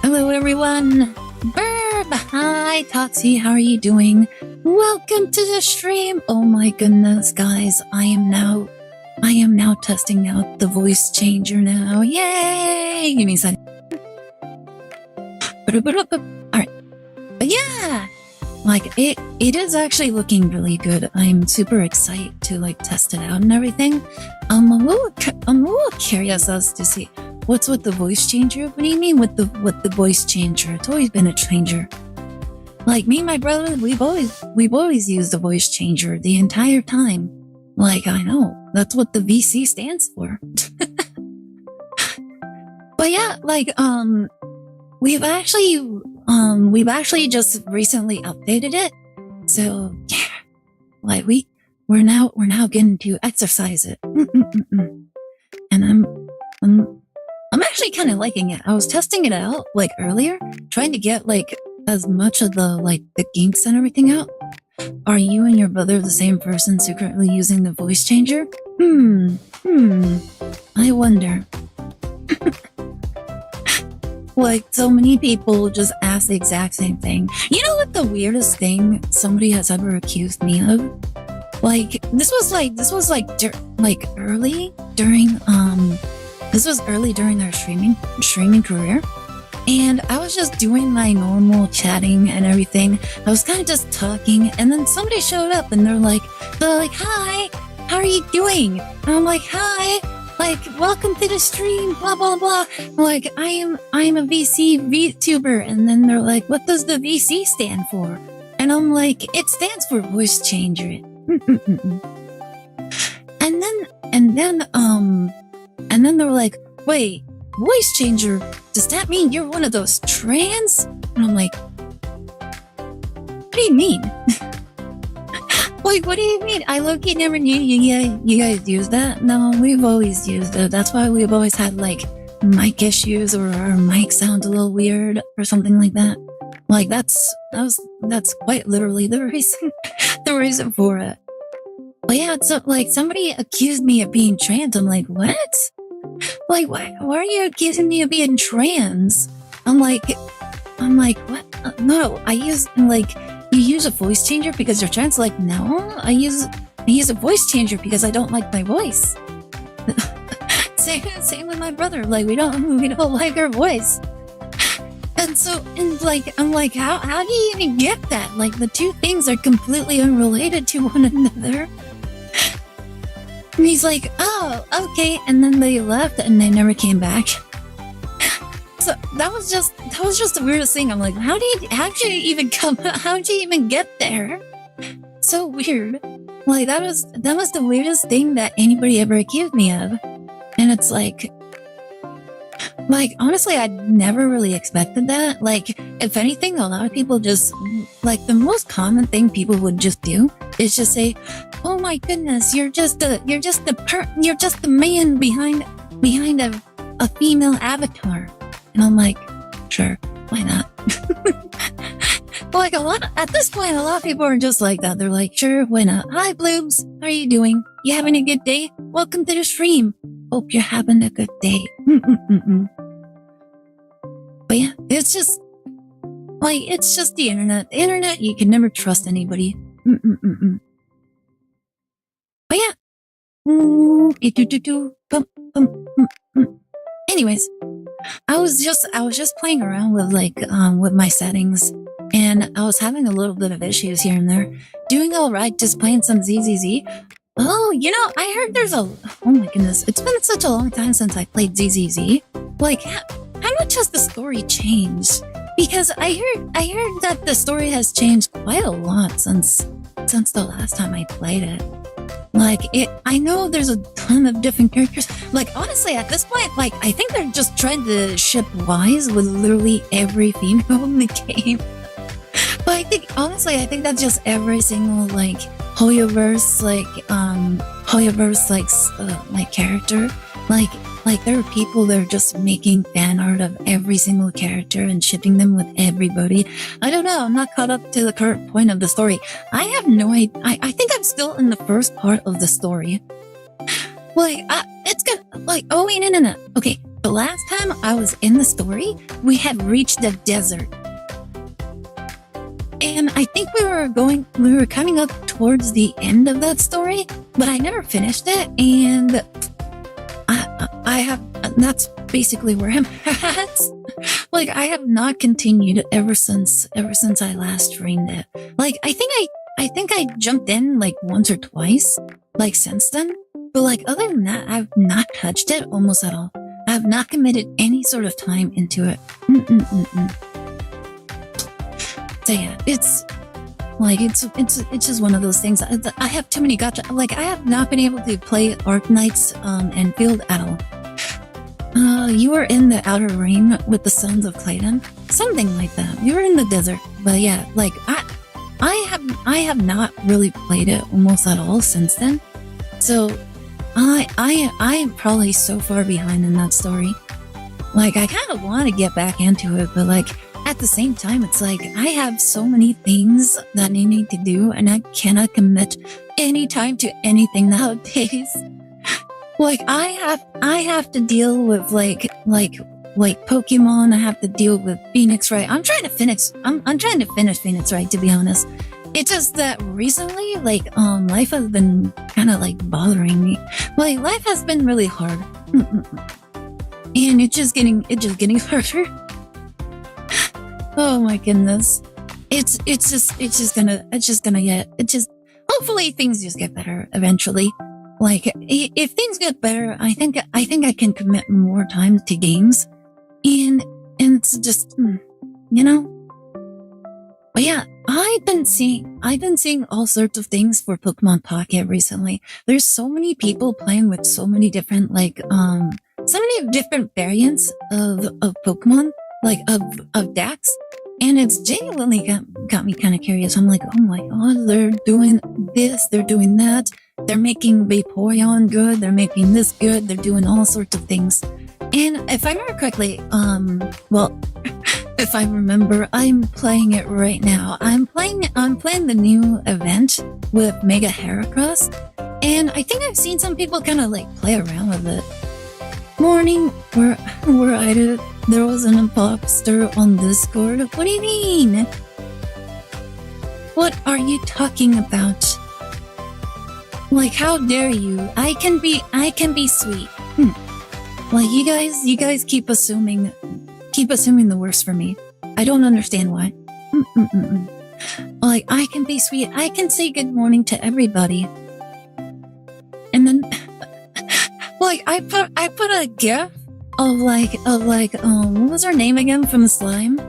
Hello everyone! Birb! Hi, Totsy, how are you doing? Welcome to the stream! Oh my goodness, guys, I am now testing out the voice changer now. Yay! Give me a second. Alright. But yeah! Like, it is actually looking really good. I'm super excited to, like, test it out and everything. I'm a little curious as to see what's with the voice changer. What do you mean with the voice changer? It's always been a changer. Like, me and my brother, we've always used the voice changer the entire time. Like, I know. That's what the VC stands for. But yeah, like, we've actually just recently updated it. So yeah, like we're now getting to exercise it. And I'm actually kind of liking it. I was testing it out like earlier, trying to get like as much of the kinks and everything out. Are you and your brother the same person secretly using the voice changer? I wonder. Like, so many people just ask the exact same thing. You know what the weirdest thing somebody has ever accused me of? Like, this was early during our streaming career. And I was just doing my normal chatting and everything. I was kind of just talking, and then somebody showed up and they're like, hi, how are you doing? And I'm like, hi. Like, welcome to the stream, blah, blah, blah. Like, I'm a Vtuber. And then they're like, what does the VC stand for? And I'm like, it stands for voice changer. And then they're like, wait, voice changer? Does that mean you're one of those trans? And I'm like, what do you mean? Like, what do you mean? I low-key never knew you guys use that. No, we've always used it. That's why we've always had, like, mic issues or our mic sounds a little weird or something like that. Like, that's quite literally the reason for it. But yeah, so, like, somebody accused me of being trans. I'm like, what? Like, why are you accusing me of being trans? I'm like, what? No, I use, like, you use a voice changer because you're trans? Like, no, I use a voice changer because I don't like my voice. Same with my brother. Like, we don't like our voice. And like, I'm like, how do you even get that? Like, the two things are completely unrelated to one another. And he's like, oh, okay. And then they left and they never came back. So that was just the weirdest thing. I'm like, how'd you even get there? So weird. Like, that was the weirdest thing that anybody ever accused me of. And it's like, honestly, I never really expected that. Like, if anything, a lot of people just, like, the most common thing people would just do is just say, oh my goodness, you're just the man behind a female avatar. And I'm like, sure, why not? Like, at this point, a lot of people are just like that. They're like, sure, why not? Hi, Bloobs. How are you doing? You having a good day? Welcome to the stream. Hope you're having a good day. But yeah, it's just the internet. The internet, you can never trust anybody. But yeah. Anyways, I was just playing around with with my settings, and I was having a little bit of issues here and there. Doing all right, just playing some ZZZ. Oh, you know, I heard oh my goodness, it's been such a long time since I played ZZZ. Like, how much has the story changed? Because I heard that the story has changed quite a lot since the last time I played it. Like, I know there's a ton of different characters. Like, honestly, at this point, like, I think they're just trying to ship Wise with literally every female in the game. But I think that's just every single, like, Hoyoverse, like, character. Like, there are people that are just making fan art of every single character and shipping them with everybody. I don't know. I'm not caught up to the current point of the story. I have no idea. I think I'm still in the first part of the story. Like, it's good. Like, oh, wait, no. Okay, the last time I was in the story, we had reached the desert. And I think we were coming up towards the end of that story, but I never finished it, and that's basically where I'm at. Like, I have not continued ever since I last streamed it. Like, I think I jumped in like once or twice, like since then. But like, other than that, I've not touched it almost at all. I have not committed any sort of time into it. So yeah, it's just one of those things. I have too many gotcha. Like, I have not been able to play Arknights and Field at all. You were in the outer ring with the Sons of Clayton, something like that. You were in the desert, but yeah, like I have not really played it almost at all since then. So I am probably so far behind in that story. Like, I kind of want to get back into it, but like at the same time, it's like I have so many things that I need to do, and I cannot commit any time to anything nowadays. Like, I have to deal with like Pokemon. I have to deal with Phoenix Wright. I'm trying to finish Phoenix Wright, to be honest. It's just that recently, like, life has been kind of like bothering me. Like, life has been really hard, and it's just getting harder. Oh my goodness, hopefully things just get better eventually. Like, if things get better, I think I can commit more time to games, and it's just, you know. But yeah, I've been seeing all sorts of things for Pokemon Pocket recently. There's so many people playing with so many different variants of Pokemon, like of decks, and it's genuinely got me kind of curious. I'm like, oh my god, they're doing this, they're doing that. They're making Vaporeon good, they're making this good, they're doing all sorts of things. And if I remember correctly, if I remember, I'm playing it right now. I'm playing the new event with Mega Heracross, and I think I've seen some people kind of like play around with it. Morning, where Aire, there was an imposter on Discord. What do you mean? What are you talking about? Like, how dare you? I can be sweet. Like, you guys keep assuming the worst for me. I don't understand why. Like, I can be sweet. I can say good morning to everybody. And then, like, I put a gif of what was her name again from the slime?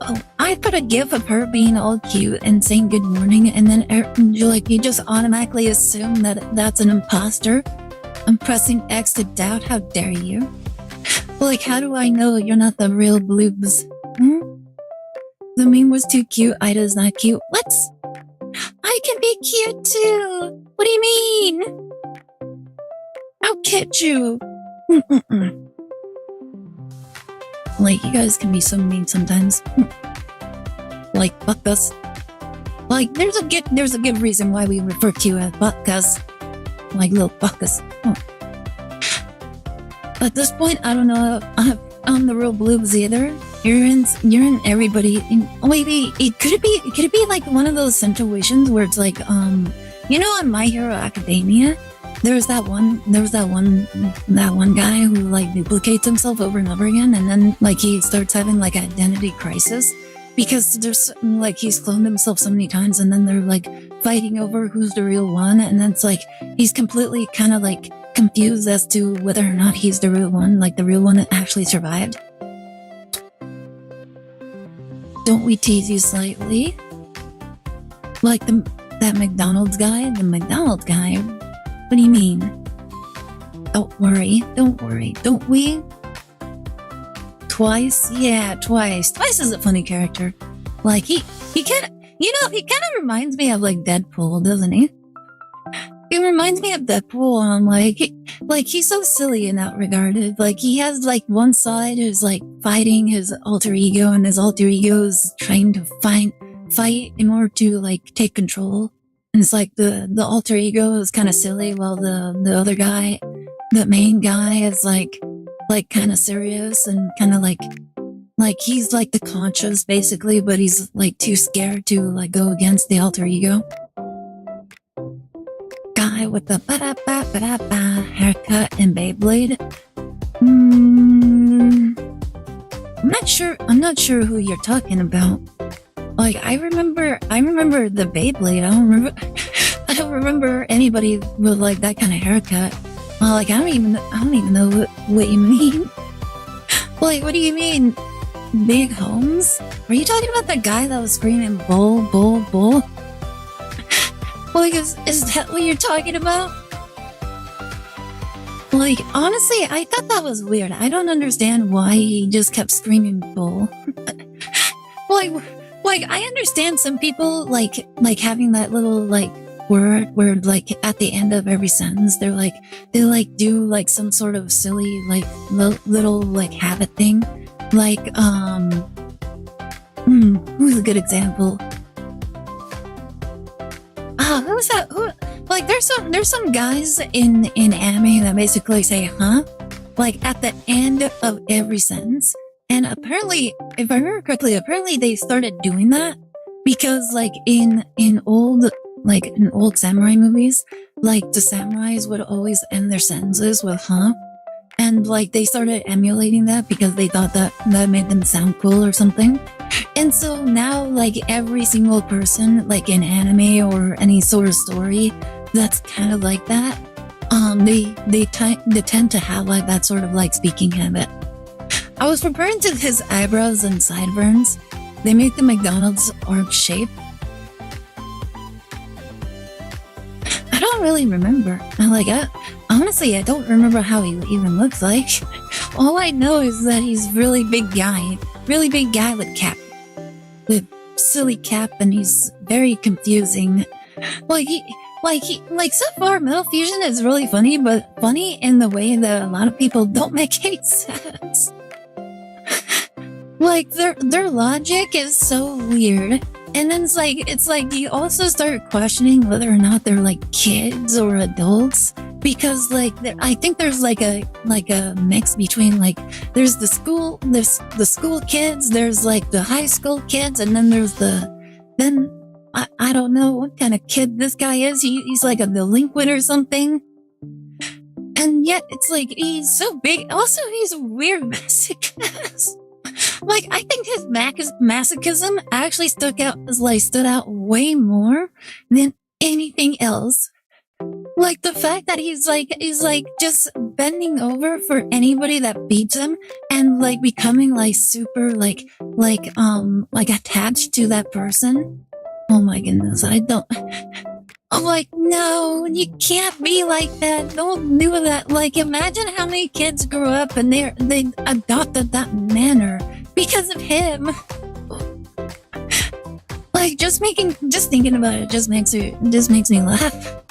Oh, I put a gif of her being all cute and saying good morning, and then you just automatically assume that that's an imposter. I'm pressing X to doubt. How dare you? Like, how do I know you're not the real bloobs? The meme was too cute. Ida's not cute. What? I can be cute too. What do you mean? How could you? Like, you guys can be so mean sometimes. Like, buckus. Like, there's a good reason why we refer to you as buckus. Like, little buckus. At this point, I don't know if I'm the real bloobs either. You're in everybody. Maybe could it be like one of those situations where it's like, you know, on My Hero Academia, there's that one guy who like duplicates himself over and over again, and then like he starts having like identity crisis because there's like he's cloned himself so many times, and then they're like fighting over who's the real one, and then it's like he's completely kind of like confused as to whether or not he's the real one, like the real one that actually survived. Don't we tease you slightly? Like that McDonald's guy? The McDonald's guy? What do you mean? Don't worry. Don't we? Twice? Yeah, Twice. Twice is a funny character. Like, he kind of reminds me of, like, Deadpool, doesn't he? He reminds me of Deadpool, and like, he's so silly in that regard. Like, he has, like, one side is, like, fighting his alter ego, and his alter ego is trying to fight in order to, like, take control. And it's like the alter ego is kind of silly, while the other guy, the main guy, is like like kind of serious and kind of like he's like the conscious basically, but he's like too scared to like go against the alter ego. Guy with the ba-da-ba-ba-da-ba haircut and Beyblade. I'm not sure who you're talking about. Like I remember the Beyblade. I don't remember anybody with like that kind of haircut. Well, like I don't even know what you mean. Like what do you mean? Big Holmes? Are you talking about that guy that was screaming bull, bull, bull? Like, is that what you're talking about? Like, honestly, I thought that was weird. I don't understand why he just kept screaming bull. like, I understand some people, like having that little, like, word where, like, at the end of every sentence, they do, like, some sort of silly, like, little, like, habit thing. Like, who's a good example? Who's that? Like, there's some guys in anime that basically say, huh? Like, at the end of every sentence. And apparently, if I remember correctly, they started doing that because, like, in old samurai movies, like, the samurais would always end their sentences with, huh? And, like, they started emulating that because they thought that made them sound cool or something. And so now, like, every single person, like, in anime or any sort of story that's kind of like that, they tend to have, like, that sort of, like, speaking habit. I was referring to his eyebrows and sideburns. They make the McDonald's arc shape. I don't really remember. Honestly, I don't remember how he even looks like. All I know is that he's really big guy with cap, with silly cap, and he's very confusing. So far, Metal Fusion is really funny, but funny in the way that a lot of people don't make any sense. Like their logic is so weird. And then it's like you also start questioning whether or not they're like kids or adults, because like I think there's like a mix between like there's the school kids, there's like the high school kids, and then I don't know what kind of kid this guy is. He's like a delinquent or something. And yet it's like he's so big. Also, he's a weird masochist. Like, I think his masochism actually stood out way more than anything else. Like, the fact that he's just bending over for anybody that beats him and, like, becoming, like, super, like attached to that person. Oh my goodness, I'm like, no, you can't be like that. Don't do that. Like, imagine how many kids grew up and they adopted that manner because of him. Like, just thinking about it just makes me laugh.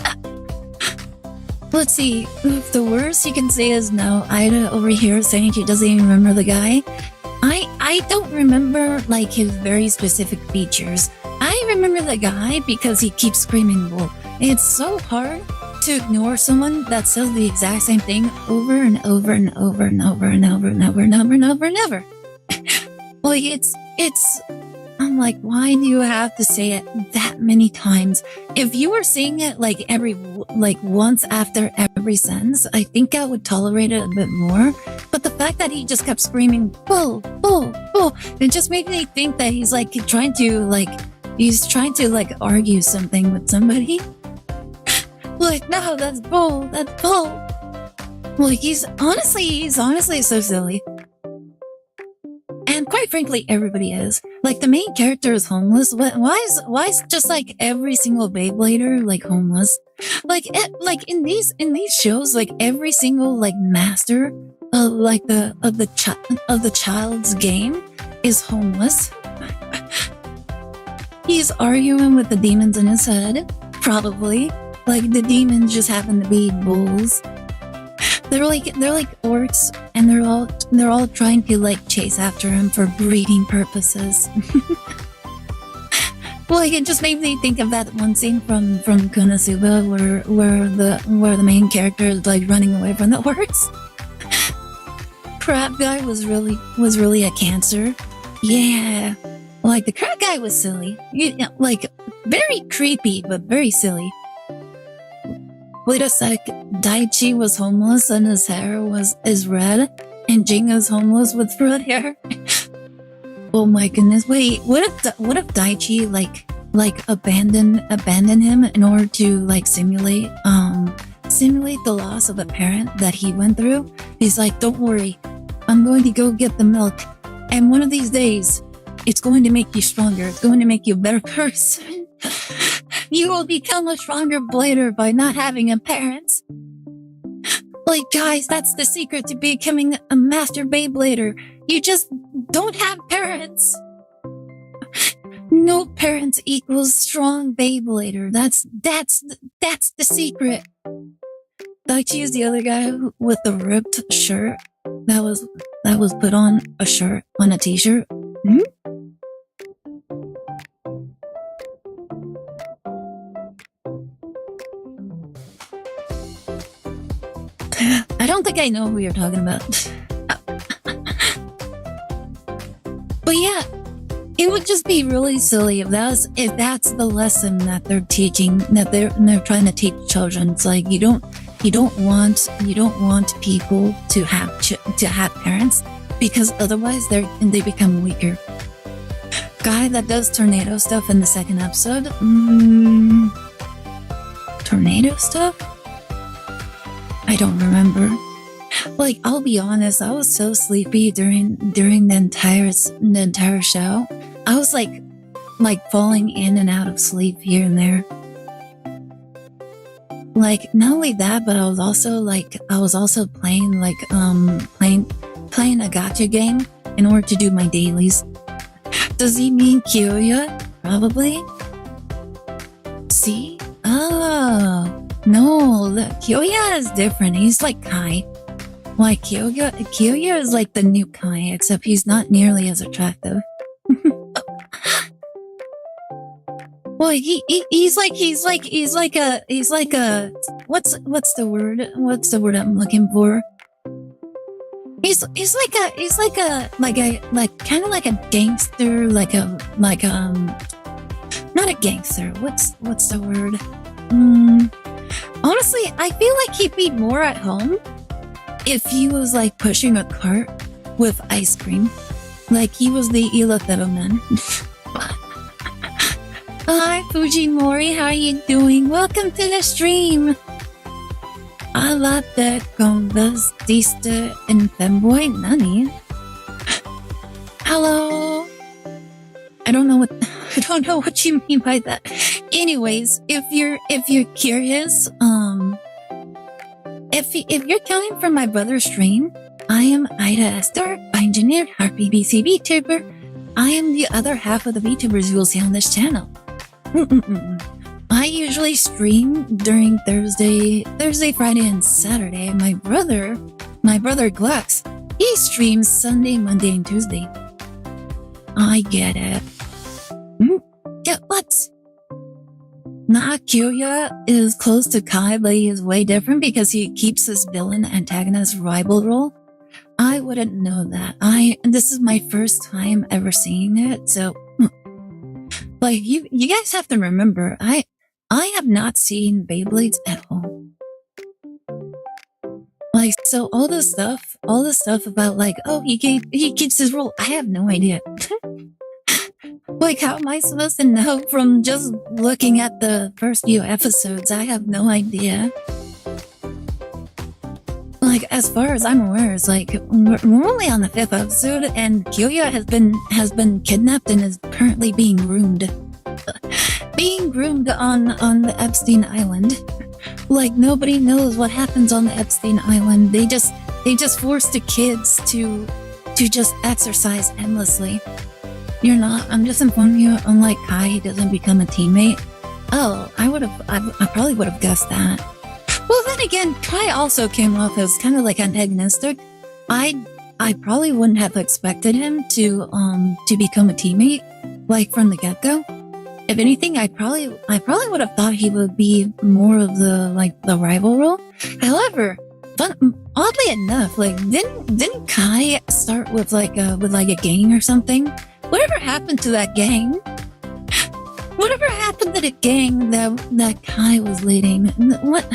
Let's see. The worst you can say is no. Aire over here saying she doesn't even remember the guy. I don't remember, like, his very specific features. I remember the guy because he keeps screaming bull. It's so hard to ignore someone that says the exact same thing over and over and over and over and over and over and over and over and over. Like, I'm like, why do you have to say it that many times? If you were saying it like once after every sentence, I think I would tolerate it a bit more. But the fact that he just kept screaming bull, bull, bull, it just made me think that he's trying to argue something with somebody. Like, no, that's bull, that's bull. Like, he's honestly so silly. And quite frankly, everybody is. Like, the main character is homeless. Why is just like every single Beyblader like homeless? Like in these shows, like every single like master of the child's game is homeless. He's arguing with the demons in his head, probably. Like, the demons just happen to be bulls. They're like orcs, and they're all trying to like chase after him for breeding purposes. Like, it just made me think of that one scene from Konosuba where the main character is like running away from the orcs. crab guy was really a cancer. Yeah. Like, the crab guy was silly. Like, very creepy, but very silly. Wait a sec. Daichi was homeless and his hair is red, and Jinga's homeless with red hair. Oh my goodness! Wait, what if Daichi like abandon him in order to like simulate the loss of a parent that he went through? He's like, don't worry, I'm going to go get the milk, and one of these days, it's going to make you stronger. It's going to make you a better person. You will become a stronger blader by not having a parent. Like, guys, that's the secret to becoming a master Beyblader. You just don't have parents. No parents equals strong Beyblader. That's the secret. Daichi is the other guy with the ripped shirt that was put on a shirt on a t-shirt. Hmm? I don't think I know who you're talking about. But yeah, it would just be really silly if that's the lesson that they're teaching, that they're trying to teach children. It's like you don't want people to have parents, because otherwise they become weaker. Guy that does tornado stuff in the second episode. Tornado stuff? I don't remember. Like, I'll be honest, I was so sleepy during the entire show. I was like falling in and out of sleep here and there. Like, not only that, but I was also playing playing a gacha game in order to do my dailies. Does he mean Kyoya? Probably. See? Oh. No, Kyoya is different. He's like Kai. Like, Kyoya is like the new Kai, except he's not nearly as attractive. Well, he's like a what's the word I'm looking for? He's kind of like a gangster, not a gangster. What's the word? Honestly, I feel like he'd be more at home if he was like pushing a cart with ice cream. Like, he was the Ilathero man. Hi, Fujimori, how are you doing? Welcome to the stream. Alate convestiste en femboy nani? Hello. I don't know what you mean by that. Anyways, if you're curious, if you're coming from my brother's stream, I am Aire Esther, engineer, our BBC VTuber. I am the other half of the VTubers you will see on this channel. I usually stream during Thursday, Friday, and Saturday. My brother Glux, he streams Sunday, Monday, and Tuesday. I get it. Yeah, what? Nah, Kyoya is close to Kai, but he is way different because he keeps his villain antagonist rival role. I wouldn't know that. This is my first time ever seeing it, so like you guys have to remember, I have not seen Beyblades at all. Like, so all this stuff about like, oh, he keeps his role, I have no idea. Like, how am I supposed to know from just looking at the first few episodes? I have no idea. Like, as far as I'm aware, it's like we're only on the 5th episode, and Kyoya has been kidnapped and is currently being groomed. Being groomed on the Epstein Island. Like, nobody knows what happens on the Epstein Island. They just force the kids to just exercise endlessly. I'm just informing you, unlike Kai, he doesn't become a teammate. Oh, I probably would have guessed that. Well, then again, Kai also came off as kind of like antagonistic. I probably wouldn't have expected him to become a teammate, like, from the get-go. If anything, I probably would have thought he would be more of the rival role. However, But oddly enough, like didn't Kai start with like a gang or something? Whatever happened to that gang? Whatever happened to the gang that Kai was leading? What?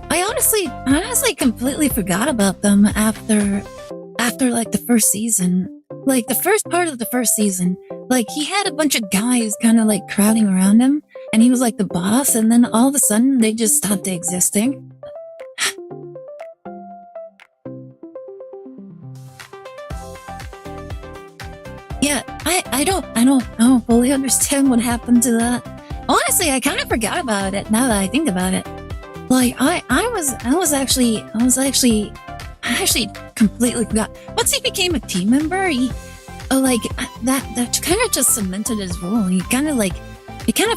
I honestly completely forgot about them after like the first season. Like the first part of the first season, like he had a bunch of guys kind of like crowding around him, and he was like the boss, and then all of a sudden they just stopped existing. Yeah, I don't fully understand what happened to that. Honestly, I kind of forgot about it now that I think about it. Like I actually completely forgot. Once he became a team member, that kind of just cemented his role. He kind of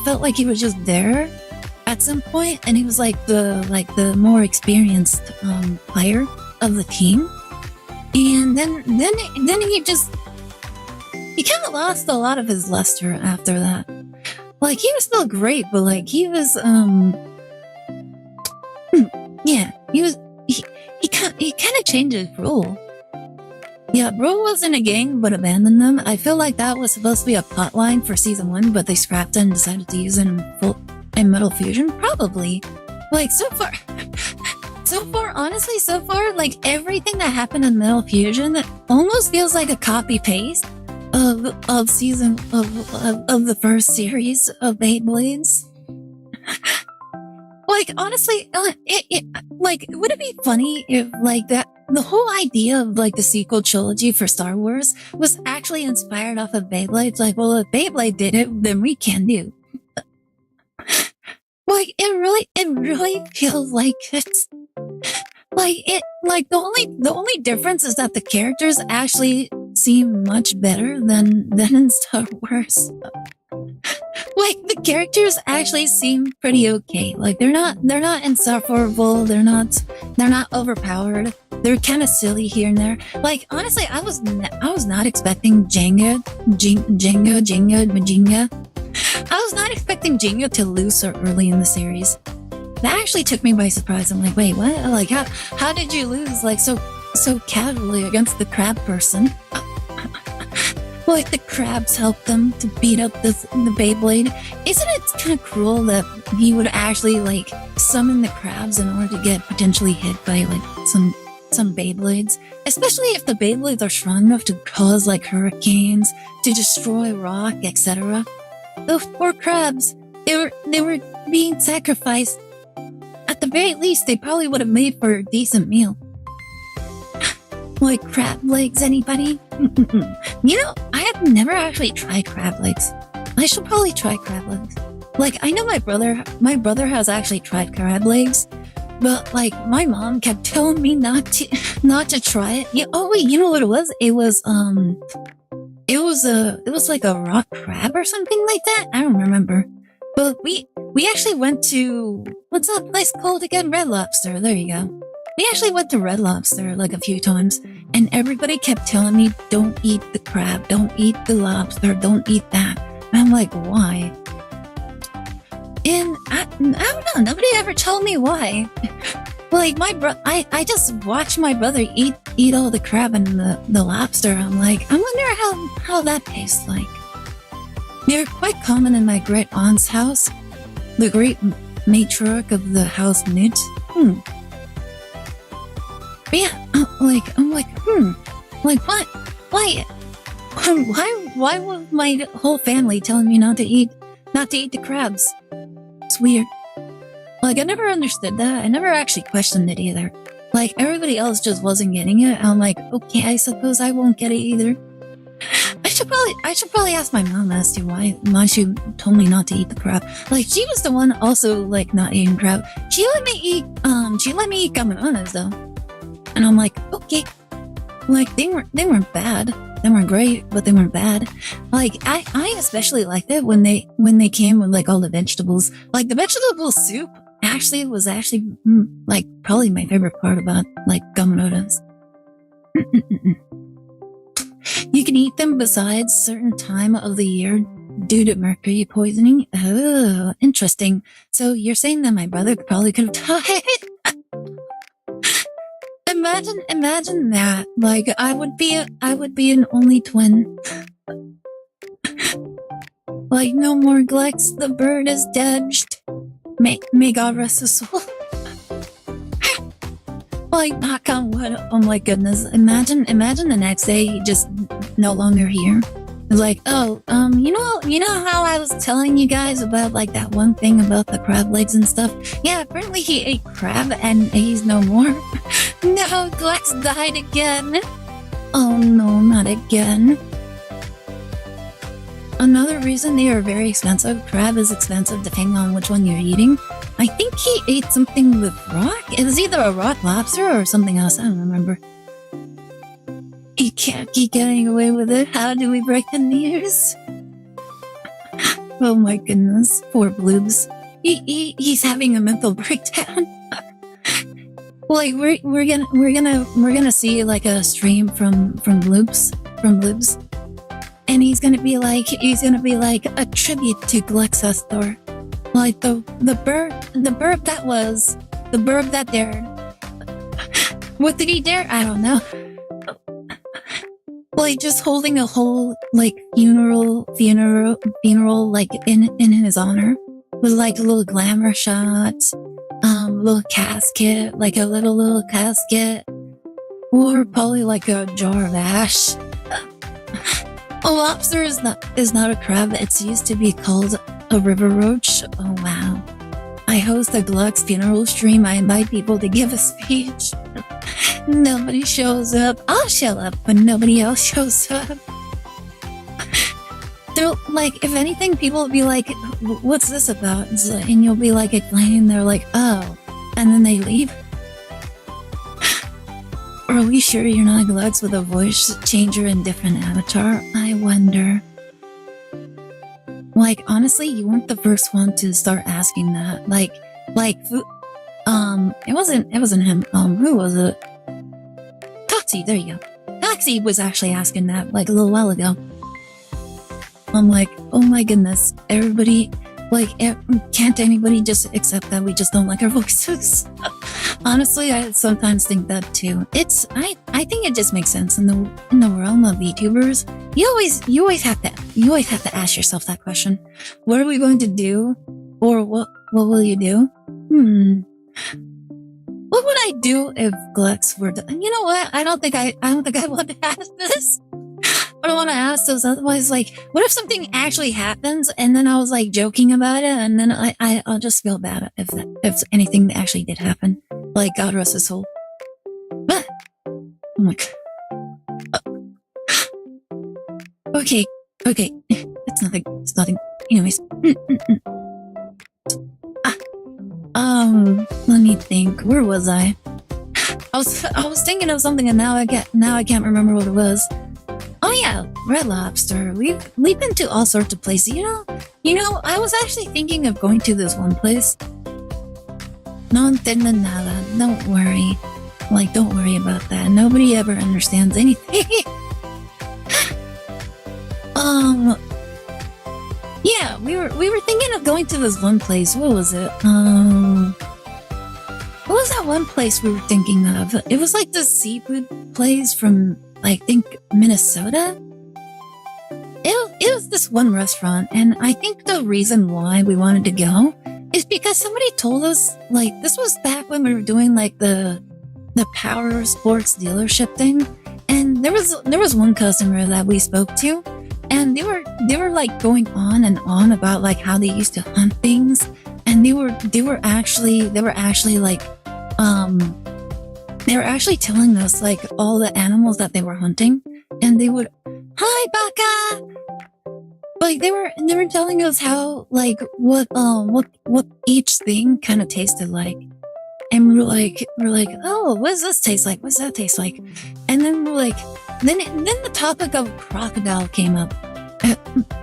felt like he was just there at some point, and he was like the more experienced player of the team. And then he kind of lost a lot of his luster after that. Like he was still great, but like he was yeah, he kind of changed his role. Yeah, Bro was in a gang but abandoned them. I feel like that was supposed to be a plot line for season 1, but they scrapped it and decided to use it in Metal Fusion. Probably. Like so far, honestly, like everything that happened in Metal Fusion almost feels like a copy paste of season of the first series of Beyblades. Like honestly, would it be funny if like that the whole idea of like the sequel trilogy for Star Wars was actually inspired off of Beyblade? Like, well, if Beyblade did it, then we can do. Like it really feels like it's like the only difference is that the characters actually seem much better than in Star Wars. Like the characters actually seem pretty okay. Like they're not insufferable. They're not overpowered. They're kind of silly here and there. Like honestly, I was not expecting Jenga. I was not expecting Jenga to lose so early in the series. That actually took me by surprise. I'm like, wait, what? Like how did you lose like so casually against the crab person? Like the crabs helped them to beat up the Beyblade. Isn't it kind of cruel that he would actually like summon the crabs in order to get potentially hit by like some Beyblades? Especially if the Beyblades are strong enough to cause like hurricanes, to destroy rock, etc. Those poor crabs, they were being sacrificed. At the very least, they probably would have made for a decent meal. Like crab legs, anybody? You know, I have never actually tried crab legs. I should probably try crab legs. Like, I know my brother has actually tried crab legs, but like my mom kept telling me not to try it. Yeah, oh wait, you know what it was? It was like a rock crab or something like that. I don't remember. But we actually went to, what's that place called again? Red Lobster. There you go. We actually went to Red Lobster like a few times, and everybody kept telling me, don't eat the crab, don't eat the lobster, don't eat that. And I'm like, why? And I don't know, nobody ever told me why. Like I just watched my brother eat all the crab and the lobster. I'm like, I wonder how that tastes like. They're quite common in my great aunt's house, the great matriarch of the house Newt. But yeah, I'm like, like what? Why was my whole family telling me not to eat the crabs? It's weird. Like I never understood that. I never actually questioned it either. Like everybody else just wasn't getting it. I'm like, okay, I suppose I won't get it either. I should probably ask my mom as to why she told me not to eat the crab. Like she was the one also like not eating crab. She let me eat gamanonas though. And I'm like, okay. Like they weren't bad. They weren't great, but they weren't bad. Like I especially liked it when they came with like all the vegetables. Like the vegetable soup was like probably my favorite part about like gamanonas. You can eat them besides certain time of the year due to mercury poisoning. Oh, interesting. So you're saying that my brother probably could have died? imagine that. Like, I would be an only twin. Like, no more Glex, the bird is dead. May God rest his soul. Like, knock on wood. Oh my goodness. Imagine the next day he just no longer here. It's like, oh, you know how I was telling you guys about like that one thing about the crab legs and stuff? Yeah, apparently he ate crab and he's no more. No, Glex died again. Oh no, not again. Another reason they are very expensive. Crab is expensive depending on which one you're eating. I think he ate something with rock. It was either a rock lobster or something else. I don't remember. He can't keep getting away with it. How do we break the news? Oh my goodness, poor Bloobs. He's having a mental breakdown. Like we're gonna see like a stream from Bloobs, and he's gonna be like a tribute to Glexethor. Like the birb that dared. What did he dare? I don't know. Like just holding a whole like funeral like in his honor with like a little glamour shots, little casket, like a little casket, or probably like a jar of ash. A lobster is not a crab. It's used to be called a river roach. Oh wow! I host a Glux funeral stream. I invite people to give a speech. Nobody shows up. I'll show up, but nobody else shows up. They're like, if anything, people will be like, "What's this about?" And you'll be like explaining. They're like, "Oh," and then they leave. Are we sure you're not Glux with a voice changer and different avatar? I wonder. Like, honestly, you weren't the first one to start asking that. Like, it wasn't him. Who was it? Toxie, there you go. Toxie was actually asking that, like, a little while ago. I'm like, oh my goodness, everybody, like, can't anybody just accept that we just don't like our voices? Honestly, I sometimes think that too. I think it just makes sense in the realm of VTubers. You always have to ask yourself that question. What are we going to do? Or what will you do? What would I do if Glex were to, you know what? I don't think I want to ask this. I don't want to ask this. Otherwise, like, what if something actually happens and then I was like joking about it and then I'll just feel bad if anything actually did happen. Like, God rest his soul. But, oh my god. Okay. It's nothing. Anyways. Let me think. Where was I? I was thinking of something and now I can't remember what it was. Oh yeah, Red Lobster. We've been to all sorts of places. You know, I was actually thinking of going to this one place. No entiendo nada. Don't worry. Like, don't worry about that. Nobody ever understands anything. Yeah, we were thinking of going to this one place. What was it? What was that one place we were thinking of? It was like this seafood place from, I think, Minnesota. It was this one restaurant, and I think the reason why we wanted to go is because somebody told us, like, this was back when we were doing like the power sports dealership thing, and there was one customer that we spoke to, and they were like going on and on about like how they used to hunt things, and they were actually like they were actually telling us like all the animals that they were hunting, and they would, hi Baka, like they were telling us how like what each thing kind of tasted like, and we're like, oh, what does this taste like? What's that taste like? And then we're like, then the topic of crocodile came up.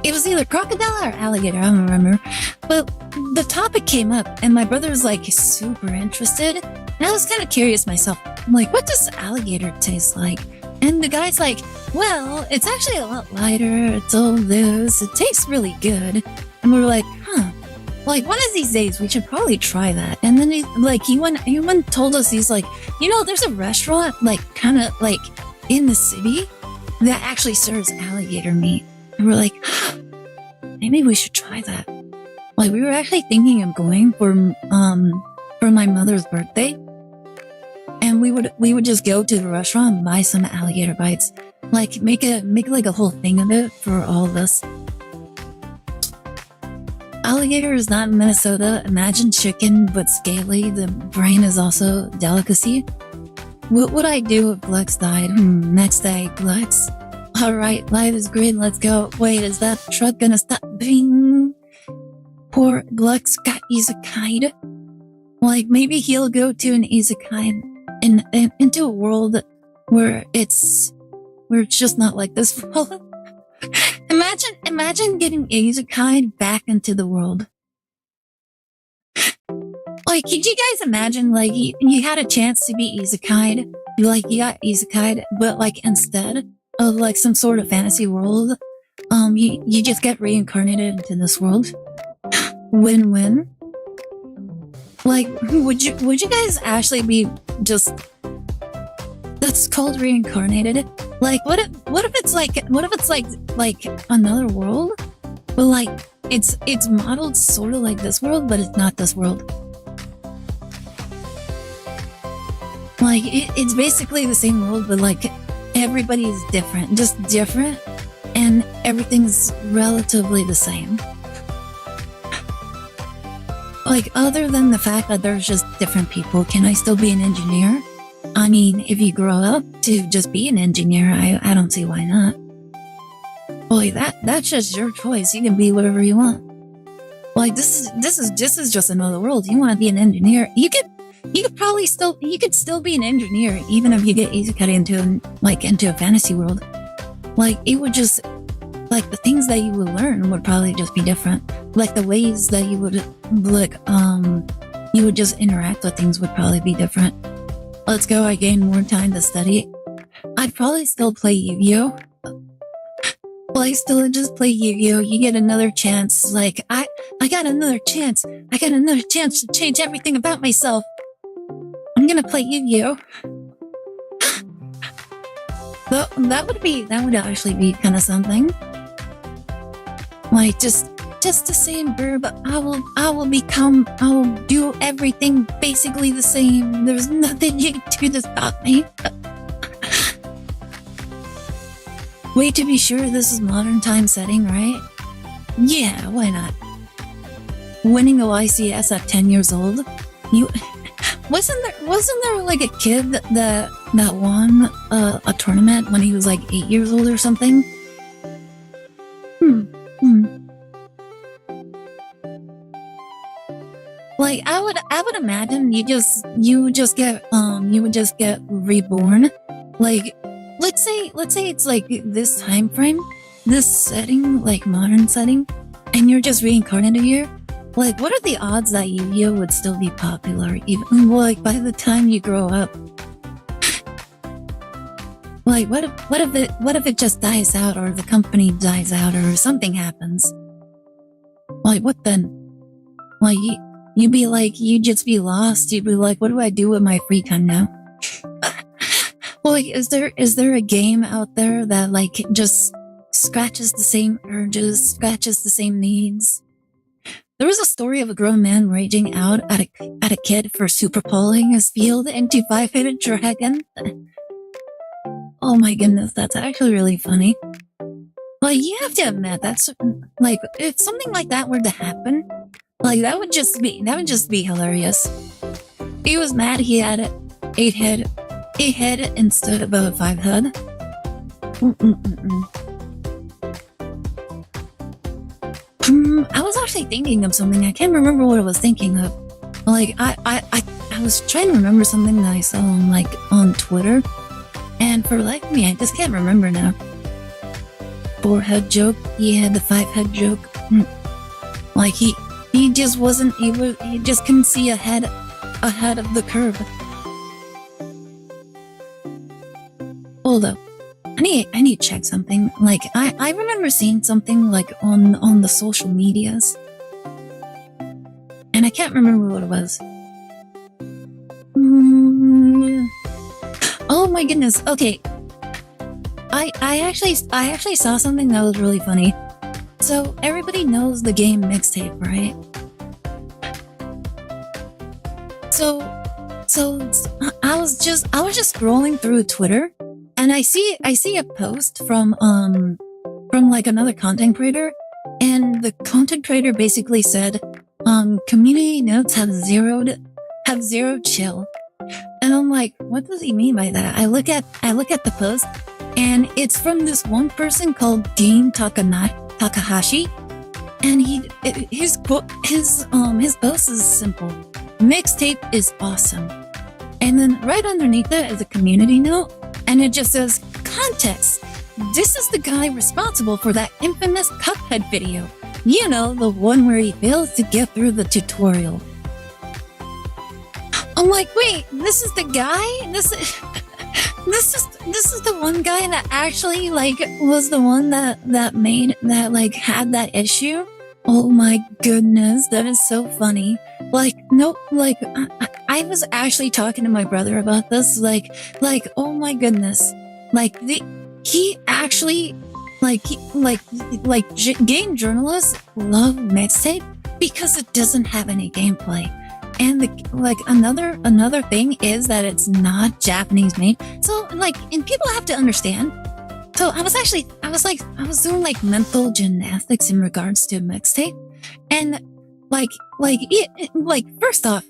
It was either crocodile or alligator, I don't remember. But the topic came up, and my brother was like super interested, and I was kind of curious myself. I'm like, what does alligator taste like? And the guy's like, well, it's actually a lot lighter. It's all loose. It tastes really good. And we were like, huh. Like one of these days, we should probably try that. And then he went told us, he's like, there's a restaurant like kind of like in the city that actually serves alligator meat. And we're like, maybe we should try that. Like we were actually thinking of going for my mother's birthday, and we would just go to the restaurant and buy some alligator bites, like make like a whole thing of it for all of us. Alligator is not in Minnesota. Imagine chicken, but scaly. The brain is also a delicacy. What would I do if Glex died? Next day, Glex. Alright, life is great, let's go. Wait, is that truck gonna stop? Bing! Poor Glex got isekai'd. Like, maybe he'll go to an isekai into a world where it's just not like this world. Imagine getting isekai'd back into the world. Like, could you guys imagine, like, you had a chance to be isekai'd, you got isekai'd, but like instead of like some sort of fantasy world, you just get reincarnated into this world. Win-win. Like, would you guys actually be just... That's called reincarnated? Like, what if it's like another world? But like, it's modeled sort of like this world, but it's not this world. Like, it's basically the same world, but like, everybody's different. Just different, and everything's relatively the same. Like, other than the fact that there's just different people, can I still be an engineer? I mean, if you grow up to just be an engineer, I don't see why not. Boy, that's just your choice. You can be whatever you want. Like, this is just another world. You want to be an engineer? You could still be an engineer even if you get isekai into a fantasy world. Like, it would just, like, the things that you would learn would probably just be different. Like, the ways that you would, like, you would just interact with things would probably be different. Let's go, I gain more time to study. I'd probably still play Yu-Gi-Oh! Well, I still just play Yu-Gi-Oh! You get another chance. Like, I got another chance. I got another chance to change everything about myself. I'm gonna play Yu-Gi-Oh! That would actually be kind of something. Like, just the same birb. I will do everything basically the same. There's nothing you can do to stop me. Wait, to be sure, this is modern time setting, right? Yeah, why not? Winning a YCS at 10 years old? Wasn't there like a kid that won a tournament when he was like 8 years old or something? Like, I would imagine you would just get reborn. Like, let's say it's like this time frame, this setting, like modern setting, and you're just reincarnated here. Like, what are the odds that Yu-Gi-Oh would still be popular even like by the time you grow up? Like, what if it just dies out, or the company dies out, or something happens? Like, what then? Like, you'd be like, you'd just be lost. You'd be like, what do I do with my free time now? Like, is there a game out there that like just scratches the same urges, scratches the same needs? There was a story of a grown man raging out at a kid for superpolling his field into 5-headed dragon. Oh my goodness, that's actually really funny. Like, you have to admit, that's like, if something like that were to happen, like that would just be hilarious. He was mad he had 8 head instead of a 5 head. I was actually thinking of something. I can't remember what I was thinking of. Like, I was trying to remember something that I saw on Twitter, and for like me, I just can't remember now. 4-head joke. He had the 5-head joke. Like he just wasn't able. He just couldn't see ahead of the curve. Hold up. I need to check something. Like, I remember seeing something like on the social medias. and I can't remember what it was. Oh my goodness. Okay. I actually saw something that was really funny. So everybody knows the game Mixtape, right? So I was just scrolling through Twitter, and I see a post from like another content creator, and the content creator basically said, community notes have zero chill. And I'm like, what does he mean by that? I look at the post, and it's from this one person called Dean Takahashi, and his post is simple: Mixtape is awesome. And then right underneath it is a community note, and it just says, context: this is the guy responsible for that infamous Cuphead video. You know, the one where he fails to get through the tutorial. I'm like, wait, this is the guy? This is the one guy that actually, like, was the one that like, had that issue? Oh my goodness, that is so funny. Like, no, like, I was actually talking to my brother about this, like, oh my goodness. Like, he actually, game journalists love Mixtape because it doesn't have any gameplay. And another thing is that it's not Japanese made. So like, and people have to understand. So I was doing like mental gymnastics in regards to Mixtape. And like first off,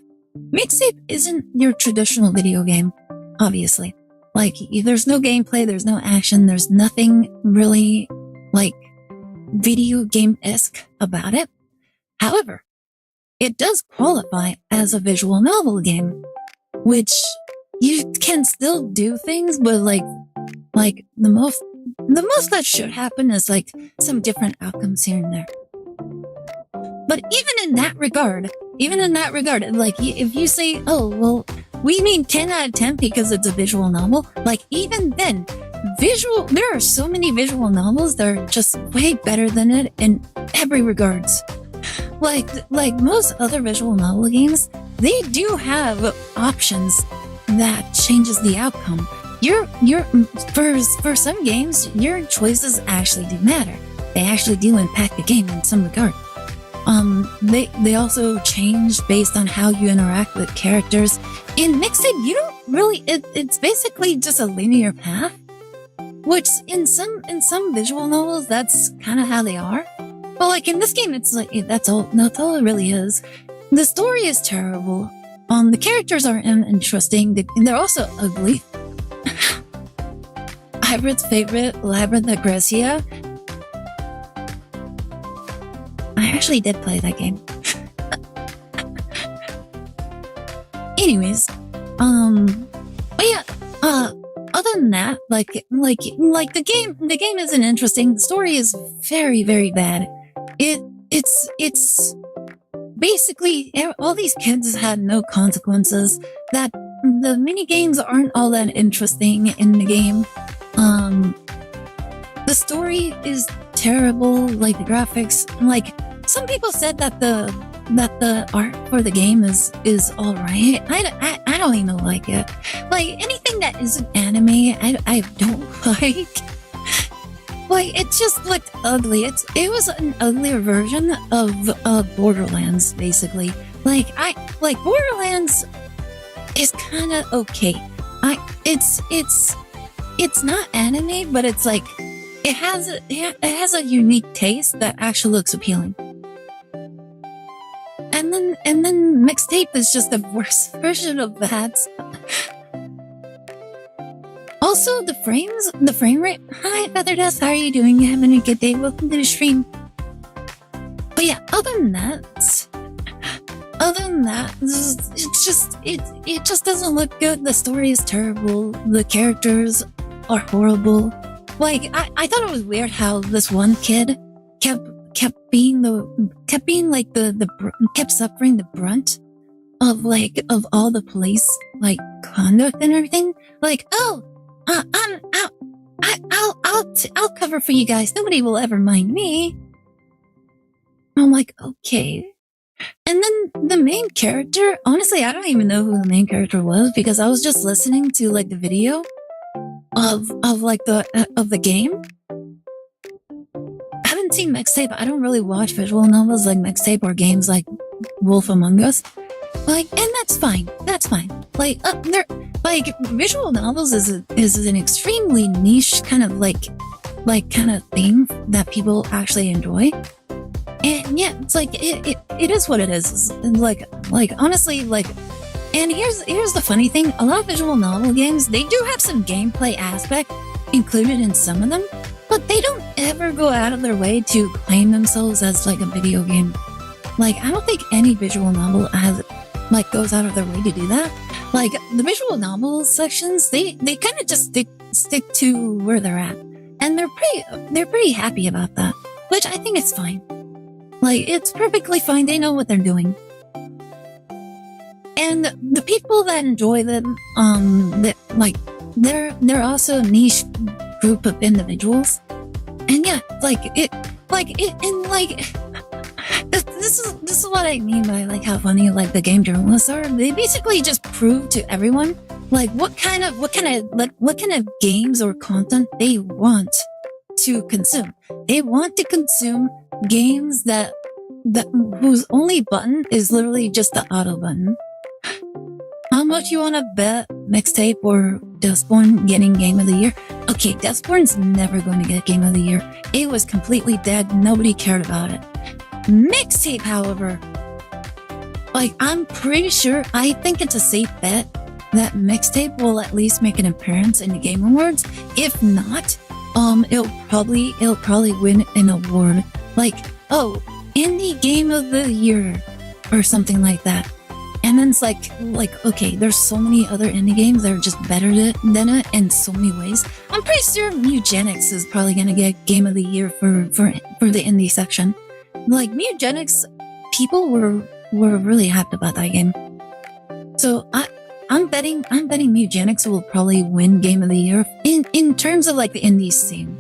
Mixtape isn't your traditional video game, obviously. Like, there's no gameplay, there's no action, there's nothing really like video game-esque about it. However, it does qualify as a visual novel game, which you can still do things, but like the most that should happen is like some different outcomes here and there. But even in that regard, like, if you say, oh, well, we mean 10 out of 10 because it's a visual novel, like, even then, there are so many visual novels that are just way better than it in every regards. Like most other visual novel games, they do have options that changes the outcome. For some games, your choices actually do matter. They actually do impact the game in some regard. They also change based on how you interact with characters. In Mixtape, you don't really, it's basically just a linear path, which in some visual novels, that's kind of how they are. But like in this game, it's like, that's all it really is. The story is terrible. The characters are uninteresting. They're also ugly. Hybrid's favorite, Labyrinth of Gracia. I actually did play that game. Anyways, but yeah, other than that, like the game isn't interesting. The story is very, very bad. It's basically all these kids had no consequences. That the mini games aren't all that interesting in the game. The story is terrible. Like the graphics, like some people said that the art for the game is all right. I don't even like it. Like anything that isn't anime, I don't like. Like, it just looked ugly. It was an uglier version of Borderlands, basically. Like Borderlands is kind of okay. It's not anime, but it's like it has a unique taste that actually looks appealing. And then Mixtape is just the worst version of that. Also, the frame rate. Hi, Featherdust, how are you doing? You having a good day? Welcome to the stream. But yeah, other than that, it just doesn't look good. The story is terrible. The characters are horrible. Like, I thought it was weird how this one kid kept suffering the brunt of all the police like conduct and everything. Like, oh, I'll cover for you guys. Nobody will ever mind me. I'm like, okay. And then the main character, honestly, I don't even know who the main character was because I was just listening to like the video of the game. I haven't seen mixtape. I don't really watch visual novels like mixtape or games like Wolf Among Us. Like, and that's fine. That's fine. Like, they're like visual novels is an extremely niche kind of like kind of thing that people actually enjoy. And yeah, it's like it is what it is. Like honestly, like, and here's the funny thing: a lot of visual novel games, they do have some gameplay aspect included in some of them, but they don't ever go out of their way to claim themselves as like a video game. Like, I don't think any visual novel goes out of their way to do that. Like, the visual novel sections, they kind of just stick to where they're at, and they're pretty happy about that, which I think is fine. Like, it's perfectly fine. They know what they're doing. And the people that enjoy them, they're also a niche group of individuals. And yeah, this is what I mean by like how funny like the game journalists are. They basically just prove to everyone like what kind of games or content they want to consume. They want to consume games that whose only button is literally just the auto button. How much you want to bet Mixtape or Dustborn getting Game of the Year? Okay, Dustborn's never going to get Game of the Year. It was completely dead. Nobody cared about it. Mixtape, however, like, I'm pretty sure, I think it's a safe bet that Mixtape will at least make an appearance in the Game Awards. If not, it'll probably win an award. Like, oh, Indie Game of the Year or something like that. And then it's like, okay, there's so many other indie games that are just better than it in so many ways. I'm pretty sure Mutagenics is probably gonna get Game of the Year for the indie section. Like, Mutagenics, people were really hyped about that game. So I'm betting Mutagenics will probably win Game of the Year in terms of like the indie scene.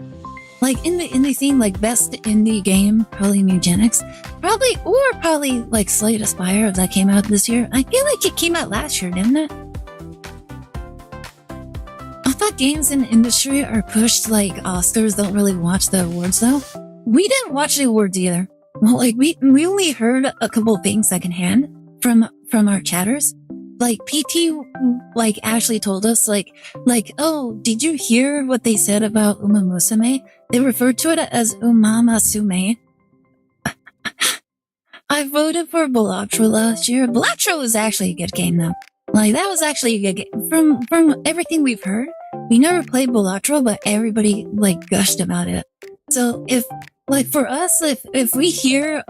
Like, in the indie scene, like, best indie game, probably Mutagenics. Probably like Slay the Spire that came out this year. I feel like it came out last year, didn't it? I thought games in the industry are pushed like Oscars don't really watch the awards though. We didn't watch the awards either. Well, like, we only heard a couple of things secondhand from our chatters. Like, PT, like, actually told us, like, oh, did you hear what they said about Uma Musume? They referred to it as Umamasume. I voted for Balatro last year. Balatro was actually a good game, though. Like, that was actually a good game. From everything we've heard, we never played Balatro, but everybody, like, gushed about it. So, if, like, for us, if we hear,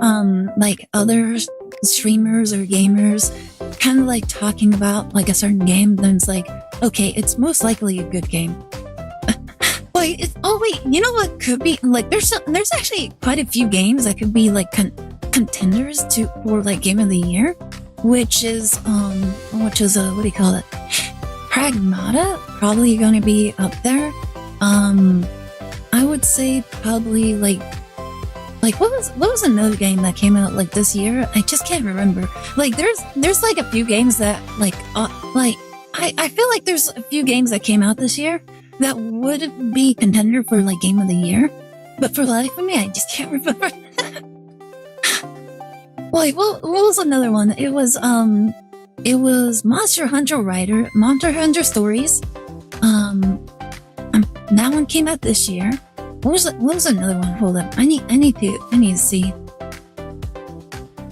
like, other streamers or gamers kind of like talking about like a certain game, then it's like, okay, it's most likely a good game. Like, oh wait, you know what could be like? There's actually quite a few games that could be like contenders for like Game of the Year, which is what do you call it? Pragmata, probably going to be up there. I would say probably like what was another game that came out like this year? I just can't remember. Like, there's like a few games that I feel like there's a few games that came out this year that would be contender for like Game of the Year, but for the life of me, I just can't remember. Like, what was another one? It was Monster Hunter Stories. That one came out this year. What was another one? Hold up. I need to see.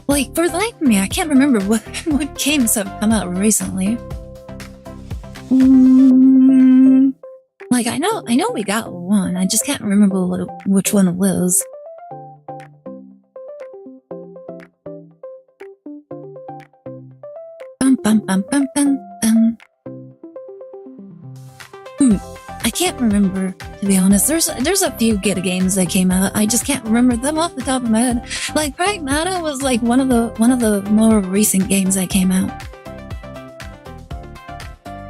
Like, for the life of me, I can't remember what games have come out recently. Like, I know we got one. I just can't remember which one it was. Bum bum bum bum bum. I can't remember, to be honest. There's a few good games that came out. I just can't remember them off the top of my head. Like, Pragmata was like one of the more recent games that came out.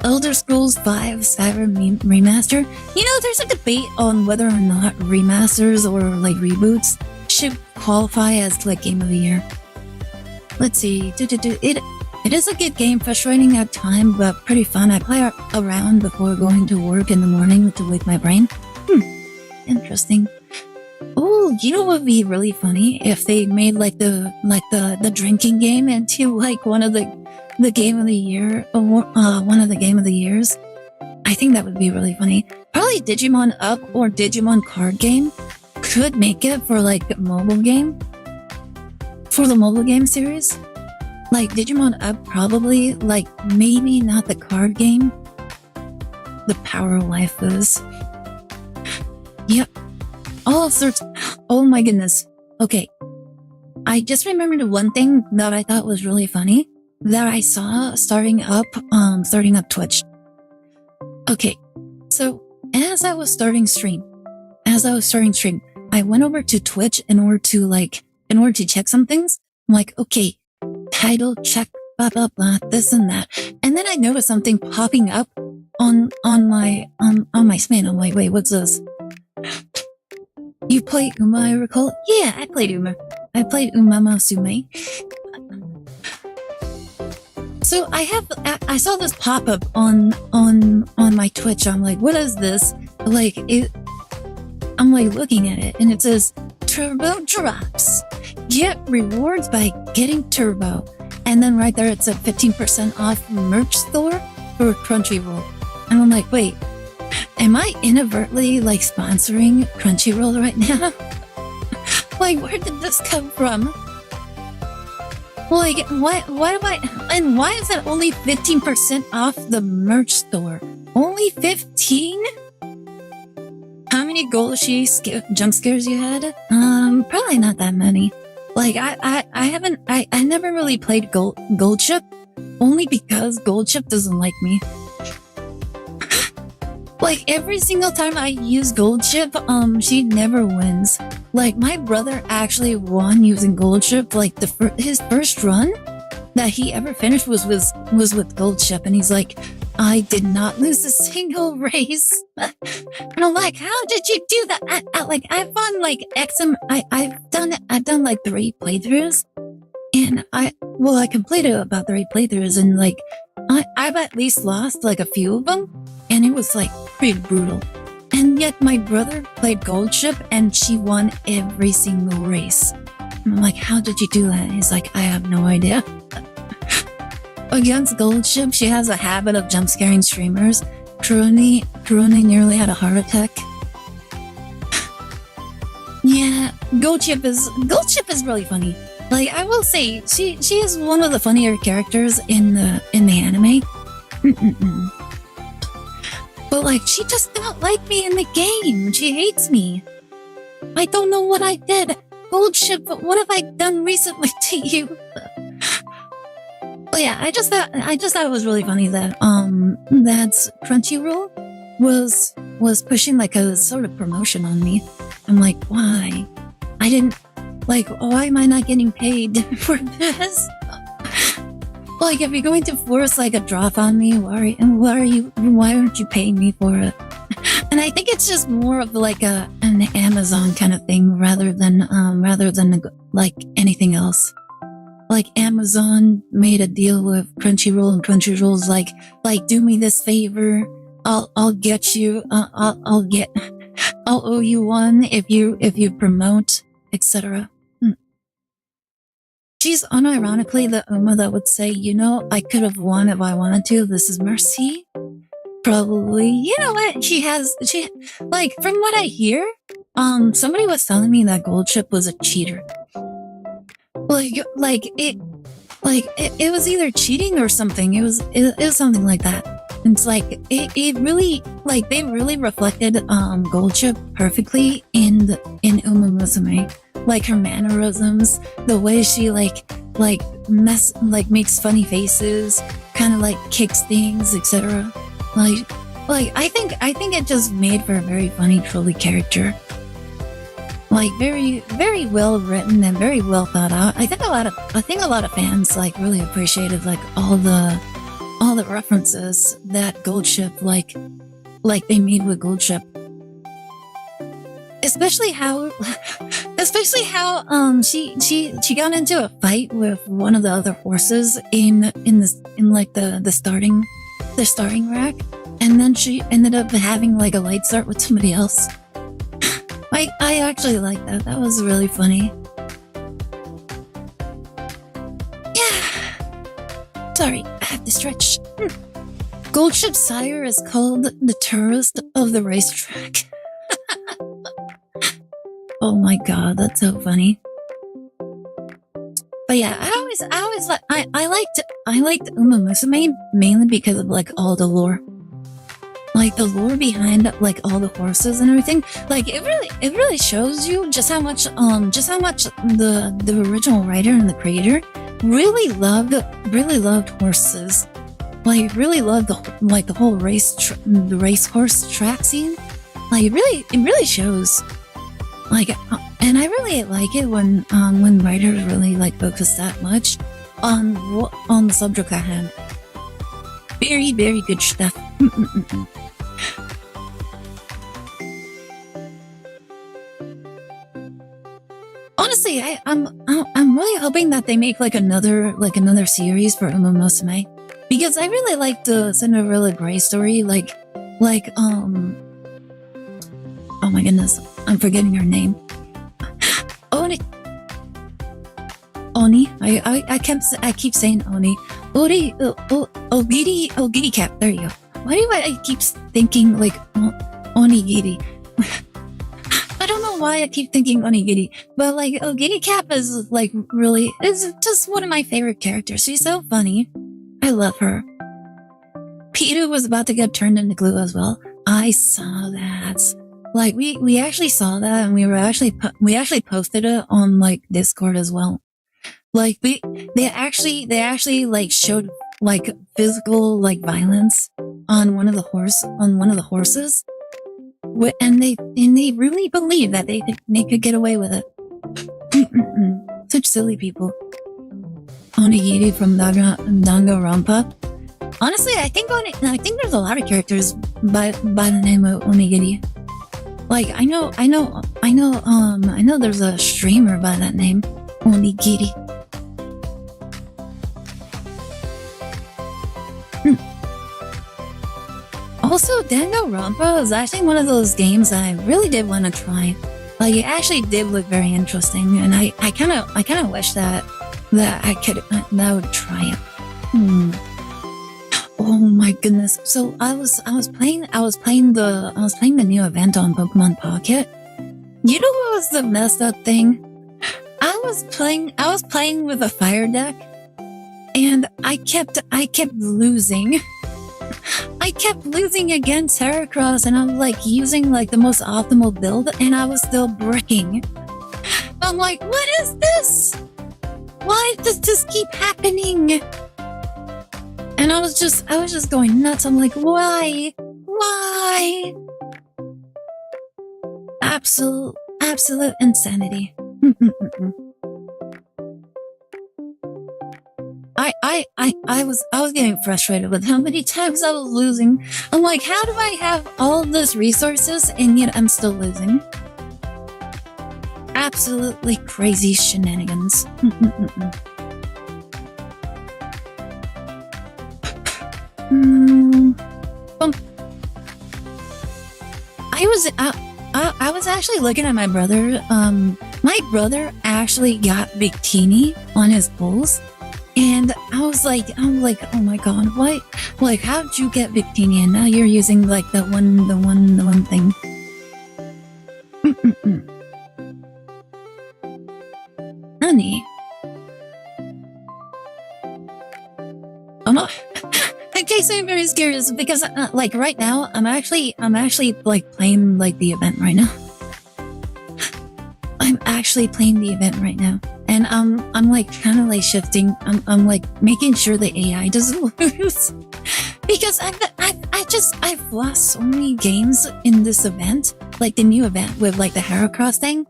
Elder Scrolls V Skyrim Remaster. You know, there's a debate on whether or not remasters or like reboots should qualify as like Game of the Year. let's see. It is a good game, frustrating at time, but pretty fun. I play around before going to work in the morning to wake my brain. Interesting. Oh, you know what would be really funny if they made like the drinking game into like one of the game of the year, or one of the game of the years. I think that would be really funny. Probably Digimon Up or Digimon Card Game could make it for like a mobile game. For the mobile game series. Like Digimon Up probably, like maybe not the card game. The Power of Waifus. Yep. All sorts. Oh my goodness. Okay. I just remembered one thing that I thought was really funny that I saw starting up Twitch. Okay. So as I was starting stream, I went over to Twitch in order to check some things. I'm like, okay, title check, blah blah blah, this and that, and then I noticed something popping up on my screen. I'm like, wait, what's this? You play Uma, I recall? Yeah, I played Uma. I played Uma Masume. So I saw this pop up on my Twitch. I'm like, what is this? I'm like looking at it, and it says Turbo Drops. Get rewards by getting Turbo. And then right there it said 15% off merch store for Crunchyroll. And I'm like, wait, am I inadvertently like sponsoring Crunchyroll right now? Like, where did this come from? Like, why is it only 15% off the merch store? Only 15? How many Golshi jump scares you had? Probably not that many. Like, I never really played Gold Chip, only because Gold Chip doesn't like me. Like, every single time I use Gold Chip, she never wins. Like, my brother actually won using Gold Chip. Like, his first run that he ever finished was with Gold Chip, and he's like, I did not lose a single race. And I'm like, how did you do that? I've won like I've done like 3 playthroughs, and I completed about 3 playthroughs, and like I've at least lost like a few of them, and it was like pretty brutal. And yet my brother played Gold Chip, and she won every single race. And I'm like, how did you do that? And he's like, I have no idea. Against Gold Chip, she has a habit of jump scaring streamers. Kuroni nearly had a heart attack. Yeah, Gold Chip is really funny. Like, I will say, she is one of the funnier characters in the anime. But like, she does not like me in the game. She hates me. I don't know what I did. Gold Chip, but what have I done recently to you? But yeah, I just thought it was really funny that that Crunchyroll was pushing like a sort of promotion on me. I'm like, why? I didn't why am I not getting paid for this? Like, if you're going to force like a drop on me, why aren't you paying me for it? And I think it's just more of like an Amazon kind of thing rather than like anything else. Like, Amazon made a deal with Crunchyroll, and Crunchyroll's like, do me this favor. I'll get you, I'll owe you one if you promote, etc. She's unironically the Uma that would say, you know, I could have won if I wanted to. This is mercy. Probably. You know what? She like, from what I hear, somebody was telling me that Gold Chip was a cheater. It was either cheating or something. It was something like that. It's like, it really, like, they really reflected Gold Chip perfectly in Uma Musume. Like, her mannerisms, the way she makes funny faces, kind of like kicks things, etc. Like I think it just made for a very funny trolley character. Like, very, very well written and very well thought out. I think a lot of fans like really appreciated like all the references that Gold Chip like they made with Gold Chip. Especially how Especially how she got into a fight with one of the other horses in like the starting rack, and then she ended up having like a light start with somebody else. I actually like that. That was really funny. Yeah. Sorry, I have to stretch. Goldship Sire is called the tourist of the racetrack. Oh my god, that's so funny. But yeah, I liked Uma Musume mainly because of like all the lore. Like the lore behind like all the horses and everything. Like it really shows you just how much the original writer and the creator really loved horses. Like really loved the whole racehorse track scene. Like it really shows. Like, and I really like it when writers really like focus that much on the subject at hand. Very, very good stuff. Honestly, I'm really hoping that they make like another series for Uma Musume, because I really like the Cinderella Grey story. Oh my goodness, I'm forgetting her name. Oni. I keep saying Oni. Ogiri Cap. There you go. Why do I keep thinking like Onigiri? I don't know why I keep thinking Onigiri, but like Ogiri Cap is just one of my favorite characters. She's so funny. I love her. Peter was about to get turned into glue as well. I saw that. Like we actually saw that, and we actually posted it on like Discord as well. Like they actually like showed like physical like violence on one of the horses, and they really believe that they could get away with it. Such silly people. Onigiri from Danganronpa. Honestly, I think there's a lot of characters by the name of Onigiri. Like I know there's a streamer by that name, Onigiri. Also, Danganronpa is actually one of those games that I really did want to try. Like it actually did look very interesting, and I kind of wish that I would try it. Oh my goodness! So I was playing the new event on Pokemon Pocket. You know what was the messed up thing? I was playing with a fire deck, and I kept losing. I kept losing against Heracross, and I'm like using like the most optimal build, and I was still bricking. I'm like, what is this? Why does this keep happening? And I was just going nuts. I'm like, why? Absolute insanity. I was getting frustrated with how many times I was losing. I'm like, how do I have all of those resources and yet I'm still losing? Absolutely crazy shenanigans. I was actually looking at my brother. My brother actually got Victini on his bulls, and I'm like, oh my god, what? Like, how did you get Victini? And now you're using like the one thing. Honey. Oh no. Okay, so I'm very curious because like right now I'm actually like playing like the event right now. I'm actually playing the event right now, and I'm like kind of like shifting. I'm like making sure the AI doesn't lose because I've lost so many games in this event, like the new event with like the Heracross thing.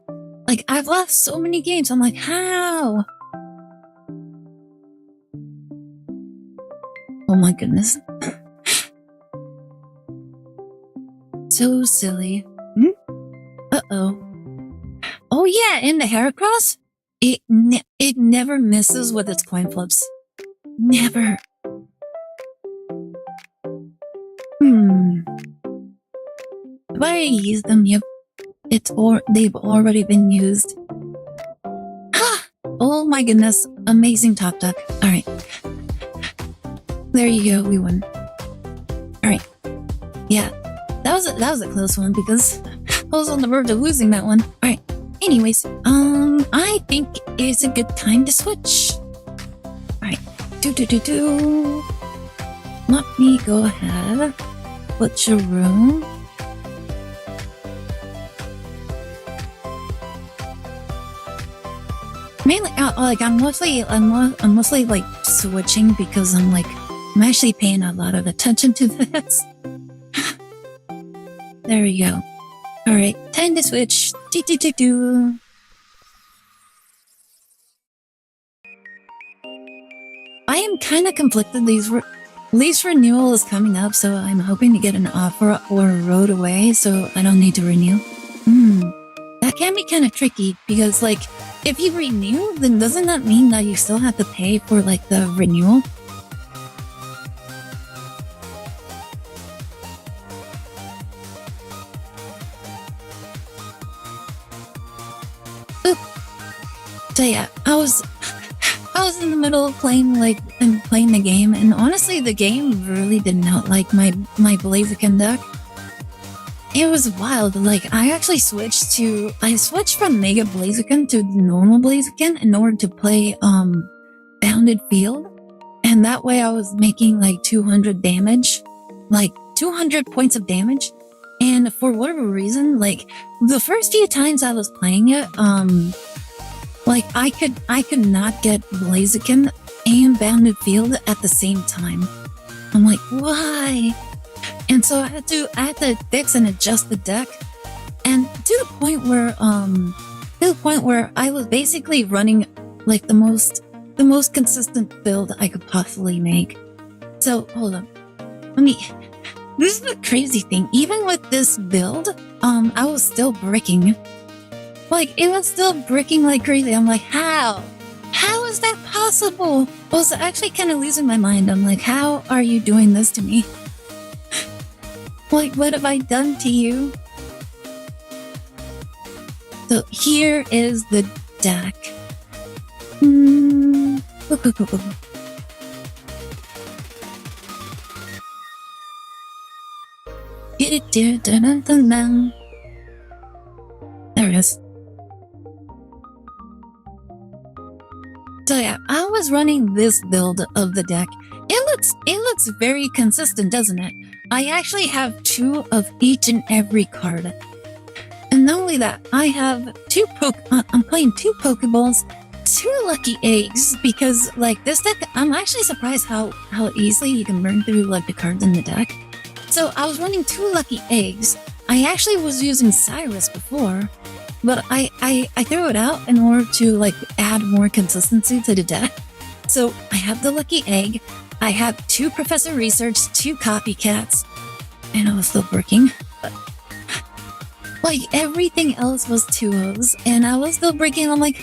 Like I've lost so many games. I'm like, how? Oh my goodness. So silly. Uh-oh. Oh yeah, and the Heracross, it never misses with its coin flips. Never. Have I used them? Yep. They've already been used. Oh my goodness. Amazing top duck. Alright. There you go, we won. Alright. Yeah. That was a close one because I was on the verge of losing that one. Alright. Anyways, I think it's a good time to switch. Alright. Let me go ahead. What's your room? Mainly, like I'm mostly like switching because I'm actually paying a lot of attention to this. There we go. All right, time to switch. I am kind of conflicted. Lease renewal is coming up, so I'm hoping to get an offer or a road away, so I don't need to renew. That can be kind of tricky because, like, if you renew, then doesn't that mean that you still have to pay for, like, the renewal? Oop. So yeah, I was in the middle of playing the game, and honestly, the game really did not like my Blaziken deck. It was wild. Like, I actually switched from Mega Blaziken to normal Blaziken in order to play Bounded Field, and that way I was making like 200 damage, like 200 points of damage. And for whatever reason, like the first few times I was playing it, like I could not get Blaziken and Bounded Field at the same time. I'm like, why? And so I had to fix and adjust the deck, and to the point where I was basically running like the most consistent build I could possibly make. So hold on, this is the crazy thing. Even with this build, I was still bricking. Like, it was still bricking like crazy. I'm like, how? How is that possible? I was actually kind of losing my mind. I'm like, how are you doing this to me? Like, what have I done to you? So here is the deck. There it is. So yeah, I was running this build of the deck. It looks very consistent, doesn't it? I actually have 2 of each and every card. And not only that, I have I'm playing 2 Pokeballs, 2 Lucky Eggs, because like this deck, I'm actually surprised how easily you can burn through like the cards in the deck. So I was running 2 Lucky Eggs. I actually was using Cyrus before, but I threw it out in order to like add more consistency to the deck. So I have the Lucky Egg, I have 2 Professor Research, 2 Copycats, and I was still breaking. Like, everything else was 2-0s, and I was still breaking. I'm like,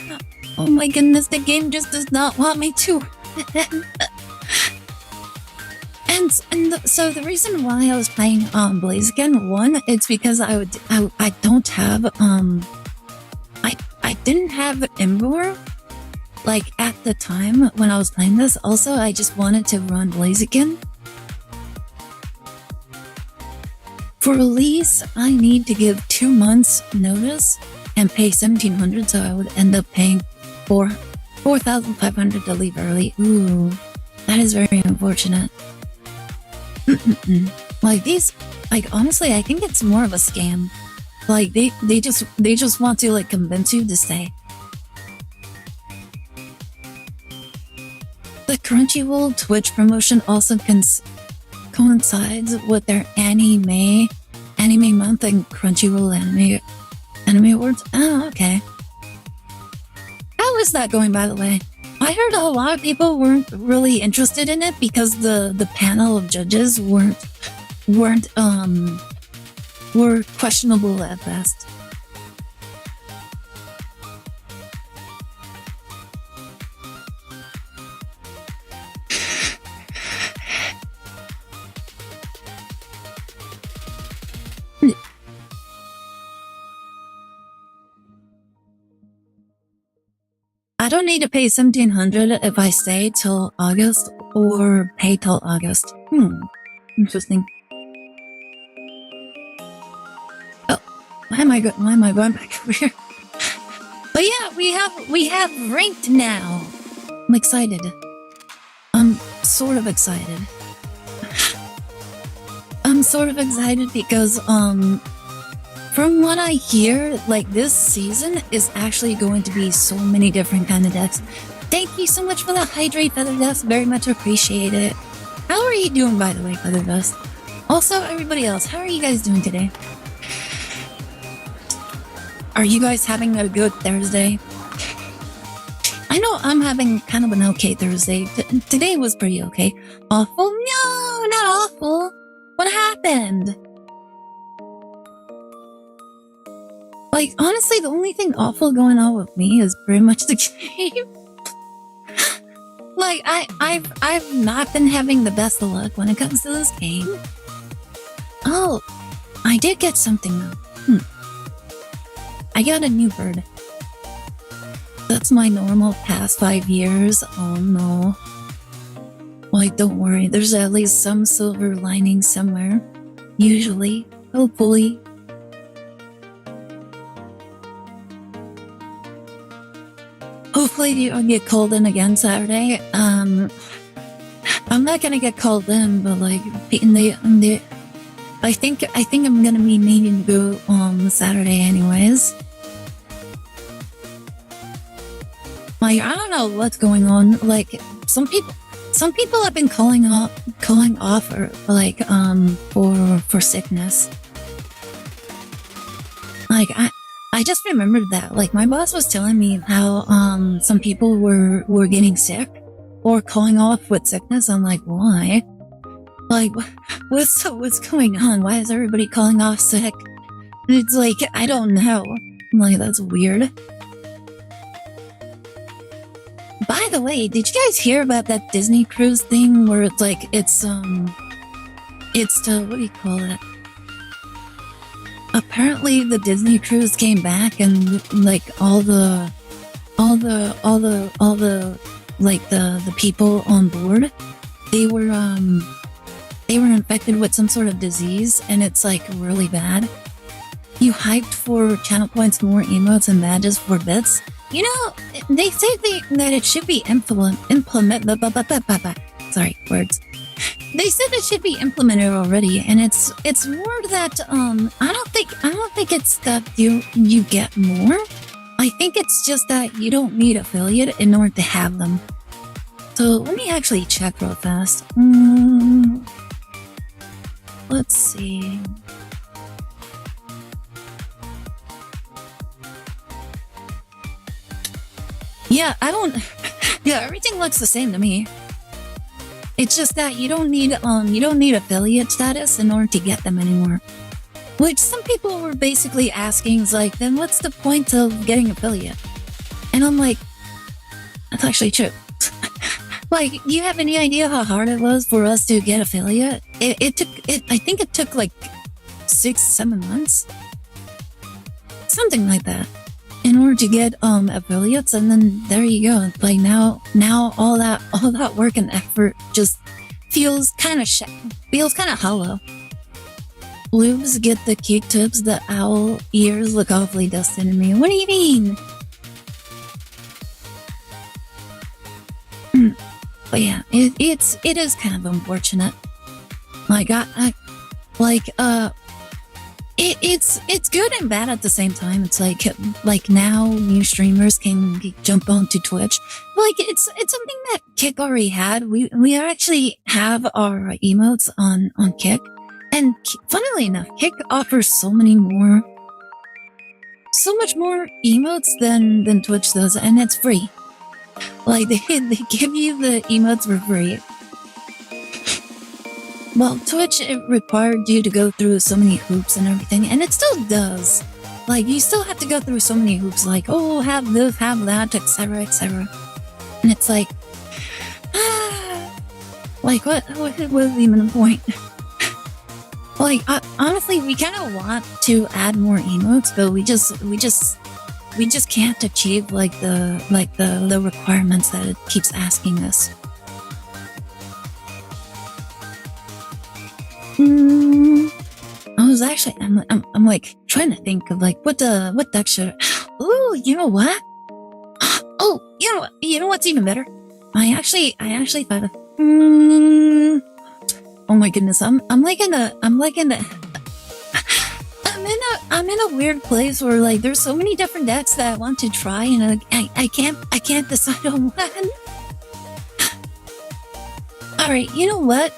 oh my goodness, the game just does not want me to. So the reason why I was playing Blaziken, one, it's because I don't have I didn't have Ember like at the time when I was playing this. Also, I just wanted to run Blaziken. For release, I need to give 2 months notice and pay 1,700, so I would end up paying 4,500 to leave early. Ooh, that is very unfortunate. Like these, like honestly, I think it's more of a scam. Like they just want to like convince you to stay. The Crunchyroll Twitch promotion also coincides with their anime month and Crunchyroll anime awards. Oh, okay. How is that going, by the way? I heard a lot of people weren't really interested in it because the panel of judges were questionable at best. I don't need to pay 1,700 if I stay till August or pay till August. Interesting. Oh, why am I going back over here? But yeah, we have ranked now. I'm excited. I'm sort of excited. I'm sort of excited because from what I hear, like, this season is actually going to be so many different kind of decks. Thank you so much for the hydrate, Featherdust. Very much appreciate it. How are you doing, by the way, Featherdust? Also, everybody else, how are you guys doing today? Are you guys having a good Thursday? I know I'm having kind of an okay Thursday. Today was pretty okay. Awful? No, not awful. What happened? Like, honestly, the only thing awful going on with me is pretty much the game. Like, I've not been having the best of luck when it comes to this game. Oh, I did get something though. I got a new bird. That's my normal past 5 years. Oh no. Like, don't worry, there's at least some silver lining somewhere. Usually, hopefully. Hopefully you don't get called in again Saturday. I'm not gonna get called in, but like, I think I'm gonna be needing to go on Saturday anyways. Like, I don't know what's going on. Like, some people have been calling off or like for sickness. Like, I just remembered that. Like, my boss was telling me how some people were getting sick or calling off with sickness. I'm like, why? Like, what's going on? Why is everybody calling off sick? And it's like, I don't know. I'm like, that's weird. By the way, did you guys hear about that Disney cruise thing where it's like, it's the, what do you call it? Apparently the Disney cruise came back and like all the like the people on board, they were infected with some sort of disease, and it's like really bad. You hyped for channel points, more emotes, and badges for bits. You know, they say that it should be sorry, words. They said it should be implemented already, and it's more that I don't think it's that you get more. I think it's just that you don't need affiliate in order to have them. So let me actually check real fast. Let's see. Yeah, yeah, everything looks the same to me. It's just that you don't need affiliate status in order to get them anymore. Which some people were basically asking is like, then what's the point of getting affiliate? And I'm like, that's actually true. Like, do you have any idea how hard it was for us to get affiliate? I think it took like 6-7 months. Something like that. In order to get affiliates, and then there you go. Like, now all that work and effort just feels kind of hollow. Blues get the cute tips. The owl ears look awfully dusty to me. What do you mean? But yeah, it is kind of unfortunate. Like, it's good and bad at the same time. It's like now new streamers can jump onto Twitch. Like, it's something that Kick already had. We actually have our emotes on Kick, and funnily enough, Kick offers so much more emotes than Twitch does, and it's free. Like, they give you the emotes for free. Well, Twitch, it required you to go through so many hoops and everything, and it still does. Like, you still have to go through so many hoops, like, oh, have this, have that, etc., etc. And it's like, like, what was even the point? Like, honestly, we kind of want to add more emotes, but we just we just can't achieve the requirements that it keeps asking us. I was actually I'm like trying to think of like what deck should. Ooh, you know what? Oh, you know what's even better? I actually thought of. Oh my goodness, I'm in a weird place where like there's so many different decks that I want to try, and I can't decide on one. All right, you know what?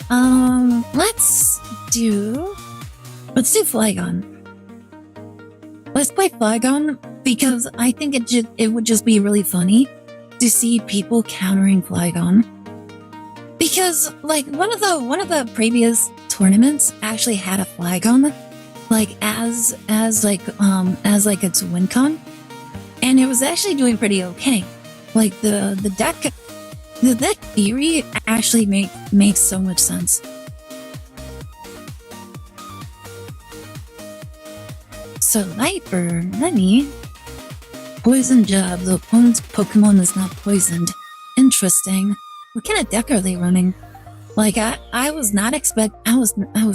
Let's do Flygon. Let's play Flygon because I think it would just be really funny to see people countering Flygon. Because like one of the previous tournaments actually had a Flygon, like as its win con, and it was actually doing pretty okay. Like the deck theory actually makes so much sense. So Viper, Lenny, poison jab. The opponent's Pokemon is not poisoned. Interesting. What kind of deck are they running? Like I was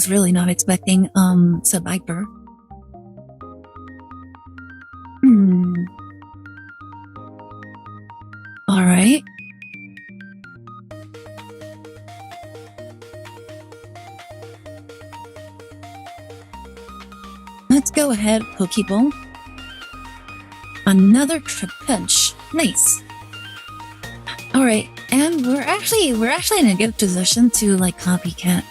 really not expecting Viper. All right. Let's go ahead, Pokeball. Another Trapinch. Nice. All right, and we're actually in a good position to like copycat.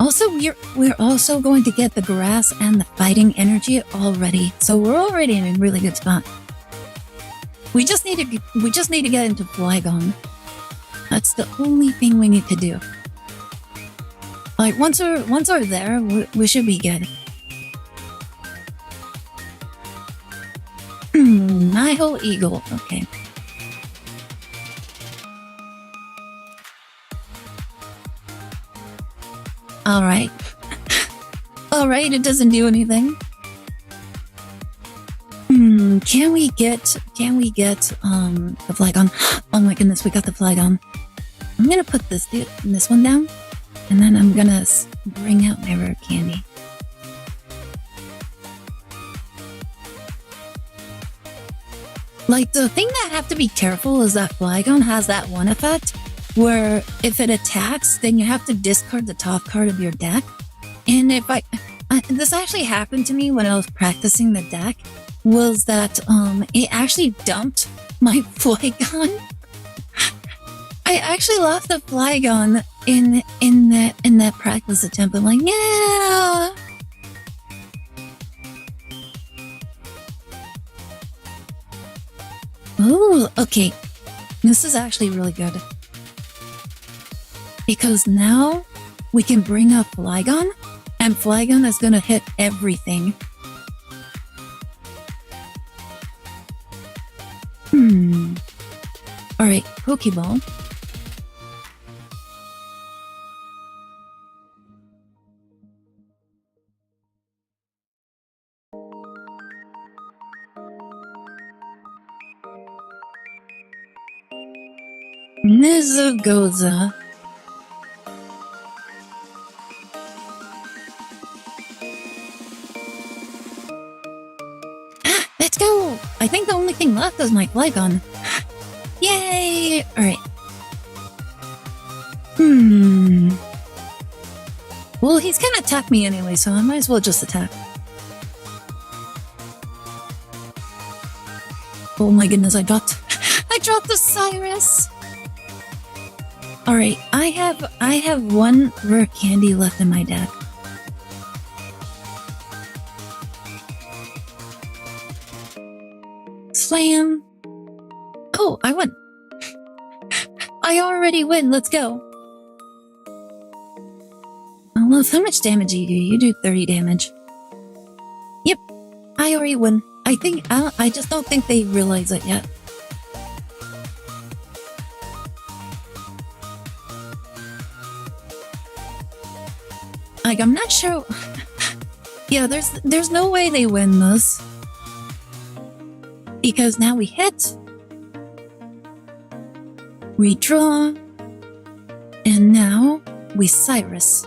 Also, we're also going to get the grass and the fighting energy already, so we're already in a really good spot. We just need to get into Flygon. That's the only thing we need to do. Like once we're there, we should be good. Nihil Eagle. Okay. All right. All right. It doesn't do anything. Can we get the Flygon? Oh my goodness, we got the Flygon. I'm gonna put this one down. And then I'm gonna bring out my rare candy. Like, the thing that I have to be careful is that Flygon has that one effect where if it attacks, then you have to discard the top card of your deck. And if this actually happened to me when I was practicing the deck, was that it actually dumped my Flygon. I actually lost the Flygon in that practice attempt. I'm like, yeah. Ooh, okay. This is actually really good. Because now we can bring up Flygon, and Flygon is gonna hit everything. Alright, Pokeball. Nizugoza. Let's go! I think the only thing left is my Flygon. Yay! Alright. Well, he's gonna attack me anyway, so I might as well just attack. Oh my goodness, I dropped the Cyrus! Alright, I have one rare candy left in my deck. Slam! Oh, I won! I already win, let's go! Oh, well, how much damage do you do? You do 30 damage. Yep, I already win. I just don't think they realize it yet. Like, I'm not sure. Yeah, there's no way they win this. Because now we hit, we draw, and now we Cyrus.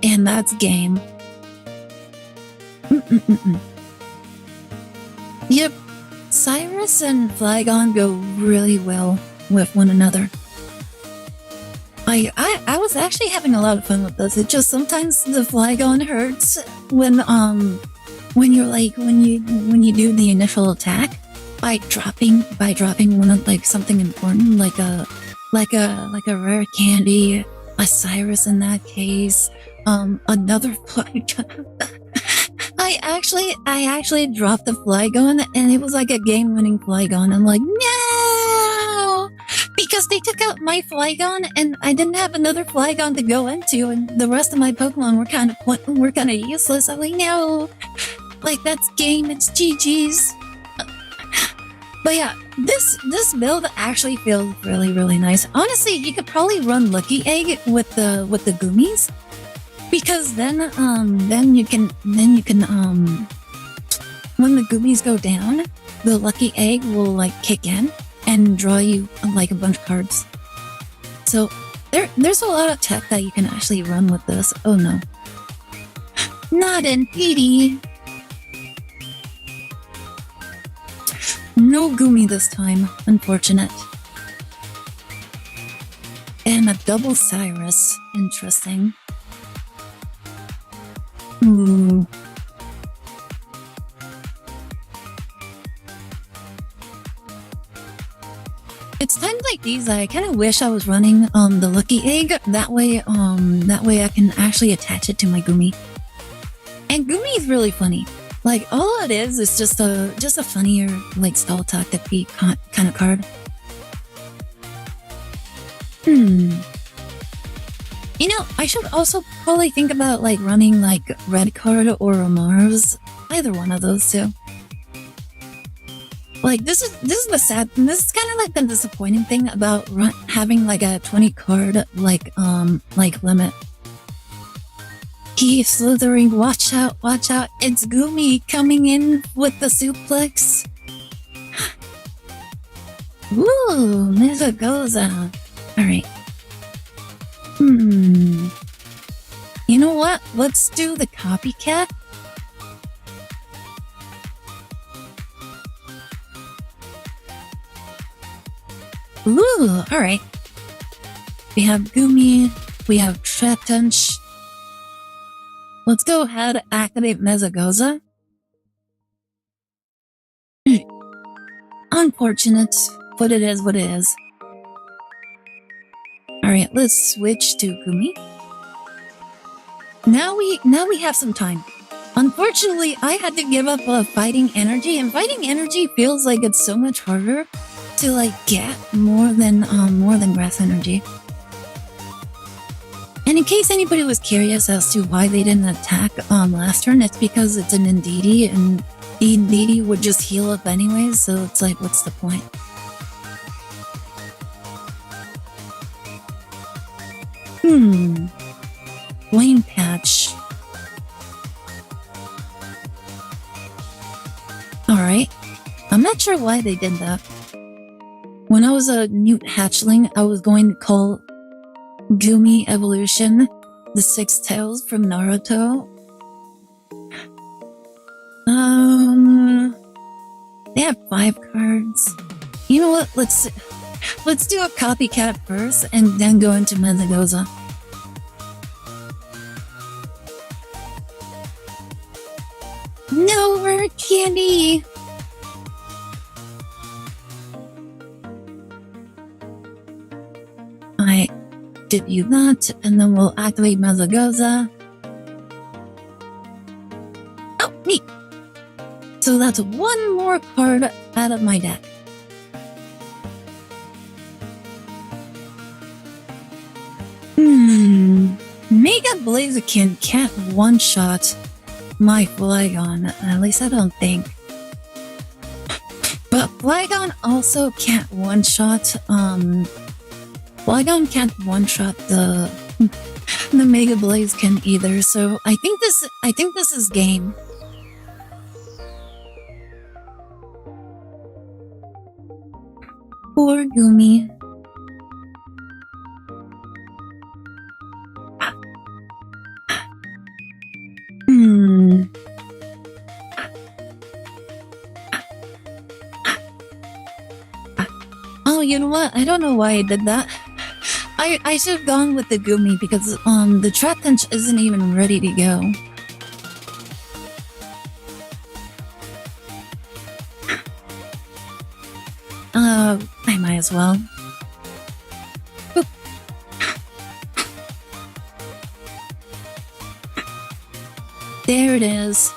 And that's game. Yep, Cyrus and Flygon go really well with one another. I was actually having a lot of fun with this. It just sometimes the Flygon hurts when you do the initial attack by dropping one of like something important like a rare candy, a Cyrus in that case, another Flygon. I actually dropped the Flygon and it was like a game-winning Flygon. I'm like, no! Because they took out my Flygon and I didn't have another Flygon to go into, and the rest of my Pokemon were kind of useless. I'm like, no! Like, that's game, it's GG's. But yeah, this build actually feels really, really nice. Honestly, you could probably run Lucky Egg with the Goomies. Because then you can when the Goomies go down, the Lucky Egg will like kick in and draw you like a bunch of cards. So there's a lot of tech that you can actually run with this. Oh no. Not in PD. No Goomy this time, unfortunate. And a double Cyrus. Interesting. Ooh. It's times like these I kind of wish I was running the Lucky Egg. That way I can actually attach it to my Goomy. And Goomy is really funny. Like, all it is just a funnier like stall tactic kind of card. You know, I should also probably think about like running like Red Card or a Mars. Either one of those two. Like, this is the sad, this is kind of like the disappointing thing about having like a 20 card like limit. Keep slithering, watch out, it's Goomy coming in with the suplex. Ooh, Mezagoza. Alright. You know what? Let's do the copycat. Ooh, alright. We have Goomy, we have Trepunch. Let's go ahead and activate Mezagoza. Unfortunate, but it is what it is. Alright, let's switch to Goomy. Now we have some time. Unfortunately, I had to give up Fighting Energy, and Fighting Energy feels like it's so much harder to like get more than Grass Energy. And in case anybody was curious as to why they didn't attack last turn, it's because it's an Indeedee, and the Indeedee would just heal up anyways, so it's like, what's the point? Flame Patch. Alright. I'm not sure why they did that. When I was a Newt hatchling, I was going to call Goomy Evolution the Six Tails from Naruto. They have 5 cards. You know what? Let's do a copycat first and then go into Mezagoza. No, we're candy! I debut that, and then we'll activate Mezagoza. Oh, neat! So that's one more card out of my deck. Mega Blaziken can't one-shot my Flygon, at least I don't think. But Flygon also can't one-shot, Flygon can't one-shot the Mega Blaziken either, so I think this is game. Poor Gumi. Oh, you know what? I don't know why I did that. I should have gone with the Gumi because the trap bench isn't even ready to go. I might as well. Boop. There it is.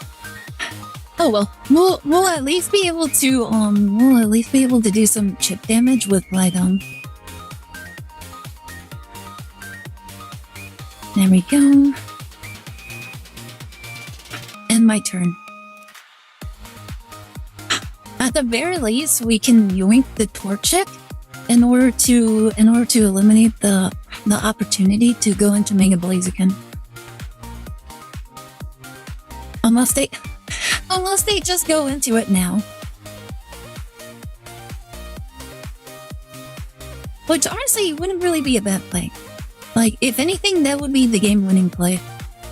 Oh well, we'll at least be able to do some chip damage with Lydom. There we go. And my turn. At the very least, we can yoink the Torchic in order to eliminate the opportunity to go into Mega Blaziken. Unless they just go into it now. Which honestly wouldn't really be a bad play. Like, if anything, that would be the game-winning play.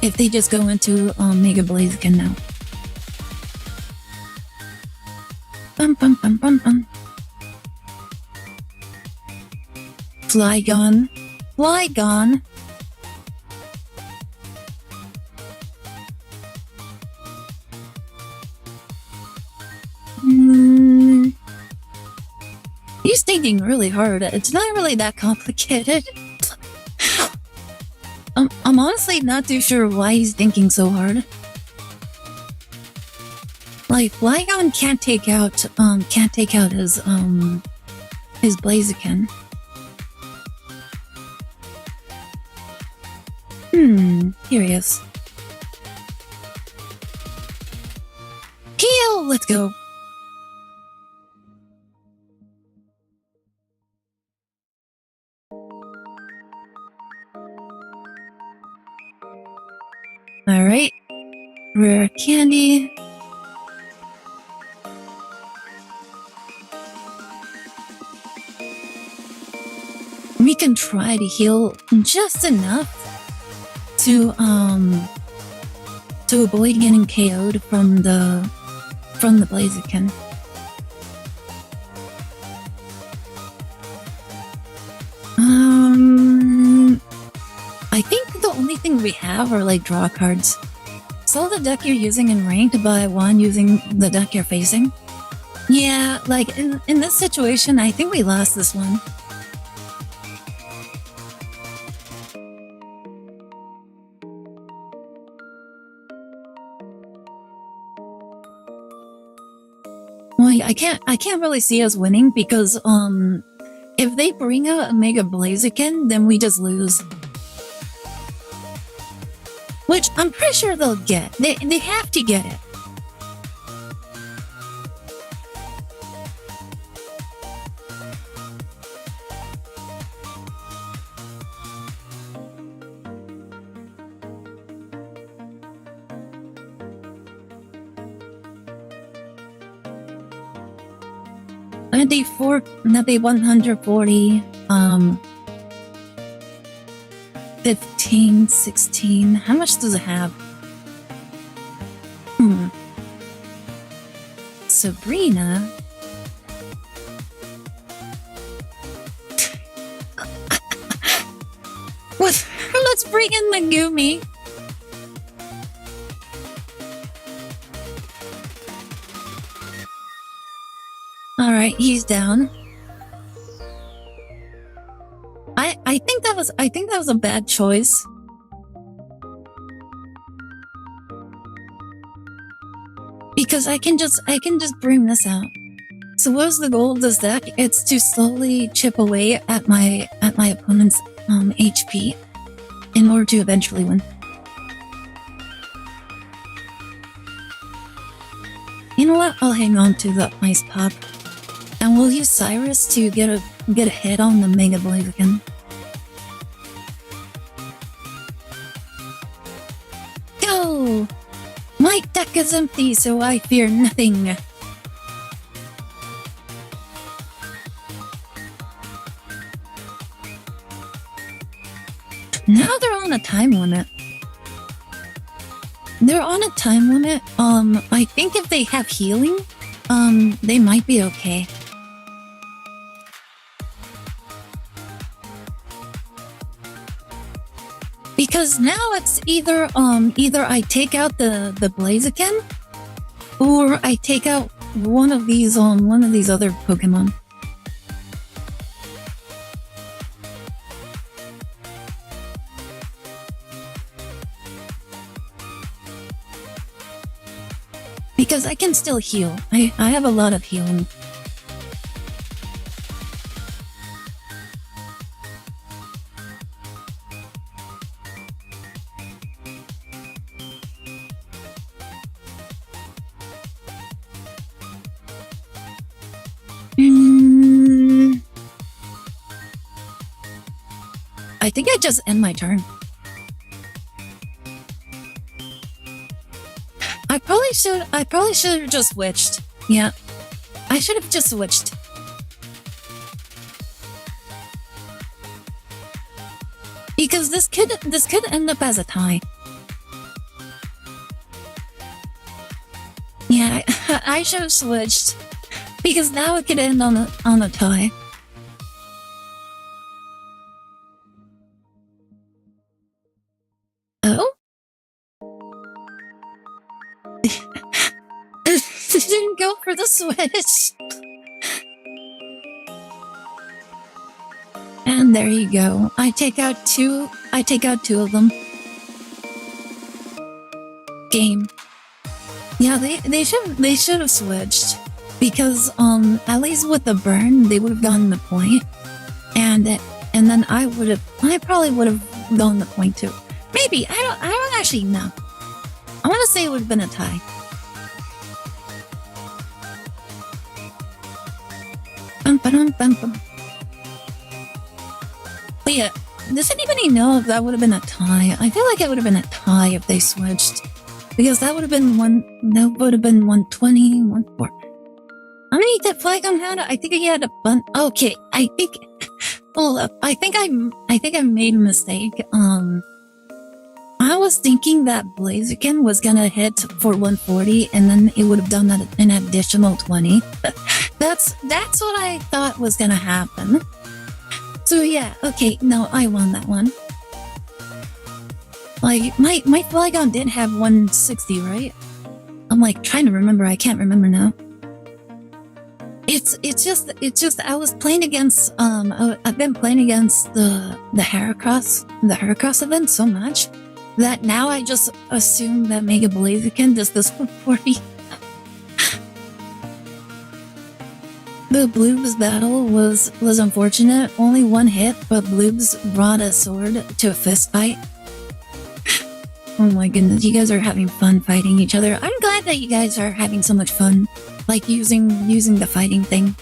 If they just go into Mega Blaziken now. Bum bum bum bum bum. Flygon. Flygon. He's thinking really hard. It's not really that complicated. I'm honestly not too sure why he's thinking so hard. Like, Flygon can't take out his Blaziken. Curious. Heal! Let's go. Alright. Rare candy. We can try to heal just enough to avoid getting KO'd from the Blaziken. I think the only thing we have are like draw cards. Sell the deck you're using in ranked, buy one using the deck you're facing. Yeah, like in this situation, I think we lost this one. Well, I can't really see us winning because if they bring out a Mega Blaziken, then we just lose. Which I'm pretty sure they'll get. They have to get it. That'd be 140, 15, 16. How much does it have? Sabrina? What? Let's bring in Megumi. Alright, he's down. I think that was a bad choice. Because I can just bring this out. So what's the goal of this deck? It's to slowly chip away at my opponent's HP in order to eventually win. You know what? I'll hang on to the Ice Pop. And we'll use Cyrus to get a hit on the Mega Blaziken. Go! My deck is empty, so I fear nothing. Now they're on a time limit. They're on a time limit. I think if they have healing, they might be okay. Because now it's either I take out the Blaziken, or I take out one of these other Pokemon. Because I can still heal. I have a lot of healing. I think I just end my turn. I probably should have just switched. Yeah. I should have just switched. Because this could end up as a tie. Yeah, I should have switched. Because now it could end on a tie. Oh? Didn't go for the switch. And there you go. I take out two of them. Game. Yeah, they should have switched. Because at least with the burn they would have gotten the point. And then I probably would have gotten the point too. Maybe. I don't actually know. I wanna say it would have been a tie. But yeah, does anybody know if that would have been a tie? I feel like it would have been a tie if they switched. Because that would have been 120, 140. How many did Flygon had? I think he had a bunch. Okay, I think I made a mistake. I was thinking that Blaziken was gonna hit for 140 and then it would have done an additional 20. That's what I thought was gonna happen. So yeah, okay, no, I won that one. Like, my Flygon did have 160, right? I'm like trying to remember, I can't remember now. It's just I was playing against I've been playing against the Heracross event so much that now I just assume that Mega Blaziken does this 140. The Bloobs battle was unfortunate. Only one hit, but Bloobs brought a sword to a fist fight. Oh my goodness, you guys are having fun fighting each other. I'm glad that you guys are having so much fun, like using the fighting thing.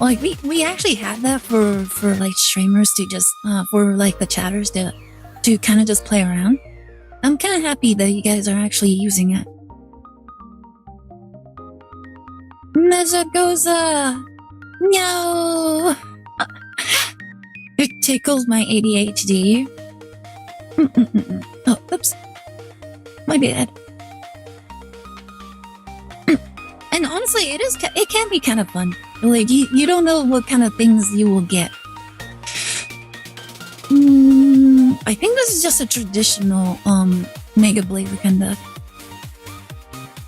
Like we actually had that for like streamers to just for like the chatters to kind of just play around. I'm kind of happy that you guys are actually using it. Mezagoza! No! It tickles my ADHD. Oh, oops. My bad. And honestly, it can be kind of fun. Like, you don't know what kind of things you will get. I think this is just a traditional Mega Blaziken deck.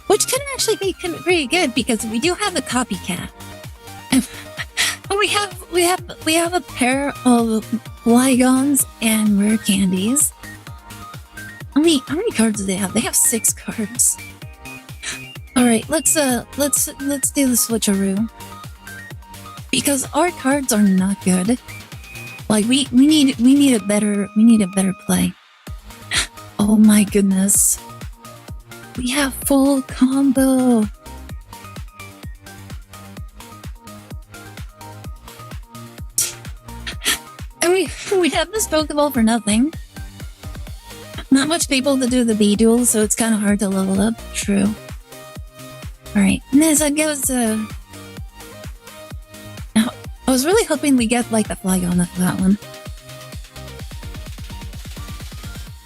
Which can actually be pretty good because we do have a copycat. we have a pair of Flygons and rare candies. How many cards do they have? They have 6 cards. Alright, let's do the switcheroo. Because our cards are not good. Like we need a better play. Oh my goodness. We have full combo. And we have this Pokeball for nothing. Not much people to do the B duels, so it's kind of hard to level up. True. Alright, Neza goes to... Now, I was really hoping we get like the Flygon for that one.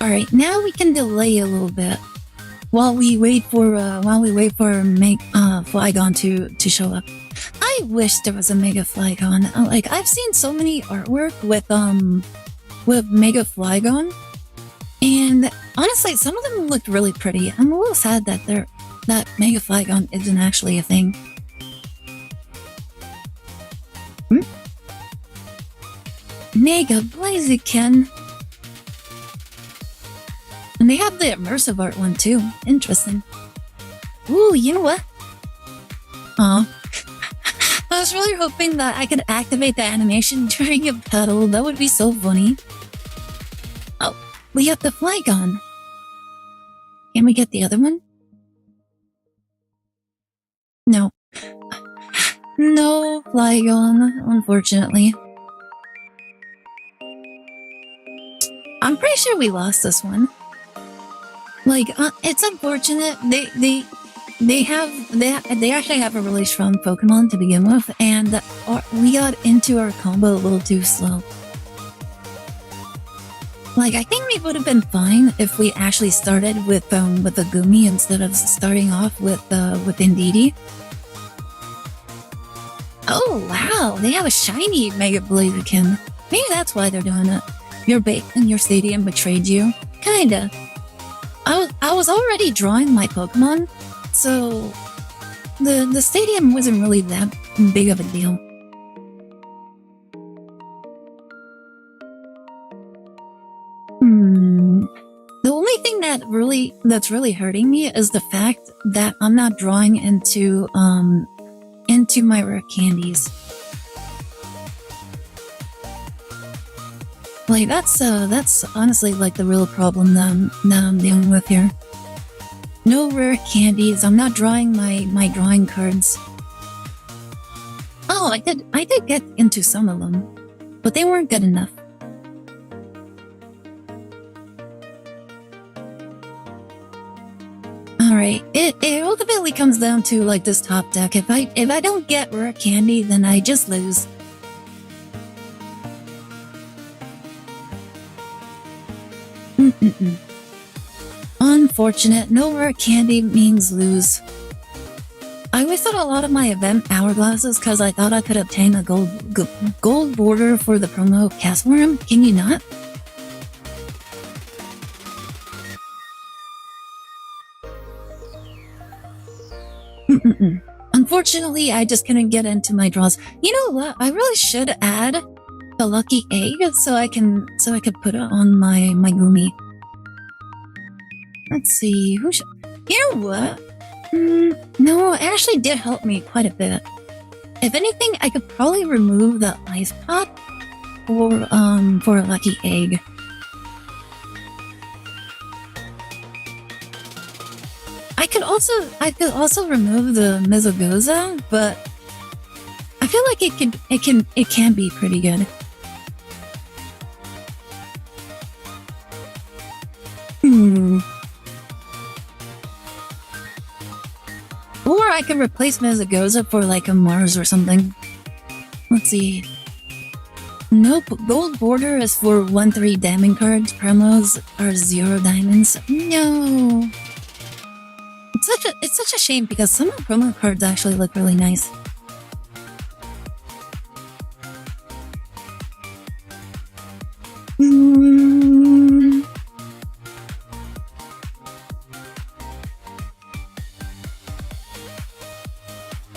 Alright, now we can delay a little bit while we wait for Flygon to show up. I wish there was a Mega Flygon. Like, I've seen so many artwork with Mega Flygon, and honestly, some of them looked really pretty. I'm a little sad that that Mega Flygon isn't actually a thing. Mega Blaziken! And they have the immersive art one too. Interesting. Ooh, you know what? Aw. I was really hoping that I could activate the animation during a battle. That would be so funny. Oh, we have the Flygon. Can we get the other one? No. No Flygon, unfortunately. I'm pretty sure we lost this one. Like, it's unfortunate. They actually have a really strong Pokemon to begin with, and we got into our combo a little too slow. Like, I think we would have been fine if we actually started with a Gumi instead of starting off with Indeedee. Oh wow, they have a shiny Mega Blaziken. Maybe that's why they're doing it. Your bait in your stadium betrayed you. Kinda. I was already drawing my Pokemon, so the stadium wasn't really that big of a deal. The only thing that's really hurting me is the fact that I'm not drawing into my rare candies. Like, that's honestly like the real problem that I'm dealing with here. No rare candies. I'm not drawing my drawing cards. Oh, I did get into some of them, but they weren't good enough. Alright, it ultimately comes down to like this top deck. If I don't get rare candy, then I just lose. Unfortunate. No rare candy means lose. I wasted a lot of my event hourglasses because I thought I could obtain a gold border for the promo Castworm. Can you not? Unfortunately, I just couldn't get into my draws. You know what? I really should add the lucky egg so I could put it on my Gumi. Let's see, who should... You know what? No, it actually did help me quite a bit. If anything, I could probably remove the ice pot for a lucky egg. I could also remove the Mesogoza, but I feel like it can be pretty good. Or I could replace Mesogoza for like a Mars or something. Let's see. Nope, gold border is for 1-3 diamond cards. Promos are 0 diamonds. No. It's such a shame because some of the promo cards actually look really nice.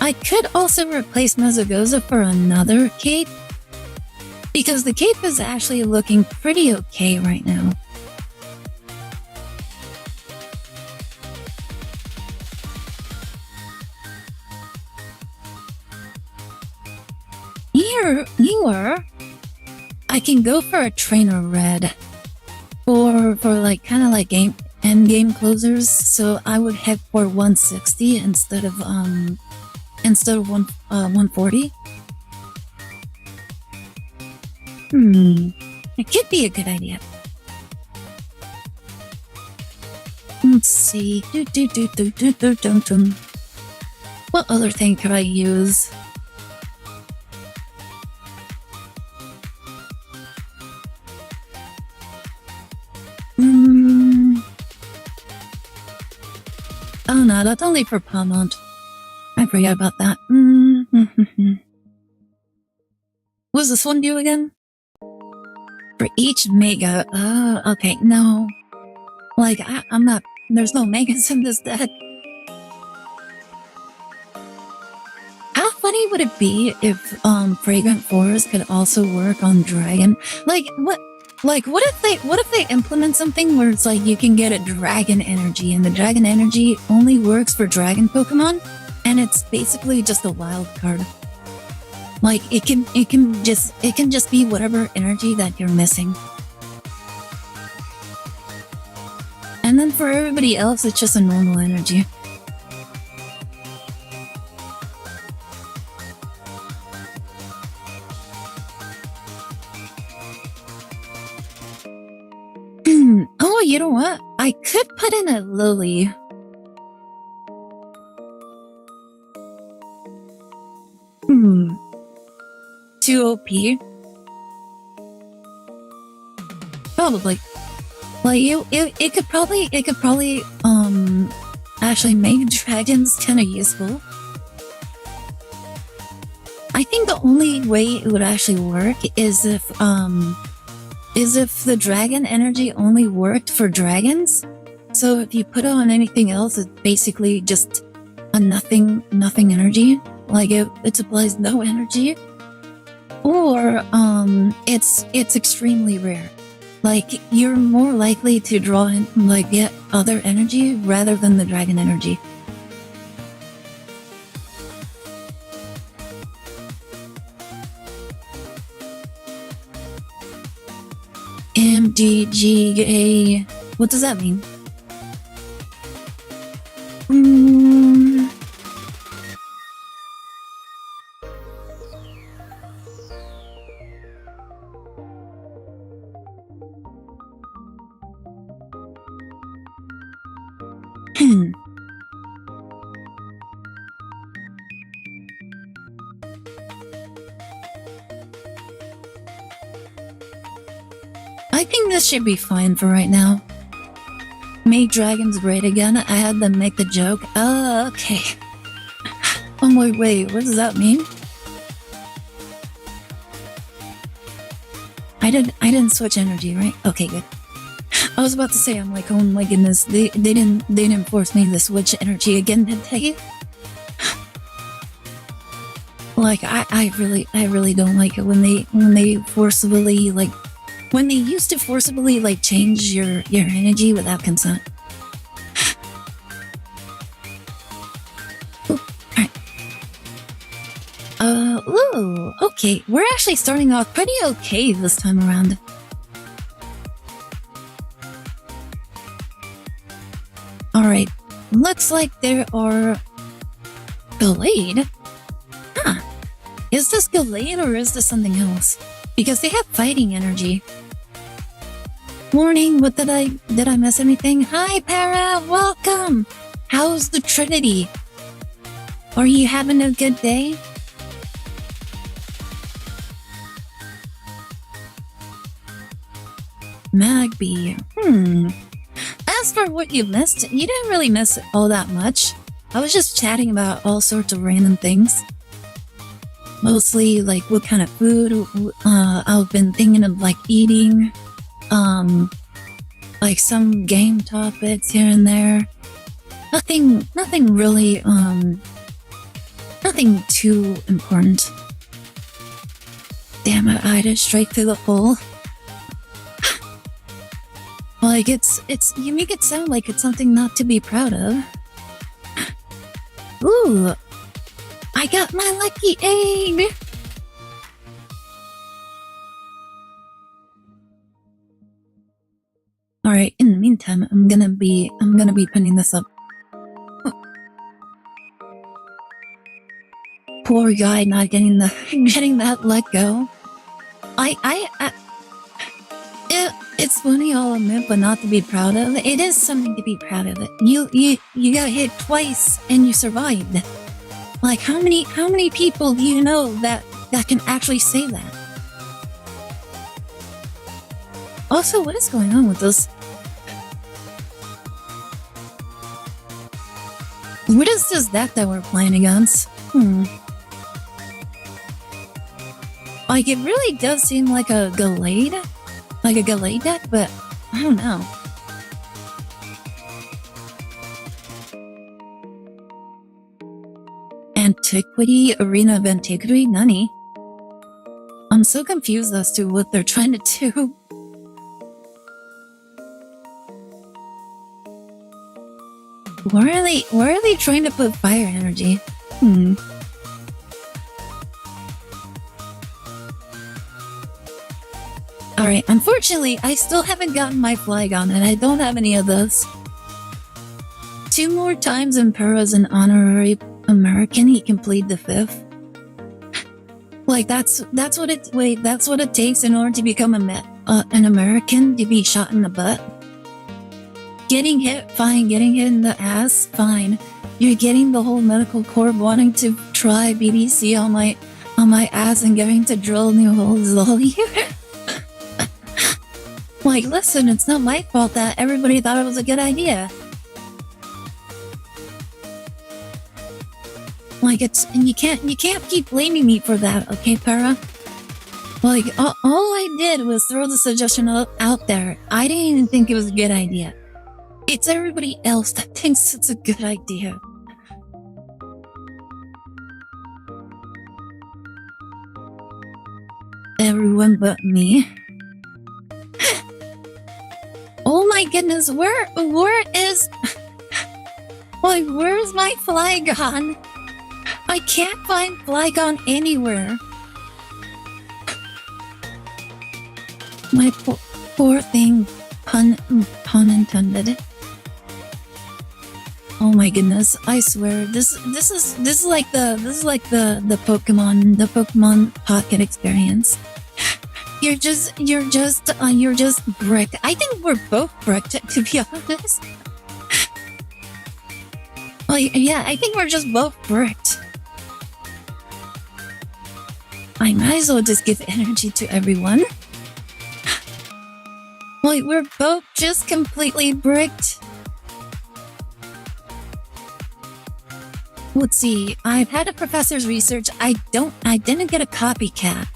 I could also replace Mesogoza for another cape, because the cape is actually looking pretty okay right now. Here, I can go for a trainer red, for like kind of like end game closers. So I would head for 160 instead of 140. It could be a good idea. Let's see. What other thing could I use? Nah, that's only for Paramount. I forgot about that. What does this one do again? For each mega. Okay, no. Like, I'm not. There's no megas in this deck. How funny would it be if Fragrant Forest could also work on Dragon? Like what if they implement something where it's like you can get a dragon energy and the dragon energy only works for dragon Pokemon and it's basically just a wild card. Like it can just be whatever energy that you're missing. And then for everybody else it's just a normal energy. Oh, you know what? I could put in a Lily. Too OP? Probably. Like it could probably actually make dragons kind of useful. I think the only way it would actually work is if the dragon energy only worked for dragons. So if you put it on anything else, it's basically just a nothing energy. Like it supplies no energy. Or it's extremely rare. Like you're more likely to draw in, like get other energy rather than the dragon energy. MDGA. What does that mean? I think this should be fine for right now. Make dragons great again. I had them make the joke. Okay. Oh my wait, what does that mean? I didn't switch energy, right? Okay, good. I was about to say, I'm like, oh my goodness, they didn't force me to switch energy again, did they? Like I really don't like it when they forcibly like. When they used to forcibly, like, change your energy without consent. Ooh, alright. Ooh, okay. We're actually starting off pretty okay this time around. Alright. Looks like there are... Gallade? Huh. Is this Gallade or is this something else? Because they have fighting energy. Morning, what did I miss anything? Hi, Para, welcome! How's the Trinity? Are you having a good day? Magby, As for what you missed, you didn't really miss all that much. I was just chatting about all sorts of random things. Mostly, like, what kind of food I've been thinking of, like, eating. Like, some game topics here and there. Nothing really, nothing too important. Damn it, I just straight through the hole. Like, you make it sound like it's something not to be proud of. Ooh! I got my lucky egg! Alright, in the meantime, I'm gonna be putting this up. Poor guy not getting that let go. It's funny, I'll admit, but not to be proud of. It is something to be proud of. You got hit twice and you survived. Like, how many people do you know that can actually say that? Also, what is going on with this? What is this deck that we're playing against? Like, it really does seem like a Gallade deck, but I don't know. Antiquity, Arena of Antiquity? Nani? I'm so confused as to what they're trying to do. Where are they trying to put fire energy? Alright, unfortunately, I still haven't gotten my flag on, and I don't have any of those. 2 more times and Pura's an honorary American, he can plead the 5th. Like, that's what it takes in order to become an American, to be shot in the butt? Getting hit, fine. Getting hit in the ass, fine. You're getting the whole medical corps wanting to try BDC on my ass and getting to drill new holes all year. Like, listen, it's not my fault that everybody thought it was a good idea. Like, and you can't keep blaming me for that, okay, Para? Like, all I did was throw the suggestion out there. I didn't even think it was a good idea. It's everybody else that thinks it's a good idea. Everyone but me. Oh my goodness, where is... Like, where's my Flygon? I can't find Flygon anywhere. My poor thing, pun intended. Oh my goodness! I swear, this is like the Pokemon Pocket experience. You're just bricked. I think we're both bricked, to be honest. Like, yeah, I think we're just both bricked. I might as well just give energy to everyone. Like, we're both just completely bricked. Let's see, I've had a professor's research. I didn't get a copycat.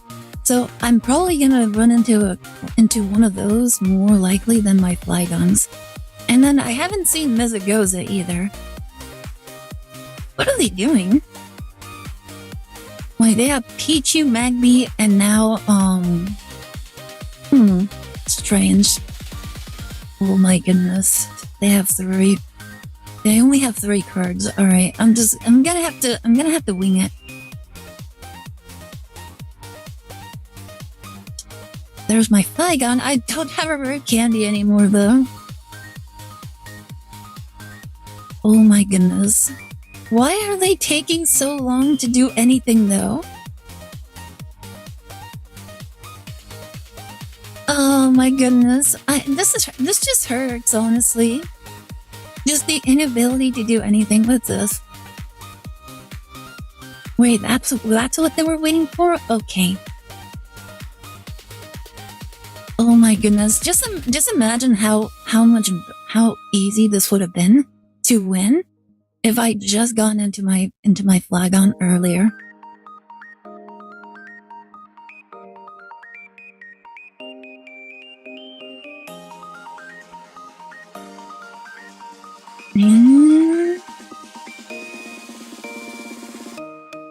So I'm probably gonna run into one of those more likely than my Flygons. And then I haven't seen Mizagoza either. What are they doing? Wait, they have Pichu, Magby, and now, strange. Oh my goodness. They only have 3 cards. Alright, I'm gonna have to wing it. There's my Flygon. I don't have a rare candy anymore, though. Oh my goodness. Why are they taking so long to do anything, though? Oh my goodness. This just hurts, honestly. Just the inability to do anything. What's this? Wait, that's what they were waiting for? Okay. Oh my goodness. Just imagine how easy this would have been to win if I just gotten into my Flygon earlier.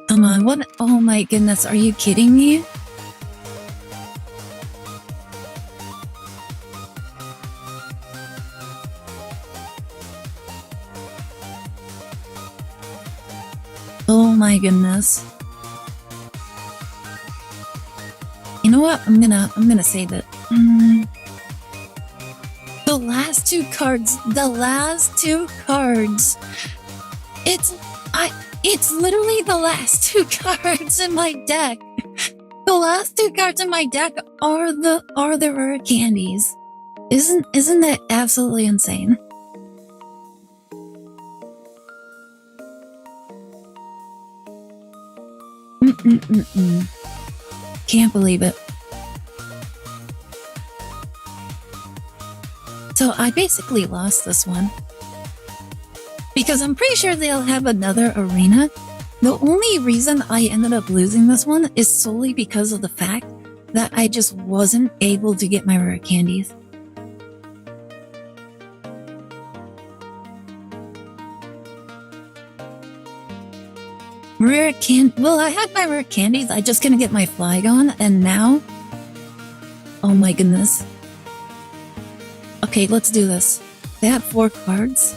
Come on, what? Oh my goodness, are you kidding me? Oh my goodness. You know what? I'm gonna save it. The last two cards. It's literally the last 2 cards in my deck. The last 2 cards in my deck are the rare candies. Isn't that absolutely insane? Can't believe it. So I basically lost this one. Because I'm pretty sure they'll have another arena. The only reason I ended up losing this one is solely because of the fact that I just wasn't able to get my rare candies. Well, I had my rare candies, I just couldn't get my Flygon, and now... Oh my goodness. Okay, let's do this. They have 4 cards.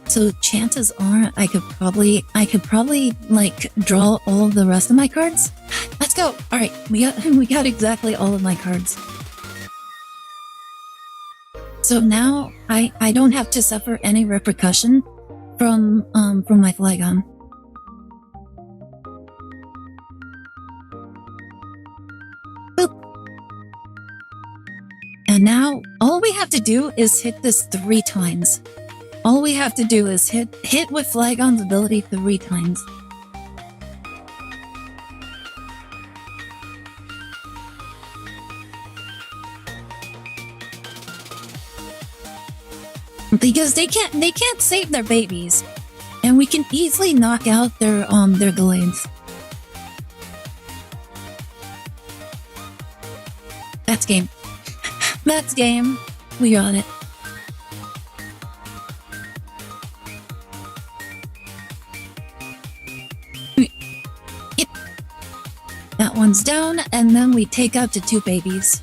So chances are I could probably like draw all of the rest of my cards. Let's go! Alright, we got exactly all of my cards. So now I don't have to suffer any repercussion from my Flygon. Boop. And now all we have to do is hit this 3 times. All we have to do is hit with Flygon's ability 3 times. Because they can't save their babies, and we can easily knock out their Gallades. That's game. That's game. We got it. Yep. That one's down, and then we take out the 2 babies.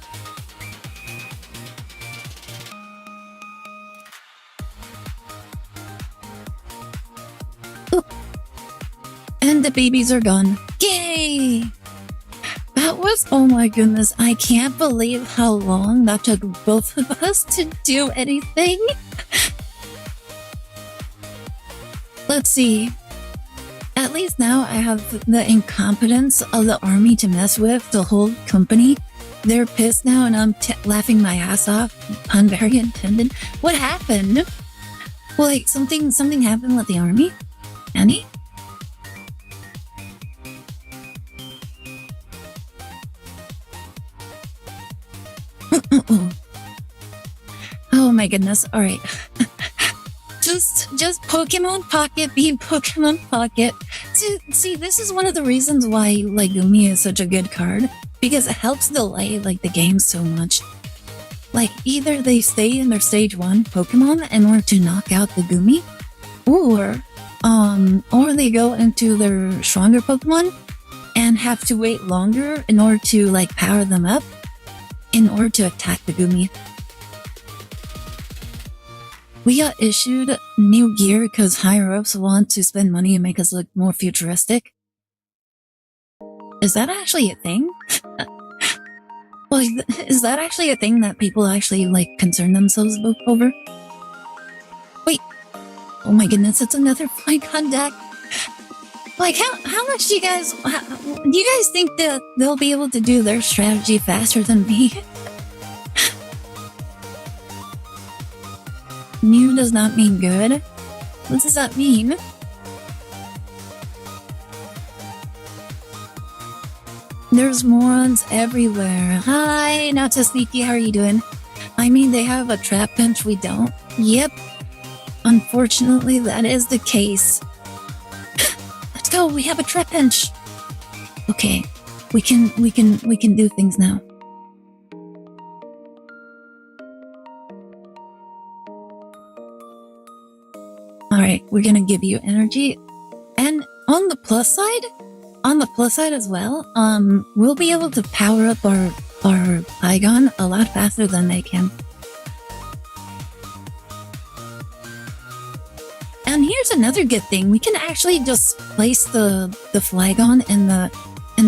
And the babies are gone. Yay! That was, oh my goodness, I can't believe how long that took both of us to do anything. Let's see. At least now I have the incompetence of the army to mess with to hold company. They're pissed now and I'm laughing my ass off. Pun very intended. What happened? Like, something happened with the army? Annie? Oh my goodness. Alright. just Pokemon Pocket being Pokemon Pocket. See, this is one of the reasons why Gumi is such a good card. Because it helps delay the game so much. Like, either they stay in their stage 1 Pokemon in order to knock out the Gumi, or they go into their stronger Pokemon and have to wait longer in order to power them up in order to attack the Gumi. We got issued new gear because higher-ups want to spend money and make us look more futuristic. Is that actually a thing? Is that actually a thing that people actually concern themselves over? Wait. Oh my goodness, it's another Flygon deck. How much do you guys think that they'll be able to do their strategy faster than me? New does not mean good. What does that mean? There's morons everywhere. Hi, not so sneaky, how are you doing? I mean, they have a trap bench, we don't. Yep. Unfortunately, that is the case. Let's go, we have a trap bench. Okay, we can do things now. Alright, we're gonna give you energy. And on the plus side as well, we'll be able to power up our Flygon a lot faster than they can. And here's another good thing, we can actually just place the Flygon in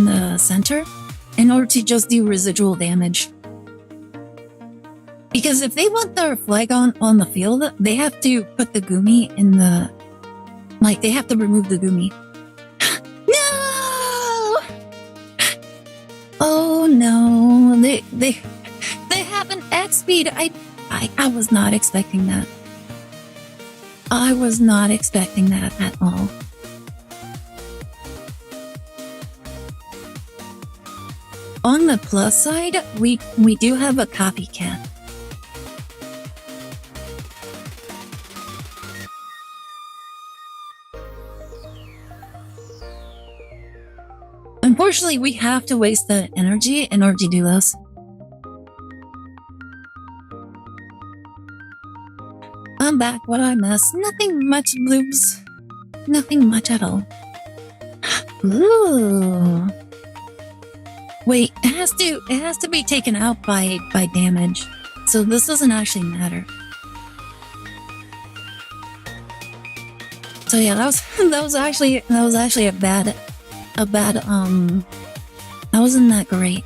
the center in order to just do residual damage. Because if they want their Flygon on the field, they have to put the Gumi in the... they have to remove the Gumi. No! Oh no, they have an X speed. I was not expecting that. I was not expecting that at all. On the plus side, we do have a copycat. Unfortunately, we have to waste the energy in order to do this. I'm back. What I miss? Nothing much, bloobs. Nothing much at all. Ooh. Wait, it has to be taken out by damage. So this doesn't actually matter. So yeah, that was actually a bad that wasn't that great.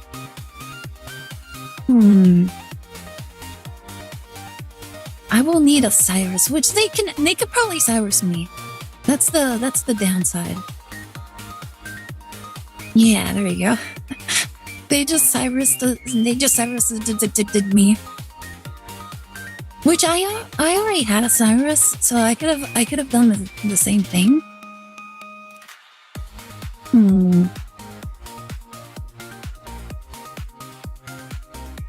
I will need a Cyrus, which they could probably Cyrus me. That's the downside. Yeah, there you go. They just Cyrused me. Which I already had a Cyrus, so I could have done the same thing.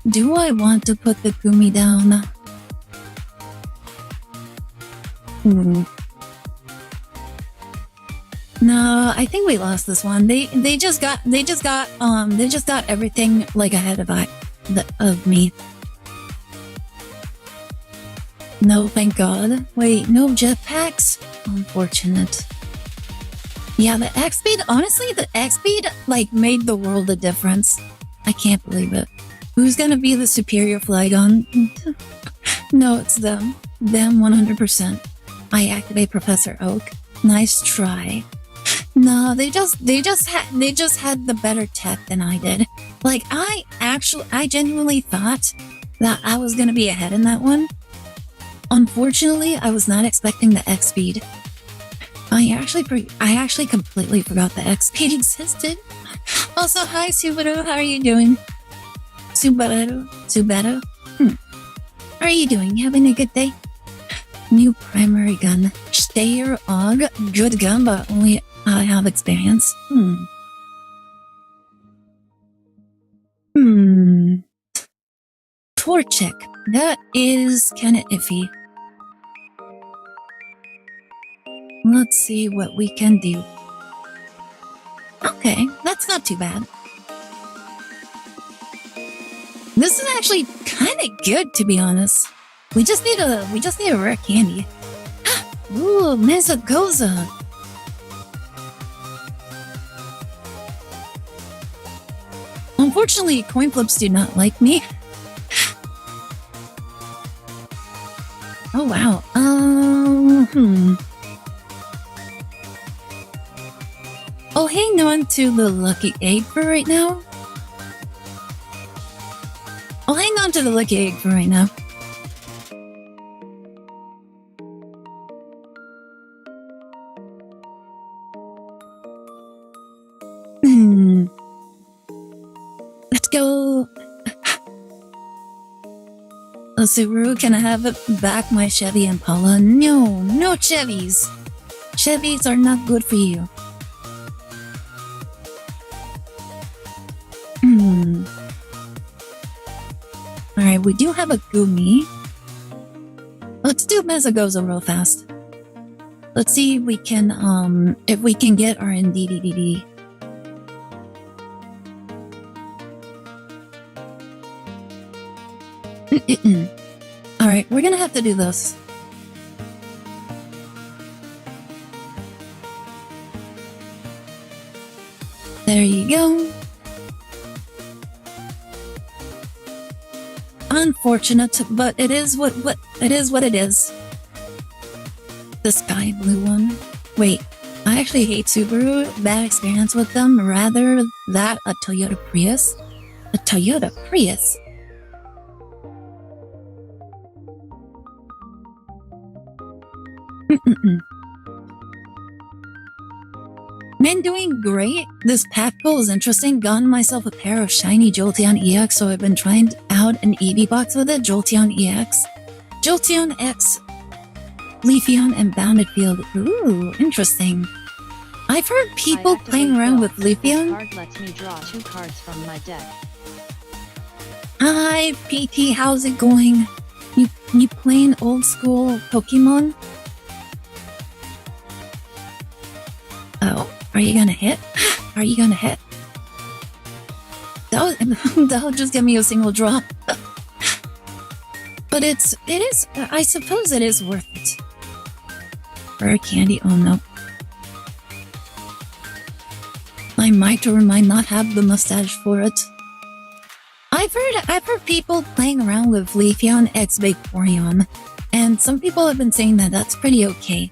Do I want to put the Gumi down? No, I think we lost this one. They just got everything like ahead of me. No, thank God. Wait, no jetpacks? Unfortunate. Yeah, the X speed, honestly, the X speed like made the world a difference. I can't believe it. Who's gonna be the superior Flygon? No, it's them. Them 100%. I activate Professor Oak. Nice try. No, they just had the better tech than I did. Like I genuinely thought that I was gonna be ahead in that one. Unfortunately, I was not expecting the X speed. I actually completely forgot the X speed existed. Also, hi Subaru, how are you doing? Subaru. How are you doing? You having a good day? New primary gun. Stayer Og. Good gun, but only I have experience. Torchic. That is kinda iffy. Let's see what we can do. Okay, that's not too bad. This is actually kind of good, to be honest. We just need a rare candy. Ooh, Mezagoza. Unfortunately, coin flips do not like me. Oh wow. I'll hang on to the lucky egg for right now. I'll hang on to the lucky egg for right now. Let's go. Subaru, can I have back my Chevy Impala? No, no Chevys. Chevys are not good for you. Alright, we do have a Gumi. Let's do Mezagoza real fast. Let's see if we can get our NDDDD. Alright, we're gonna have to do this. There you go. Unfortunate, but it is what it is. The sky blue one. Wait, I actually hate Subaru. Bad experience with them. Rather that a Toyota Prius. A Toyota Prius. Man, doing great. This pack pull is interesting. Gotten myself a pair of shiny Jolteon EX, so I've been trying out an EV box with it. Jolteon EX, Jolteon X, Leafeon, and Bounded Field. Ooh, interesting. I've heard people playing around with Leafeon. Card lets me draw 2 cards from my deck. Hi, PT. How's it going? You playing old school Pokemon? Oh. Are you gonna hit? Are you gonna hit? that'll just give me a single drop. But it is, I suppose it is worth it. Rare candy, oh no. I might or might not have the mustache for it. I've heard people playing around with Leafeon X Vaporeon, and some people have been saying that that's pretty okay.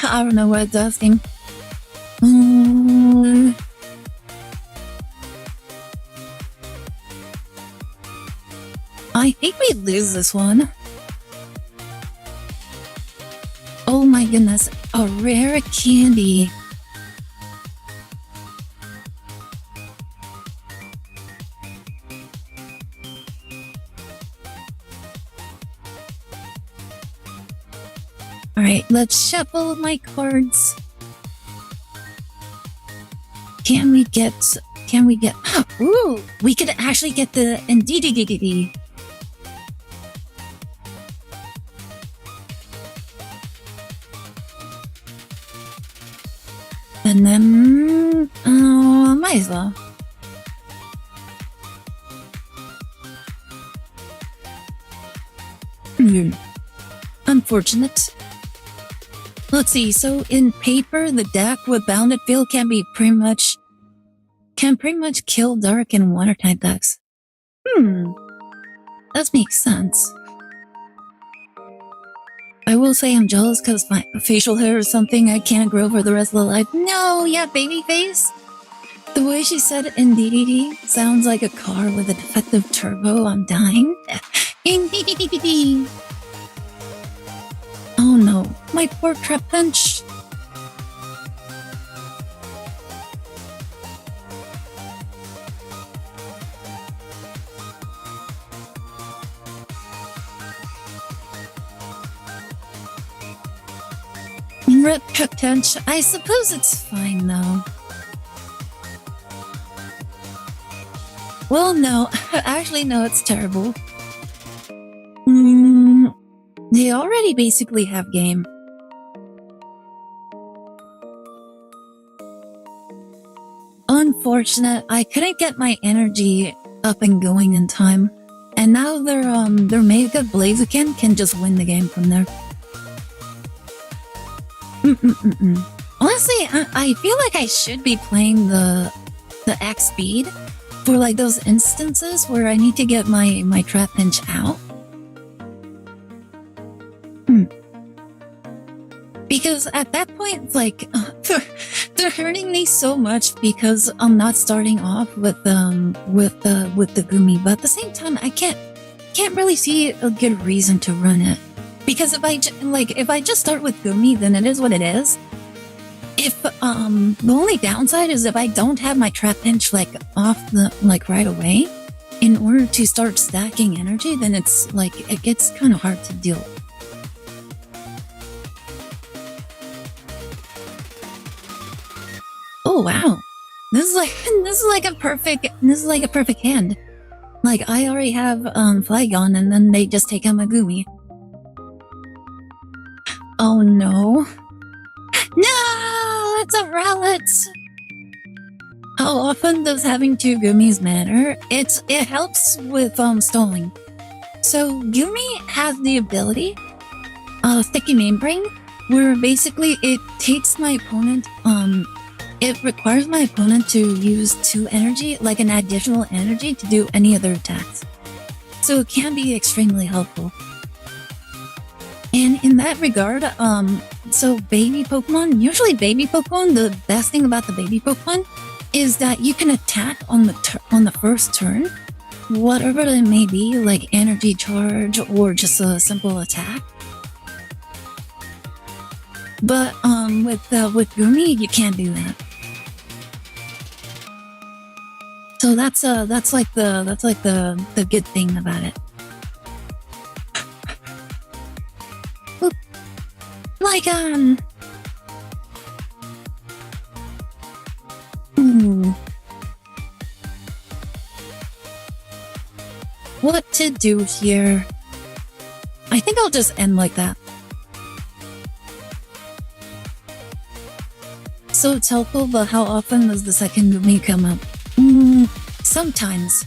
I don't know what it's asking. I think we lose this one. Oh my goodness, a rare candy. Alright, let's shuffle my cards. Can we get, ooh, we could actually get the NDDDD. And then, might as well. Unfortunate. Let's see, so in paper, the deck with Bounded Field can pretty much kill dark and water type decks. That makes sense. I will say I'm jealous because my facial hair is something I can't grow for the rest of the life. No, yeah, baby face. The way she said in DDD sounds like a car with a defective turbo. I'm dying. Oh no, my poor Trapinch. Rip Trapinch. I suppose it's fine though. Well, no. Actually, no, it's terrible. They already basically have game. Unfortunate, I couldn't get my energy up and going in time. And now their Mega Blaziken can just win the game from there. Honestly, I feel like I should be playing the X speed for like those instances where I need to get my Trapinch out. Because at that point, like, they're hurting me so much because I'm not starting off with the Gumi, but at the same time, I can't really see a good reason to run it. Because if I just start with Gumi, then it is what it is. If the only downside is if I don't have my Trapinch like off the right away, in order to start stacking energy, then it's like it gets kind of hard to deal with. Oh wow, this is like a perfect hand. Like I already have Flygon, and then they just take out my Gumi. Oh no. No! It's a Rowlet! How often does having two Gumis matter? It helps with stalling. So Gumi has the ability, Sticky Membrane, where basically it takes my opponent, it requires my opponent to use 2 energy, like an additional energy, to do any other attacks. So it can be extremely helpful. And in that regard, so baby Pokemon, usually baby Pokemon, the best thing about the baby Pokemon is that you can attack on the first turn, whatever it may be, like energy charge or just a simple attack. But with Gumi, you can't do that. So that's like the good thing about it. Like what to do here? I think I'll just end like that. So it's helpful, but how often does the second Gumi come up? Sometimes.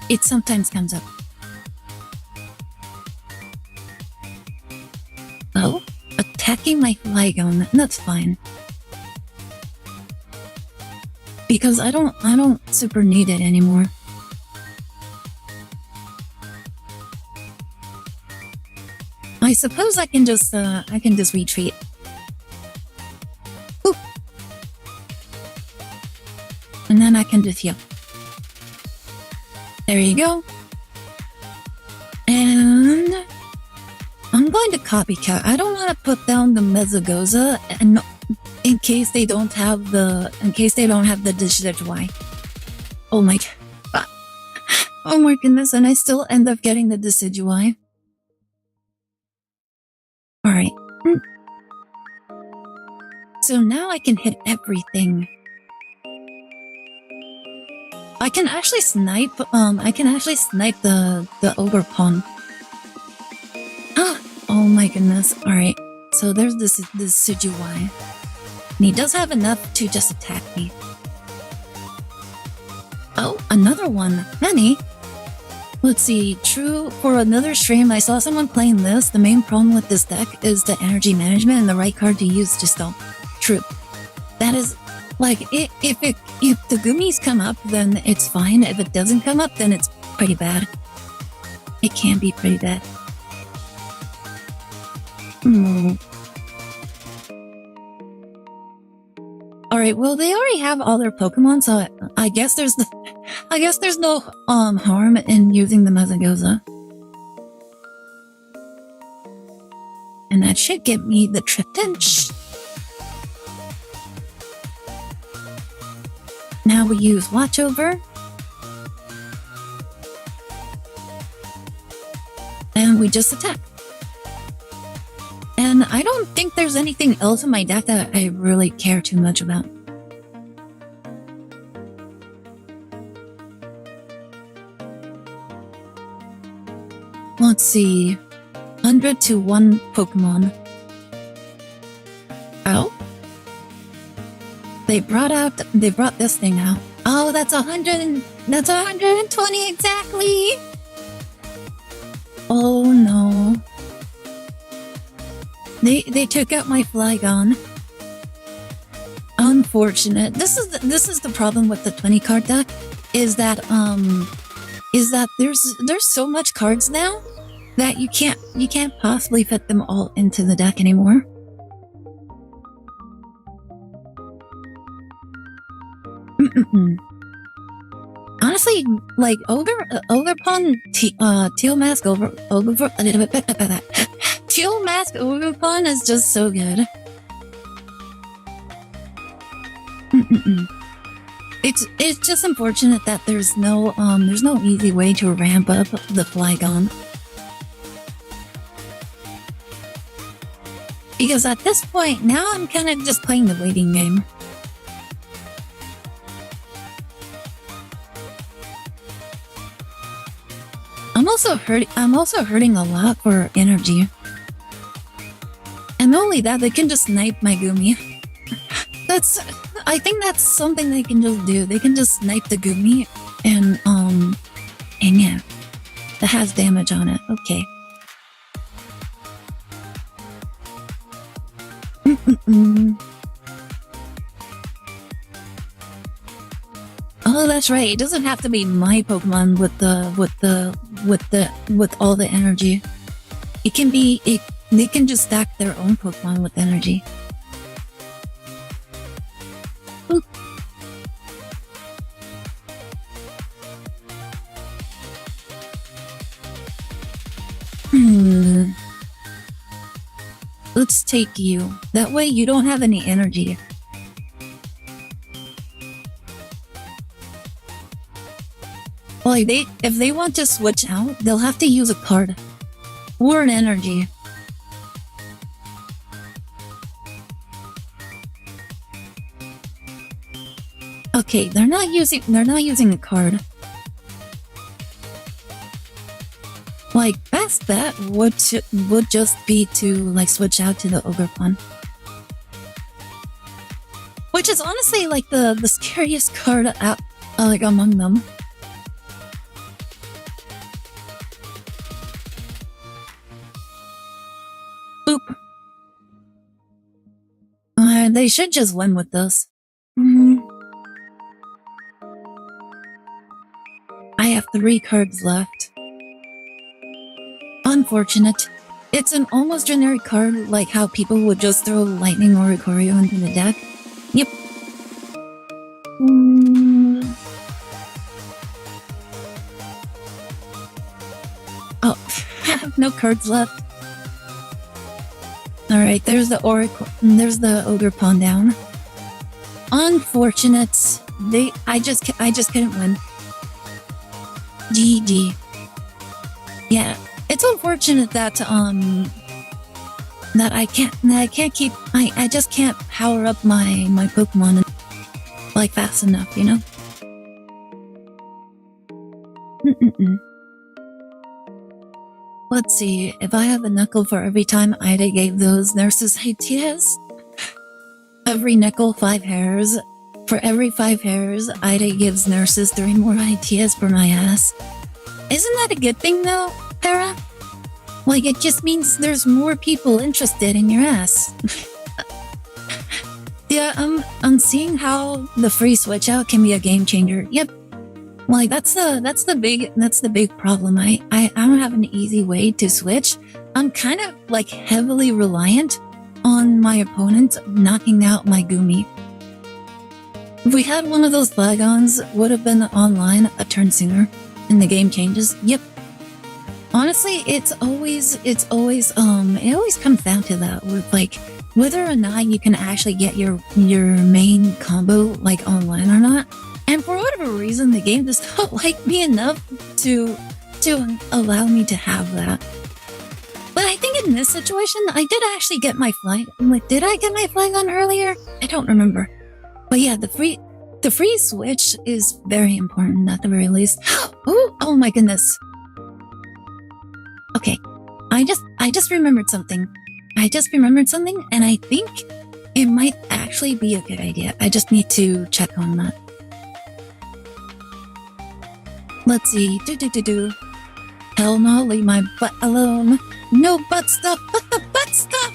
It sometimes comes up. Oh, attacking my Flygon. That's fine. Because I don't super need it anymore. I suppose I can just retreat. Oop. And then I can just heal. There you go. And I'm going to copycat. I don't want to put down the Mezagoza and in case they don't have the Decidueye. Oh my god. Oh my goodness, and I still end up getting the Decidueye. Alright. So now I can hit everything. I can actually snipe the Ogerpon. Ah! Oh my goodness. Alright. So there's this Decidueye. And he does have enough to just attack me. Oh, another one. Many? Let's see. True, for another stream, I saw someone playing this. The main problem with this deck is the energy management and the right card to use to stall. True. That is, like, if the Gummies come up, then it's fine. If it doesn't come up, then it's pretty bad. It can be pretty bad. Alright, well they already have all their Pokemon, so I guess there's no harm in using the Mezagoza. And that should get me the Triptinch. Now we use Watch Over. And we just attack. And I don't think there's anything else in my deck that I really care too much about. Let's see. 100 to 1 Pokemon. Oh? They brought this thing out. Oh, that's 120 exactly! Oh no. They took out my Flygon. Unfortunate. This is the problem with the 20 card deck, is that there's so much cards now that you can't possibly fit them all into the deck anymore. Honestly, like Ogerpon, Teal Mask Teal Mask Ogerpon is just so good. It's just unfortunate that there's no easy way to ramp up the Flygon. Because at this point, now I'm kind of just playing the waiting game. I'm also hurting a lot for energy. And not only that, they can just snipe my Gumi. I think that's something they can just do. They can just snipe the Gumi and yeah. That has damage on it. Okay. Oh, that's right. It doesn't have to be my Pokemon with all the energy. It can be they can just stack their own Pokemon with energy. Oop. Let's take you. That way you don't have any energy. Well, if they want to switch out, they'll have to use a card. Or an energy. Okay, they're not using a card. Like, best bet would just be to like switch out to the Ogerpon. Which which is honestly like the scariest card out, like among them. Boop. They should just win with this. I have 3 cards left. Unfortunate. It's an almost generic card, like how people would just throw Lightning or Ikorio into the deck. Yep. Oh, I have no cards left. Alright, there's the Oracle, there's the Ogre Pawn down. Unfortunate. I just couldn't win. GG. Yeah, it's unfortunate that I just can't power up my Pokemon like fast enough, you know? Let's see, if I have a nickel for every time Aire gave those nurses ideas. Every nickel, 5 hairs. For every 5 hairs, Aire gives nurses 3 more ideas for my ass. Isn't that a good thing though, Para? Like, it just means there's more people interested in your ass. Yeah, I'm seeing how the free switch out can be a game changer. Yep. Like, that's the big problem. I don't have an easy way to switch. I'm kind of like heavily reliant on my opponent knocking out my Gumi. If we had one of those Flagons, would have been online a turn sooner, and the game changes. Yep. Honestly, it always comes down to that, with like whether or not you can actually get your main combo like online or not. And for whatever reason, the game does not like me enough to allow me to have that. But I think in this situation, I did actually get my flag. Like, did I get my flag on earlier? I don't remember. But yeah, the free switch is very important at the very least. Ooh, oh my goodness. Okay, I just remembered something. And I think it might actually be a good idea. I just need to check on that. Let's see. Hell no, leave my butt alone. No butt stuff, but the butt stuff!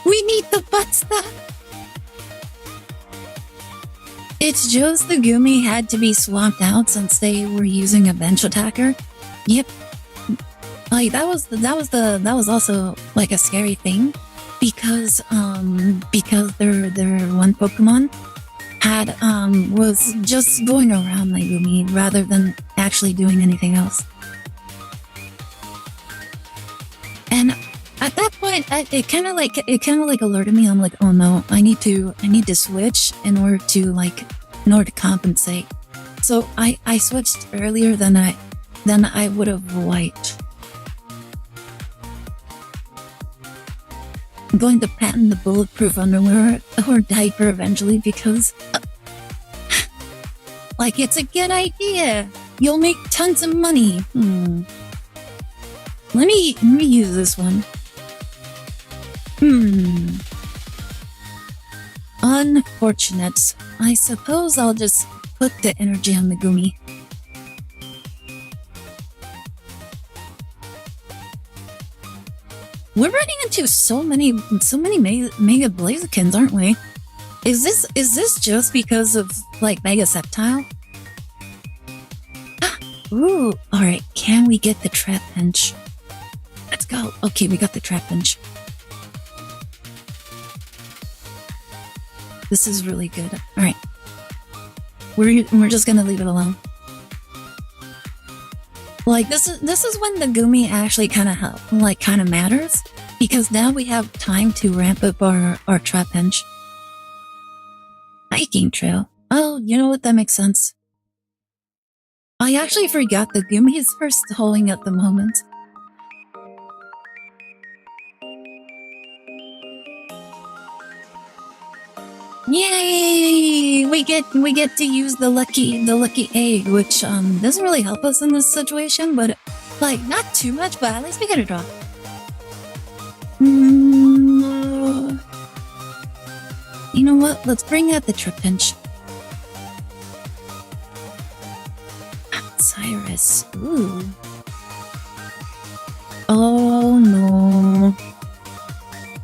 We need the butt stuff! It's just the Gumi had to be swapped out since they were using a bench attacker. Yep. Like, that was also like a scary thing because their one Pokemon had was just going around my Gumi rather than actually doing anything else. And at that point, it kind of like alerted me. I'm like, oh no, I need to switch in order to compensate. So I switched earlier than I would have liked. I'm going to patent the bulletproof underwear or diaper eventually because, like, it's a good idea. You'll make tons of money. Let me use this one. Unfortunate. I suppose I'll just put the energy on the Gumi. We're running into so many Mega Blazekins, aren't we? Is this just because of like Mega Sceptile? Ooh, alright, can we get the Trap Bench? Let's go. Okay, we got the Trap Bench. This is really good. Alright. We're just gonna leave it alone. Like, this is when the Gumi actually kind of matters, because now we have time to ramp up our Trap Bench. Hiking trail. Oh, you know what? That makes sense. I actually forgot the Gumi is for stalling at the moment. Yay! We get to use the lucky egg, which doesn't really help us in this situation, but like not too much, but at least we get a draw. you know what? Let's bring out the trip pinch. Cyrus. Ooh. Oh no.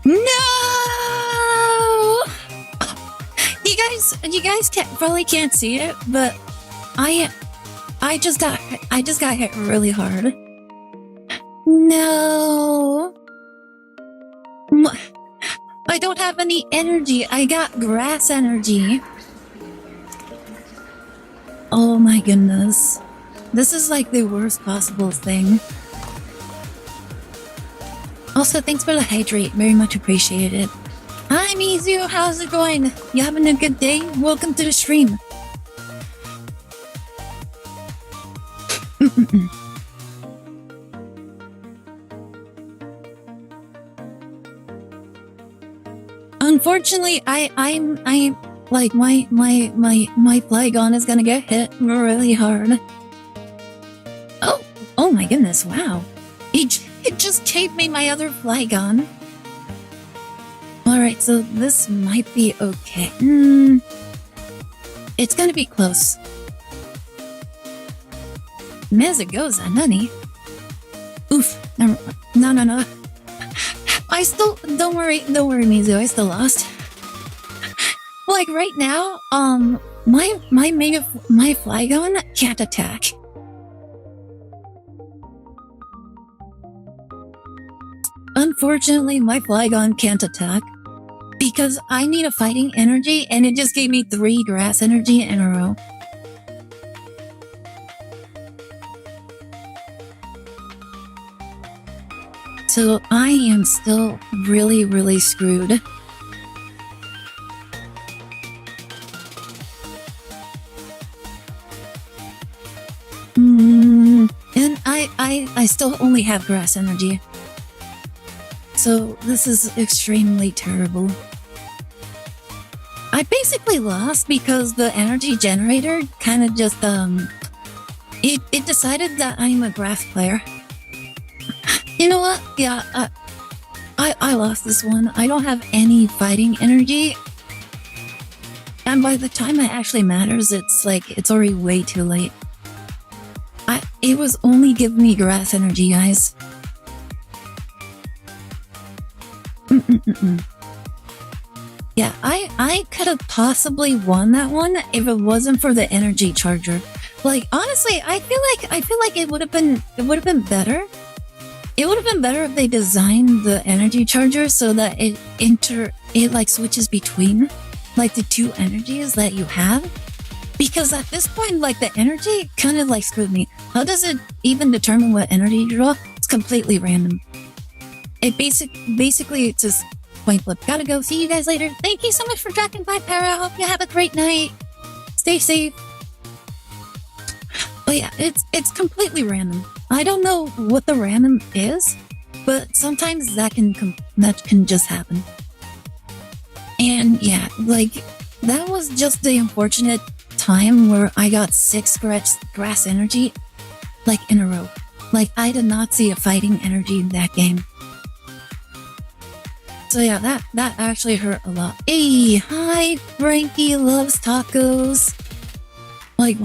No! You guys probably can't see it, but I just got hit really hard. No. I don't have any energy. I got grass energy. Oh my goodness. This is like the worst possible thing. Also, thanks for the hydrate. Very much appreciated. Hi, Mizu. How's it going? You having a good day? Welcome to the stream. Unfortunately, I'm like my Flygon is gonna get hit really hard. Oh my goodness! Wow, it just gave me my other Flygon. All right, so this might be okay. It's gonna be close. Mezagoza, nani? Oof! No. I still don't worry, Mizu. I still lost. Like right now, my Flygon can't attack. Unfortunately, my Flygon can't attack because I need a fighting energy, and it just gave me 3 grass energy in a row. So I am still really screwed. And I still only have grass energy. So this is extremely terrible. I basically lost because the energy generator kind of just it decided that I'm a grass player. You know what? Yeah, I lost this one. I don't have any fighting energy. And by the time it actually matters, it's already way too late. It was only giving me grass energy, guys. Yeah, I could have possibly won that one if it wasn't for the energy charger. Like, honestly, I feel like it would have been better. It would have been better if they designed the energy charger so that it like switches between like the 2 energies that you have. Because at this point, like the energy kind of like screwed me. How does it even determine what energy you draw? It's completely random. It basically it's just point flip. Gotta go. See you guys later. Thank you so much for dropping by, Para. Hope you have a great night. Stay safe. But yeah, it's completely random. I don't know what the random is, but sometimes that can just happen. And yeah, like that was just the unfortunate time where I got 6 grass energy like in a row. Like I did not see a fighting energy in that game. So yeah, that actually hurt a lot. Hey, hi, Frankie loves tacos. Like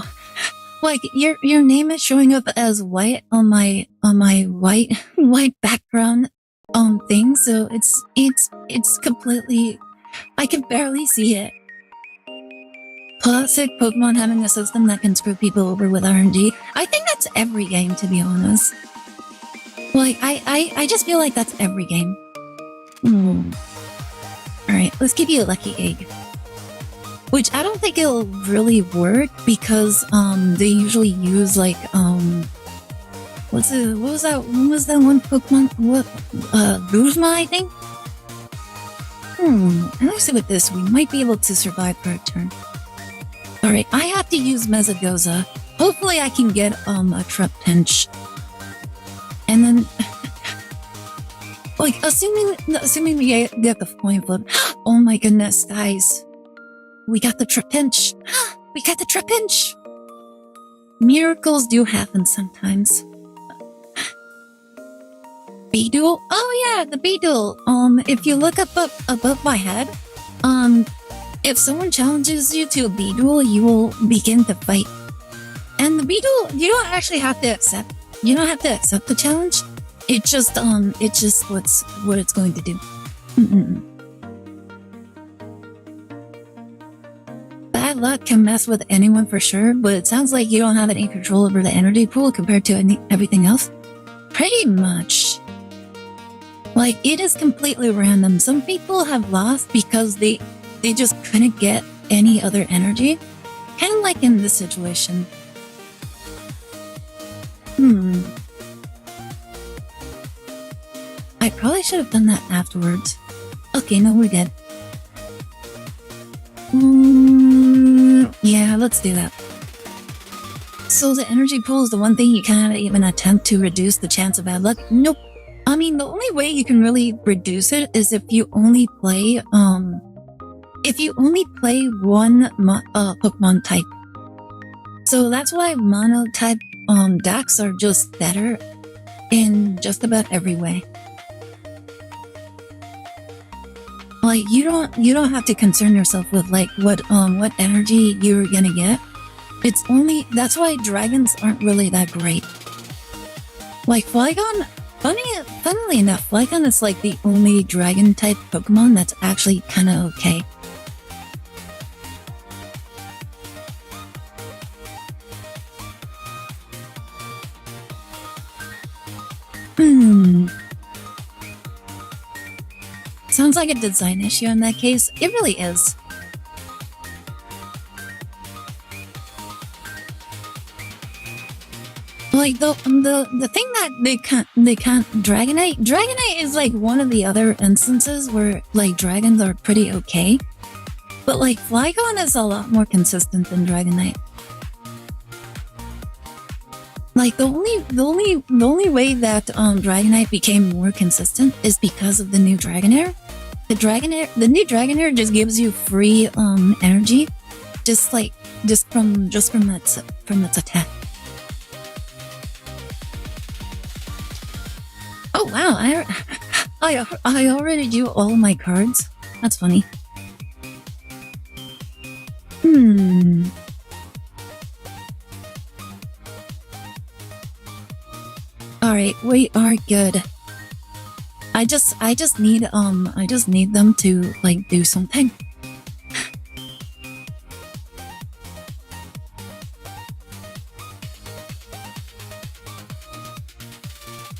your name is showing up as white on my white background thing, so it's completely, I can barely see it. Classic Pokemon having a system that can screw people over with RNG. I think that's every game, to be honest. Like I just feel like that's every game. Alright, let's give you a lucky egg. Which I don't think it'll really work because they usually use like what was that one Pokemon? What Guzma, I think? Let's see with this. We might be able to survive for a turn. Alright, I have to use Mezagoza. Hopefully I can get a Trap Pinch. And then like assuming we get the point flip. Oh my goodness, guys. We got the Trap Pinch. We got the Trap Pinch. Miracles do happen sometimes. Beedle? Oh yeah, the Beedle. If you look up above my head, If someone challenges you to a B duel, you will begin to fight. And the B duel, you don't actually have to accept. You don't have to accept the challenge. It's just what it's going to do. Bad luck can mess with anyone for sure, but it sounds like you don't have any control over the energy pool compared to everything else. Pretty much. Like, it is completely random. Some people have lost because they just couldn't get any other energy. Kind of like in this situation. I probably should have done that afterwards. Okay, no, we're good. Yeah, let's do that. So the energy pool is the one thing you can't even attempt to reduce the chance of bad luck? Nope. I mean, the only way you can really reduce it is if you only play, one Pokemon type. So that's why mono type decks are just better in just about every way. Like, you don't have to concern yourself with like what energy you're gonna get. It's only, that's why dragons aren't really that great. Like Flygon, funnily enough, Flygon is like the only dragon type Pokemon that's actually kinda okay. Sounds like a design issue in that case. It really is. Like the thing that they can't Dragonite is like one of the other instances where like dragons are pretty okay. But like Flygon is a lot more consistent than Dragonite. Like the only way that Dragonite became more consistent is because of the new Dragonair. The new Dragonair just gives you free energy, just from its attack. Oh wow! I already drew all my cards. That's funny. Alright, we are good. I just need them to like do something.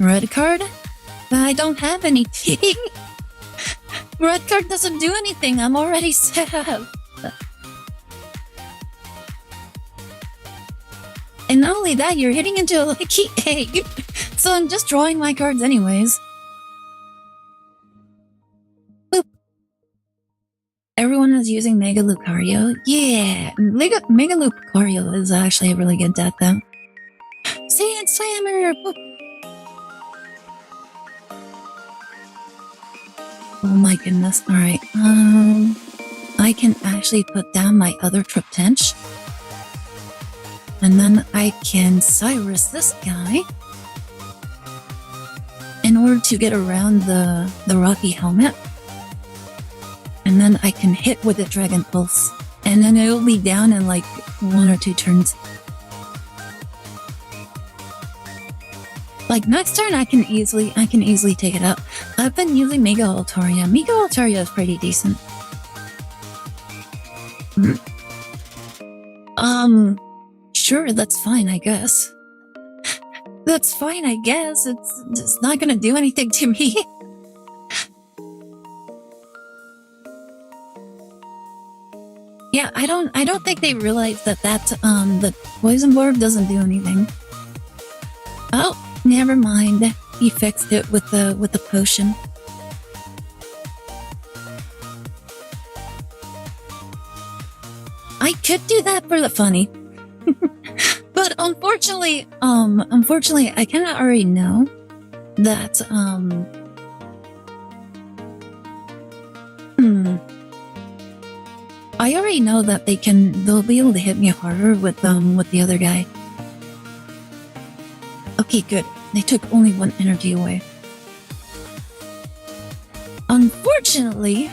Red card? I don't have anything. Red card doesn't do anything. I'm already set up. And not only that, you're hitting into a lucky egg. So I'm just drawing my cards anyways. Boop. Everyone is using Mega Lucario. Yeah, Mega Lucario is actually a really good deck though. Sand Slammer! Boop. Oh my goodness, alright. I can actually put down my other Triptench. And then I can Cyrus this guy in order to get around the Rocky Helmet. And then I can hit with the Dragon Pulse. And then it'll be down in like 1 or 2 turns. Like next turn I can easily take it out. I've been using Mega Altaria. Mega Altaria is pretty decent. Sure, that's fine, I guess. That's fine, I guess. It's not gonna do anything to me. Yeah, I don't think they realize that the poison orb doesn't do anything. Oh, never mind. He fixed it with the potion. I could do that for the funny. But unfortunately, I kind of already know that, I already know that they'll be able to hit me harder with the other guy. Okay, good. They took only 1 energy away. Unfortunately,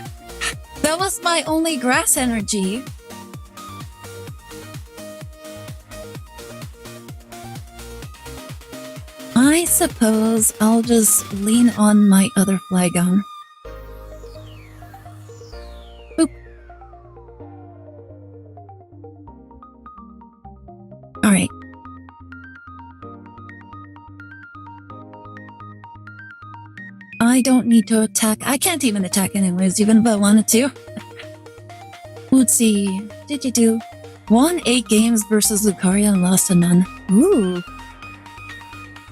That was my only grass energy. I suppose I'll just lean on my other Flygon. Boop. Alright. I don't need to attack. I can't even attack anyways, even if I wanted to. Let's see. Did won 8 games versus Lucario and lost to none. Ooh.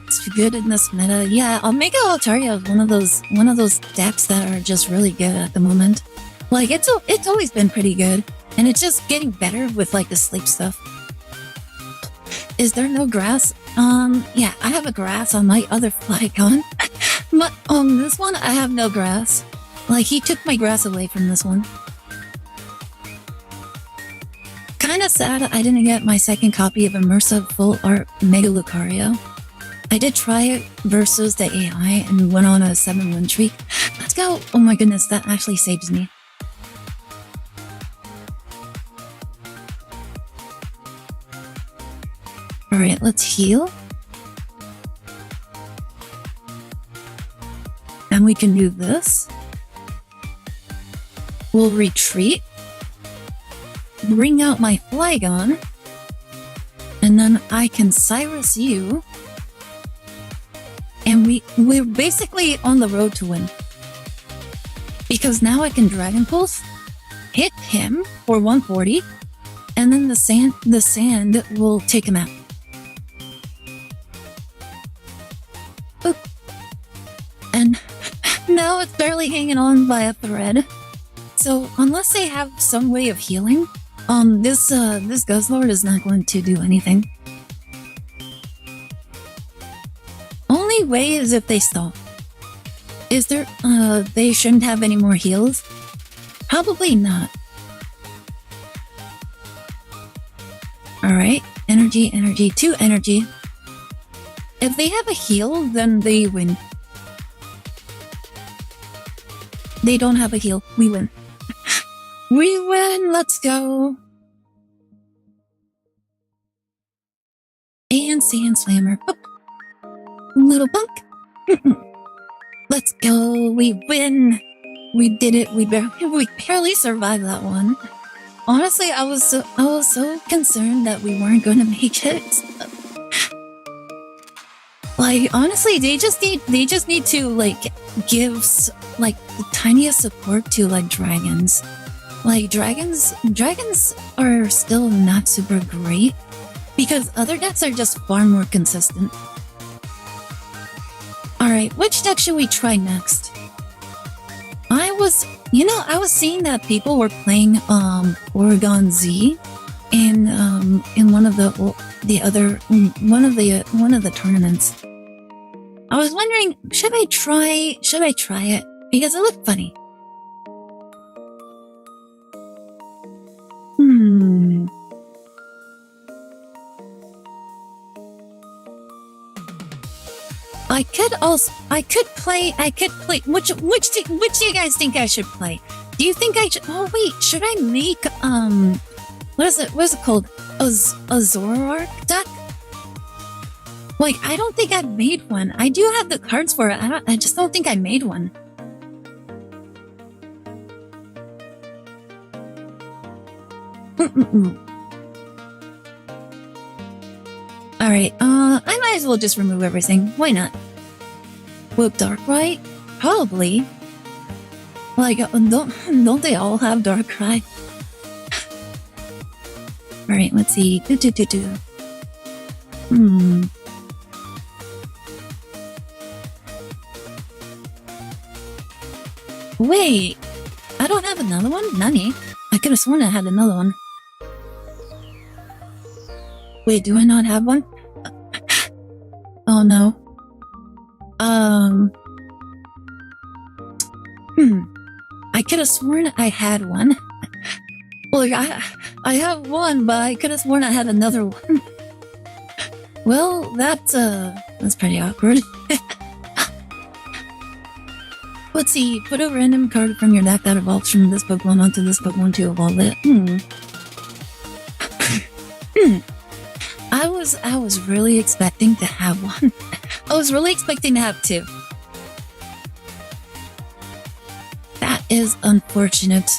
It's good in this meta. Yeah, Omega Altaria is one of those decks that are just really good at the moment. Like it's always been pretty good, and it's just getting better with like the sleep stuff. Is there no grass? Yeah, I have a grass on my other Flygon. But on this one, I have no grass. Like, he took my grass away from this one. Kinda sad I didn't get my second copy of Immersive Full Art Mega Lucario. I did try it versus the AI and went on a 7-win streak. Let's go! Oh my goodness, that actually saves me. Alright, let's heal. And we can do this. We'll retreat. Bring out my Flygon. And then I can Cyrus you. And we're basically on the road to win. Because now I can Dragon Pulse, hit him for 140, and then the sand will take him out. Oop. And now it's barely hanging on by a thread. So unless they have some way of healing, this Guzzlord is not going to do anything. Only way is if they stall. Is there, they shouldn't have any more heals? Probably not. Alright, energy, 2 energy. If they have a heal, then they win. They don't have a heal, we win. We win, let's go! And Sand Slammer. Boop. Little punk. Let's go, we win! We did it, we barely survived that one. Honestly, I was so concerned that we weren't gonna make it. Like, honestly, they just need to, like, give, like, the tiniest support to, like, dragons. Like, dragons are still not super great, because other decks are just far more consistent. Alright, which deck should we try next? I was seeing that people were playing, Oregon Z in one of the tournaments. I was wondering, should I try it? Because it looked funny. I could play, which do you guys think I should play? Do you think I should, oh wait, should I make, what is it called? A Zoroark deck? Like, I don't think I've made one. I do have the cards for it. I just don't think I made one. Alright, I might as well just remove everything. Why not? Will Darkrai? Probably. Like, don't they all have Darkrai? Alright, let's see. Wait, I don't have another one? Nani? I could have sworn I had another one. Wait, do I not have one? Oh no. I could have sworn I had one. Well, I have one, but I could have sworn I had another one. Well, that's pretty awkward. Let's see. Put a random card from your deck that evolves from this Pokemon onto this Pokemon to evolve it. I was really expecting to have one. I was really expecting to have two. That is unfortunate.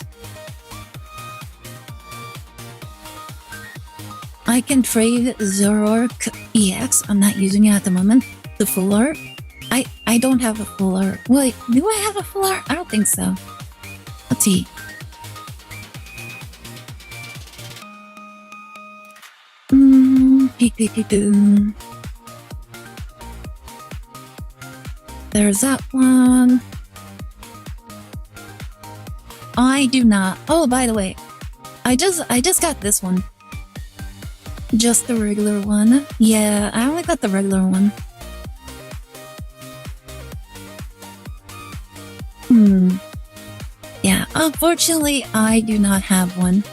I can trade Zoroark EX. I'm not using it at the moment. The full art. I don't have a full art. Wait, do I have a full art? I don't think so. Let's see. There's that one. I do not. Oh, by the way, I just got this one. Just the regular one. Yeah, I only got the regular one. Yeah, unfortunately, I do not have one.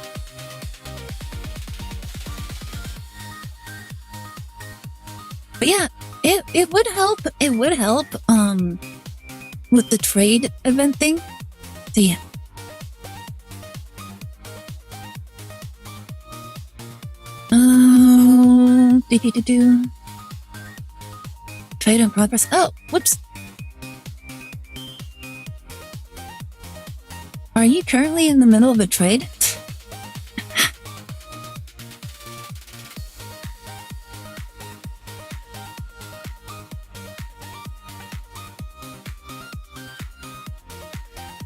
But yeah, it would help. It would help with the trade event thing. So yeah. Trade in progress. Oh, whoops. Are you currently in the middle of a trade?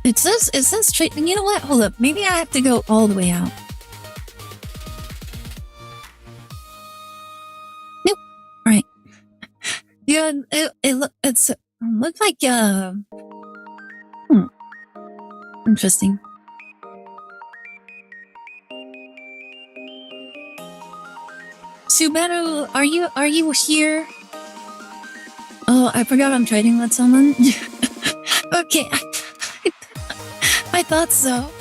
It says trade. You know what? Hold up. Maybe I have to go all the way out. Nope. All right. Yeah, it looks like interesting. Subaru, are you here? Oh, I forgot I'm trading with someone. Okay. I thought so.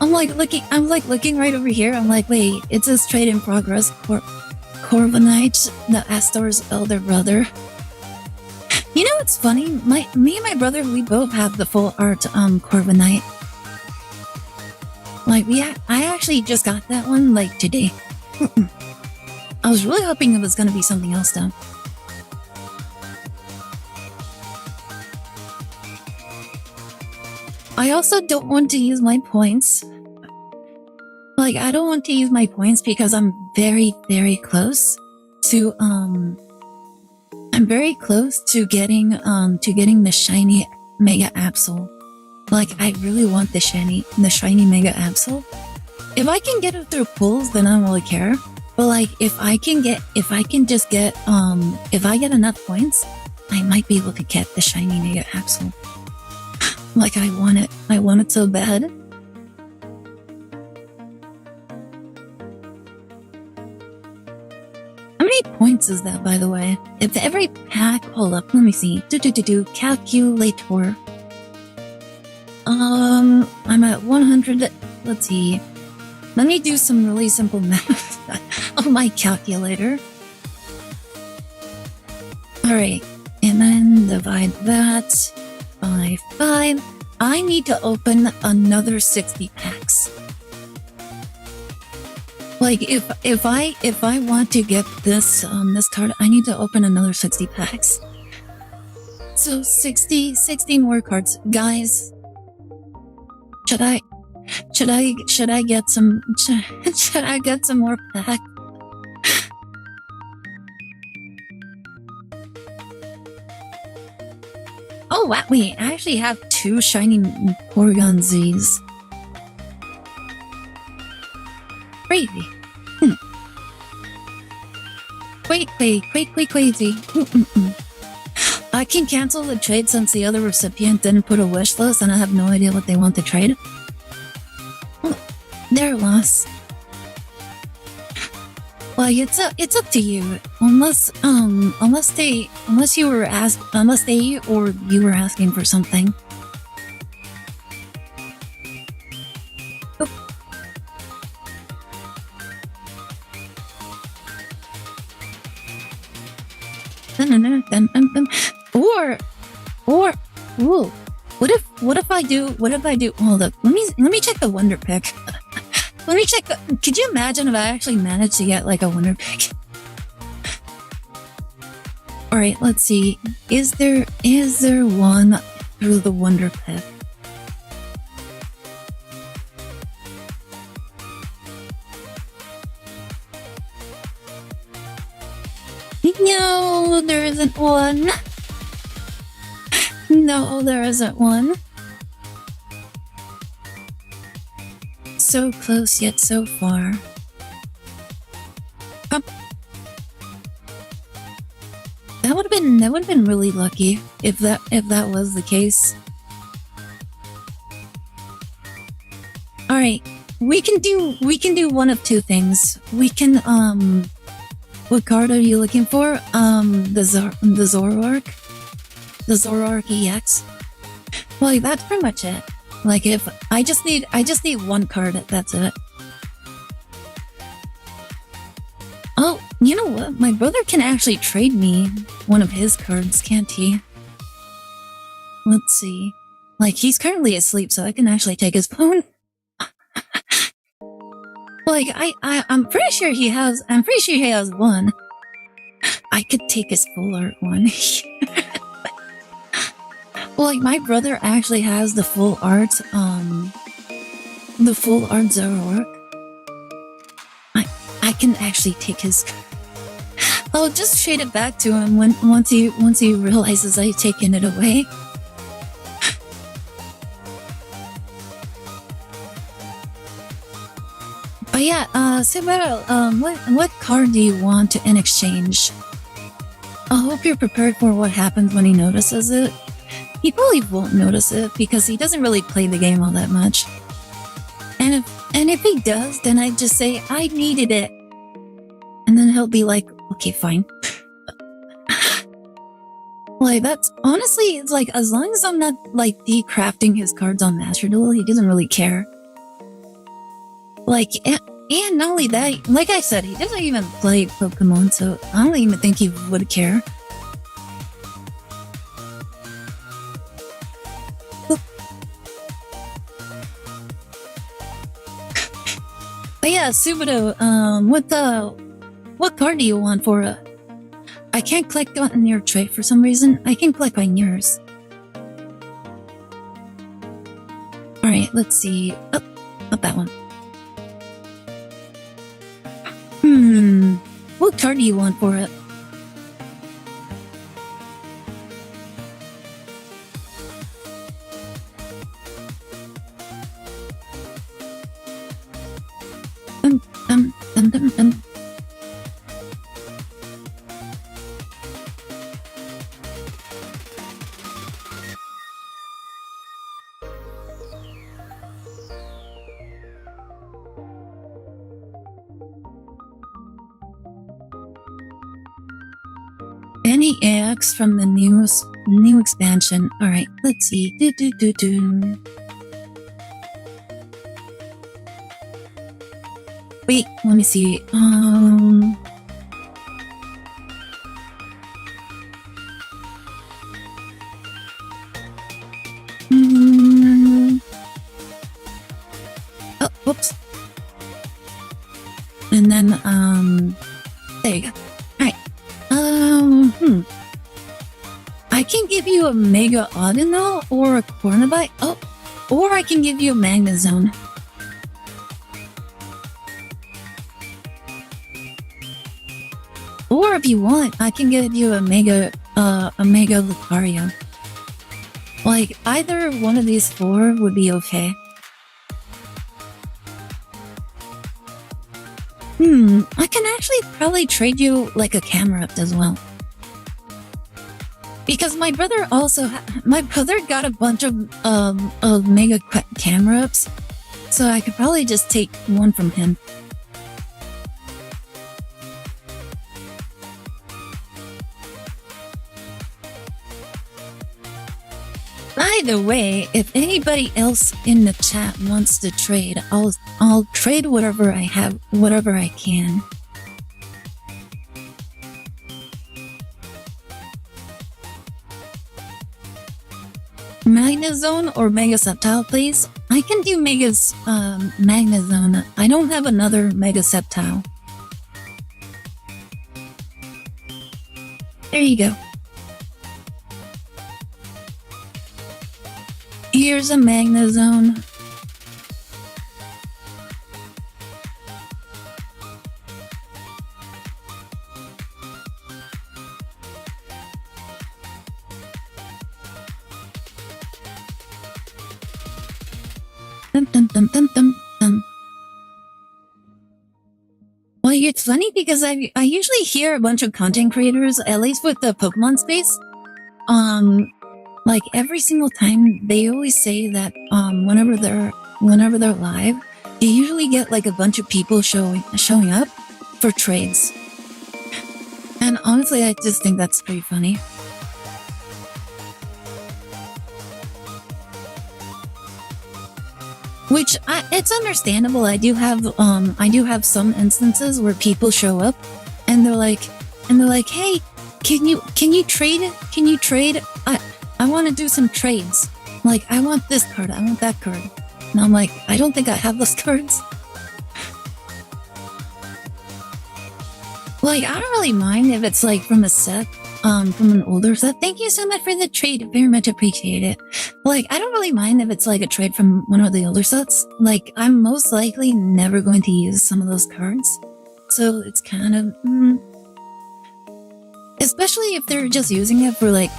I'm like looking right over here. I'm like, wait, it says trade in progress. Corviknight, the Astor's elder brother. You know what's funny? Me and my brother, we both have the full art Corviknight. Like I actually just got that one like today. I was really hoping it was gonna be something else though. I also don't want to use my points. Like, I don't want to use my points because I'm very, very close to, I'm very close to getting the shiny Mega Absol. Like, I really want the shiny Mega Absol. If I can get it through pulls, then I don't really care. But like, if I get enough points, I might be able to get the shiny Mega Absol. Like, I want it so bad. How many points is that, by the way? If every pack, hold up, let me see. Calculator. I'm at 100. Let's see. Let me do some really simple math on my calculator. Alright, and then divide that by 5. I need to open another 60 packs. Like, if I want to get this this card, I need to open another 60 packs. So 60 more cards, guys. Should I get some should I get some more packs? Oh wow, wait, I actually have 2 shiny Porygon Z's. Crazy. Crazy. I can cancel the trade since the other recipient didn't put a wish list and I have no idea what they want to trade. Well, their loss. Like, it's up to you. Unless they or you were asking for something. Or, ooh, what if What if I do? Hold up. Let me check the wonder pick. Let me check. Could you imagine if I actually managed to get like a wonder pick? All right, let's see. Is there one through the wonder pick? No, there isn't one. No, there isn't one. So close yet so far. That would have been really lucky if that was the case. All right, we can do one of two things. We can what card are you looking for? The Zoroark? The Zoroark EX? Well, that's pretty much it. Like, if I just need one card, that's it. Oh, you know what? My brother can actually trade me one of his cards, can't he? Let's see. Like, he's currently asleep, so I can actually take his phone. Like, I'm pretty sure he has one. I could take his full art one. Well, like, my brother actually has the full art Zoroark. I can actually take his. I'll just trade it back to him once he realizes I've taken it away. But yeah, Subaru, what card do you want in exchange? I hope you're prepared for what happens when he notices it. He probably won't notice it because he doesn't really play the game all that much. And if he does, then I just say I needed it, and then he'll be like, okay, fine. Like, that's honestly, it's like, as long as I'm not like decrafting his cards on Master Duel, he doesn't really care. Like, and not only that, like I said, he doesn't even play Pokemon, so I don't even think he would care. But yeah, Subaru, what card do you want for a... I can't click on your tray for some reason. I can click on yours. Alright, let's see. Oh, not that one. What card do you want for it? Dum. Any AX from the new expansion. Alright, let's see. Wait, let me see. Oh, whoops. And then, there you go. Alright. I can give you a Mega Audino or a Cornabite. Oh, or I can give you a Magnezone. Or if you want, I can give you a Mega Lucario. Like, either one of these four would be okay. I can actually probably trade you like a camera up as well. Because my brother got a bunch of Mega camera ups, so I could probably just take one from him. Either way, if anybody else in the chat wants to trade, I'll trade whatever I have, whatever I can. Magnezone or Mega Sceptile, please? I can do Mega's Magnezone. I don't have another Mega Sceptile. There you go. Here's a Magnezone. Dum, dum, dum, dum, dum, dum. Well, it's funny because I usually hear a bunch of content creators, at least with the Pokemon space, like every single time they always say that whenever they're live, they usually get like a bunch of people showing up for trades. And honestly, I just think that's pretty funny. Which it's understandable. I do have some instances where people show up and they're like, hey, can you trade? Can you trade? I want to do some trades. Like, I want this card, I want that card. And I'm like, I don't think I have those cards. Like, I don't really mind if it's like from a set, from an older set. Thank you so much for the trade. Very much appreciate it. Like, I don't really mind if it's like a trade from one of the older sets. Like, I'm most likely never going to use some of those cards. So it's kind of, especially if they're just using it for like,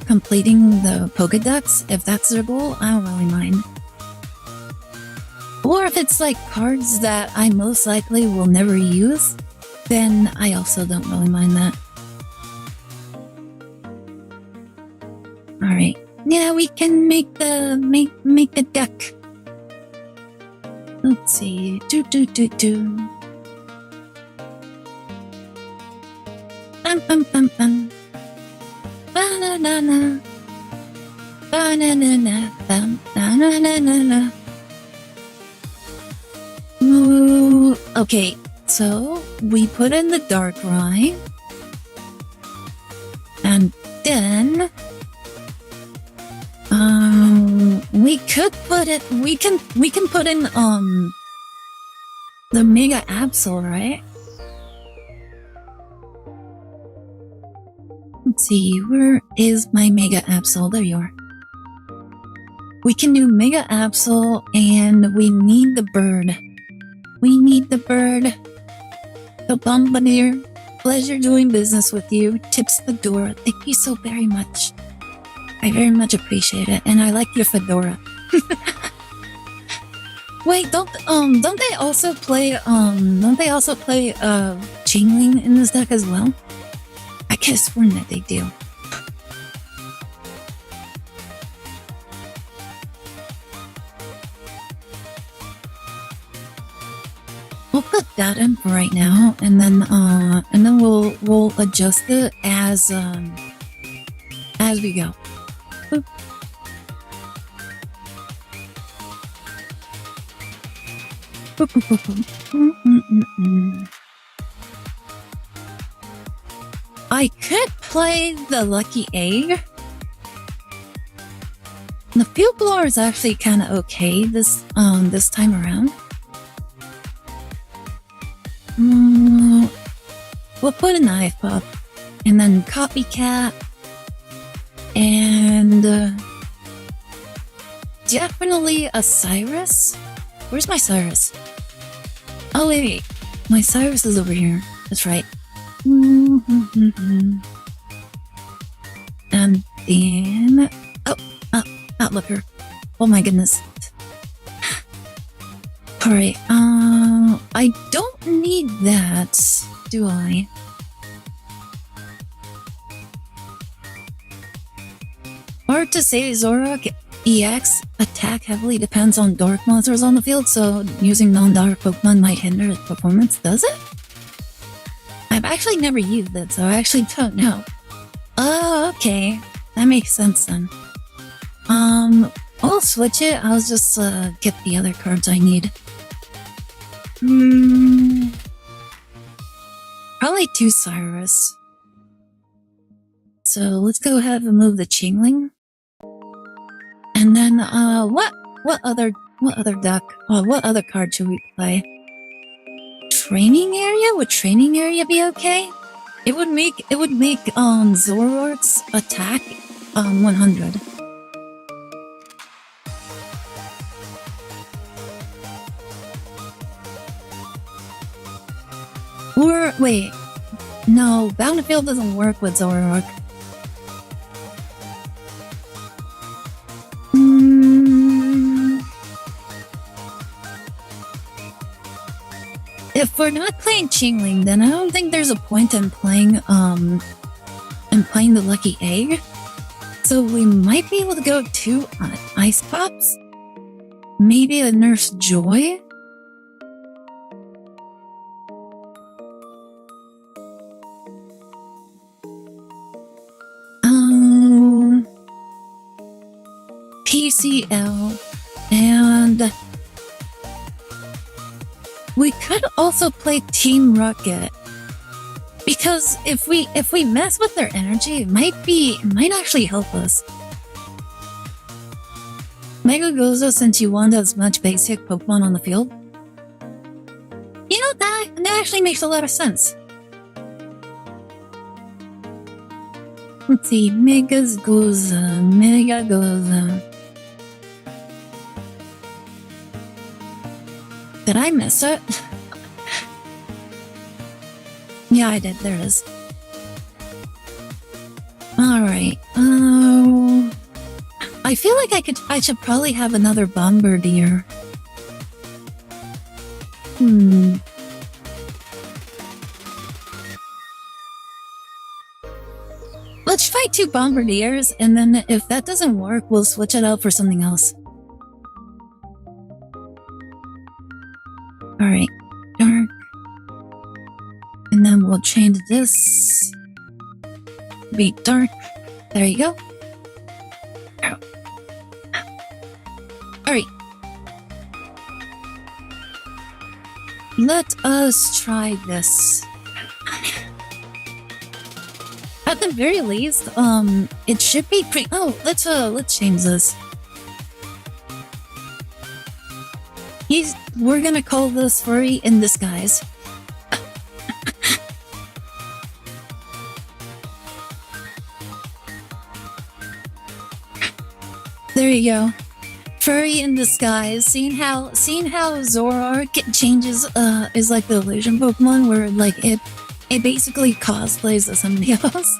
completing the Pokedex. If that's their goal, I don't really mind. Or if it's like cards that I most likely will never use, then I also don't really mind that. Alright. Yeah, we can make the deck. Let's see. Bum bum bum bum. Banana. Banana. Banana. Ooh. Okay, so we put in the Darkrai. And then we could put it we can put in the Mega Absol, right? Let's see, where is my Mega Absol? There you are. We can do Mega Absol, and we need the bird. We need the bird. The Bombardier. Pleasure doing business with you. Tips Fedora. Thank you so very much. I very much appreciate it, and I like your fedora. Wait, don't they also play Chingling in this deck as well? I could have sworn that they do. We'll put that in for right now, and then we'll adjust it as we go. Boop. Boop, boop, boop, boop. I could play the Lucky Aire. The Field Blower is actually kind of okay this time around. We'll put a Knife Pop, and then Copycat, and definitely a Cyrus. Where's my Cyrus? Oh wait, my Cyrus is over here. That's right. And then Outlooker. Oh my goodness. Alright, I don't need that, do I? Hard to say. Zoroark EX attack heavily depends on dark monsters on the field, so using non-dark Pokemon might hinder its performance, does it? I've actually never used it, so I actually don't know. Oh, okay. That makes sense then. I'll switch it. I'll just get the other cards I need. Probably 2 Cyrus. So let's go ahead and move the Chingling. And then, what other duck? What other card should we play? Training area? Would training area be okay? It would make Zoroark's attack 100. Or wait, no, Bountiful doesn't work with Zoroark. If we're not playing Chingling, then I don't think there's a point in playing the Lucky Egg. So we might be able to go 2 Ice Pops. Maybe a Nurse Joy. PCL, and we could also play Team Rocket, because if we mess with their energy, it might actually help us. Mega Gozo, since you want as much basic Pokemon on the field. You know, that actually makes a lot of sense. Let's see, Mega Gozo. Did I miss it? Yeah, I did. There it is. Alright. I feel like I should probably have another Bombardier. Let's try 2 Bombardiers, and then if that doesn't work, we'll switch it out for something else. Alright, dark. And then we'll change this. Be dark. There you go. Alright. Let us try this. At the very least, it should be pretty. Oh, let's change this. We're gonna call this Furry in Disguise. There you go. Furry in Disguise. Seeing how Zoroark changes is like the illusion Pokemon, where like it basically cosplays as somebody else.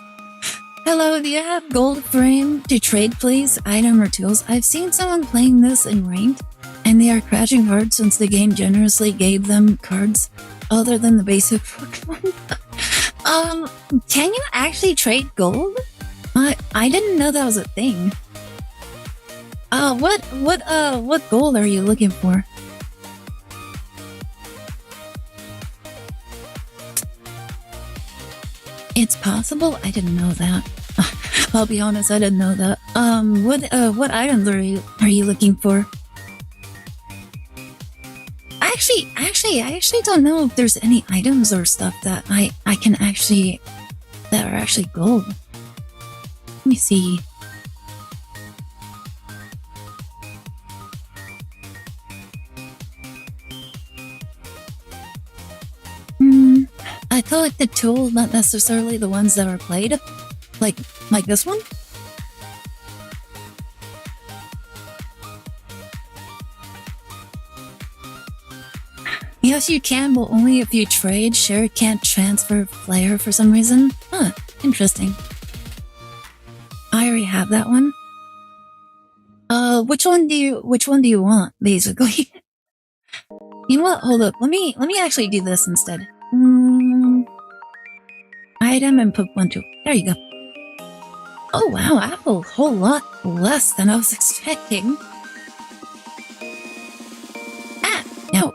Hello, do you have gold frame to trade, please? Item or tools? I've seen someone playing this in ranked, and they are crashing hard since the game generously gave them cards other than the basic Pokemon. Can you actually trade gold? I didn't know that was a thing. What gold are you looking for? It's possible? I didn't know that. I'll be honest, I didn't know that. What items are you looking for? I actually don't know if there's any items or stuff that I can actually that are actually gold. Let me see. I collect the tools, not necessarily the ones that are played. Like this one? Yes, you can, but only if you trade. Share can't transfer Flare for some reason. Huh, interesting. I already have that one. Which one do you want, basically? You know what? Hold up. Let me actually do this instead. Item and Pokemon 2. There you go. Oh wow, I have a whole lot less than I was expecting. Ah, no.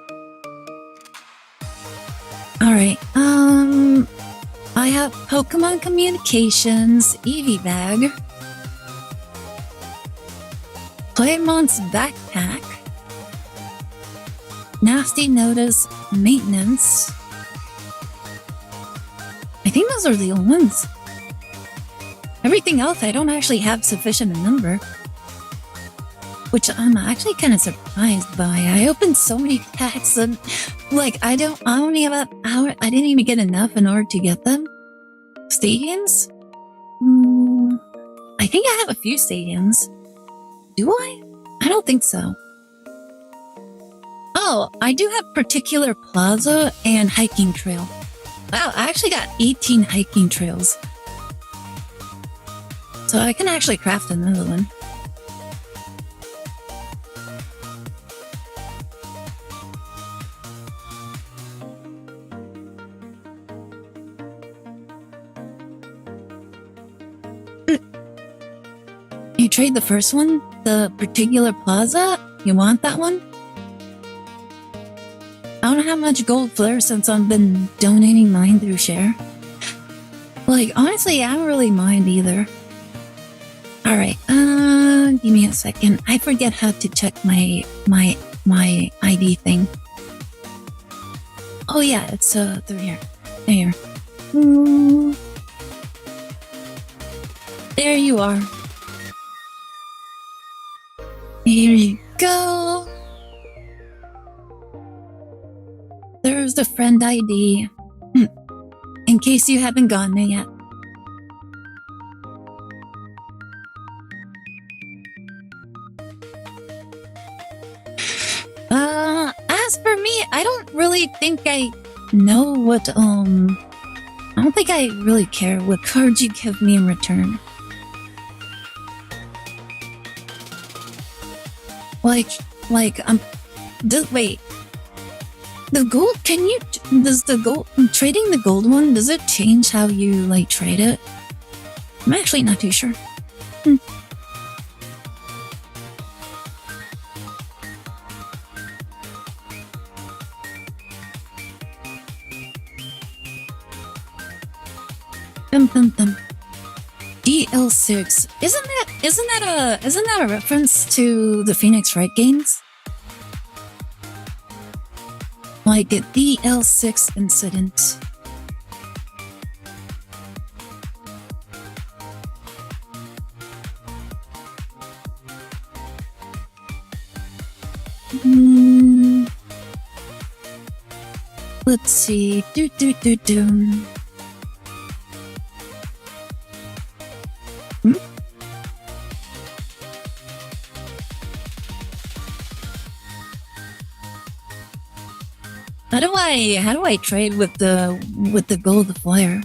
Alright, I have Pokemon Communications, Eevee Bag, Playmon's Backpack, Nasty Notice, Maintenance. I think those are the only ones. Everything else I don't actually have sufficient in number. which I'm actually kind of surprised by. I opened so many packs and like I only have an hour. I didn't even get enough in order to get them. Stadiums? I think I have a few stadiums. Do I? I don't think so. Oh, I do have particular plaza and hiking trail. Wow, I actually got 18 hiking trails. So I can actually craft another one. You trade the first one? The particular plaza? You want that one? I don't have much gold flare since I've been donating mine through share. Like, honestly, I don't really mind either. Alright, give me a second. I forget how to check my ID thing. Oh yeah, it's through here. There. There you are. Here you go. There's the friend ID. In case you haven't gotten it yet. As for me, I don't really think I know what, I don't think I really care what cards you give me in return. Wait. The gold, trading the gold one, does it change how you, like, trade it? I'm actually not too sure. DL6. Isn't that a reference to the Phoenix Wright games? Like a DL6 incident. Let's see. How do I trade with the gold flare?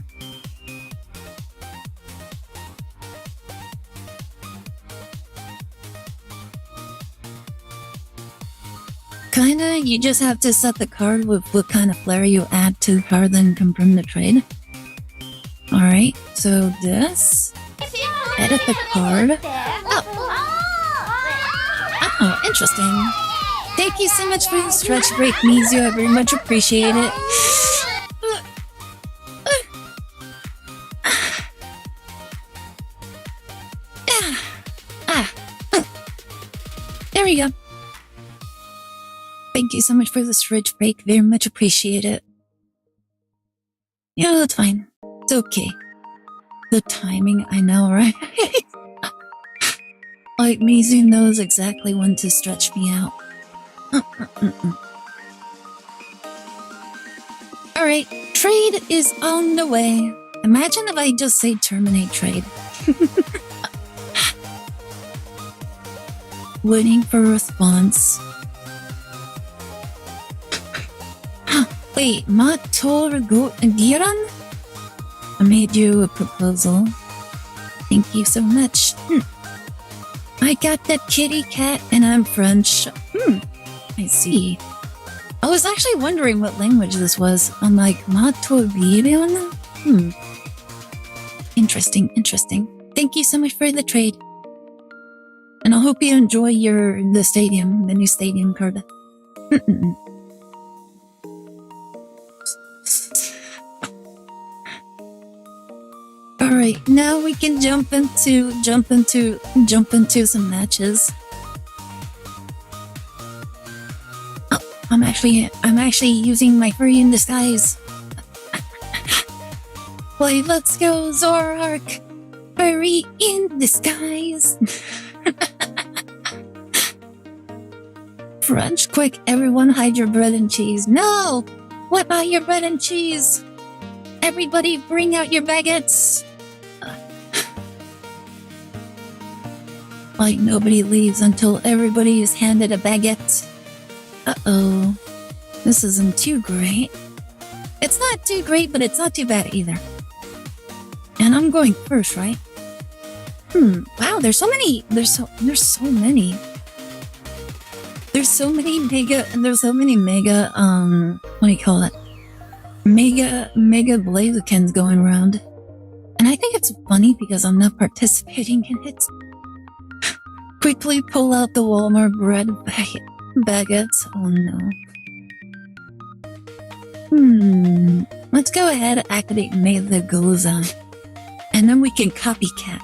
Kinda, you just have to set the card with what kind of flare you add to the card, then confirm the trade. Alright, so this. Edit the card. Oh, interesting. Thank you so much for the stretch break, Mizu. I very much appreciate it. There we go. Thank you so much for the stretch break. Very much appreciate it. Yeah, that's fine. It's okay. The timing, I know, right? Like, Mizu knows exactly when to stretch me out. Alright, trade is on the way. Imagine if I just say terminate trade. Waiting for a response. Wait, Giran? I made you a proposal. Thank you so much. I got that kitty cat and I'm French. I see. I was actually wondering what language this was. I'm like, Giran? Interesting. Thank you so much for the trade. And I hope you enjoy the new stadium card. Alright, now we can jump into some matches. Oh, I'm actually using my furry in disguise. Play, let's go, Zorark! Furry in disguise! Crunch, quick, everyone hide your bread and cheese. No! What about your bread and cheese? Everybody bring out your baguettes. Like nobody leaves until everybody is handed a baguette. Uh-oh. This isn't too great. It's not too great, but it's not too bad either. And I'm going first, right? Wow, there's so many. There's so many. There's so many mega, what do you call it? Mega Blazekins going around. And I think it's funny because I'm not participating in it. Quickly pull out the Walmart bread baguettes. Oh no. Let's go ahead and activate Megagoza. And then we can copycat.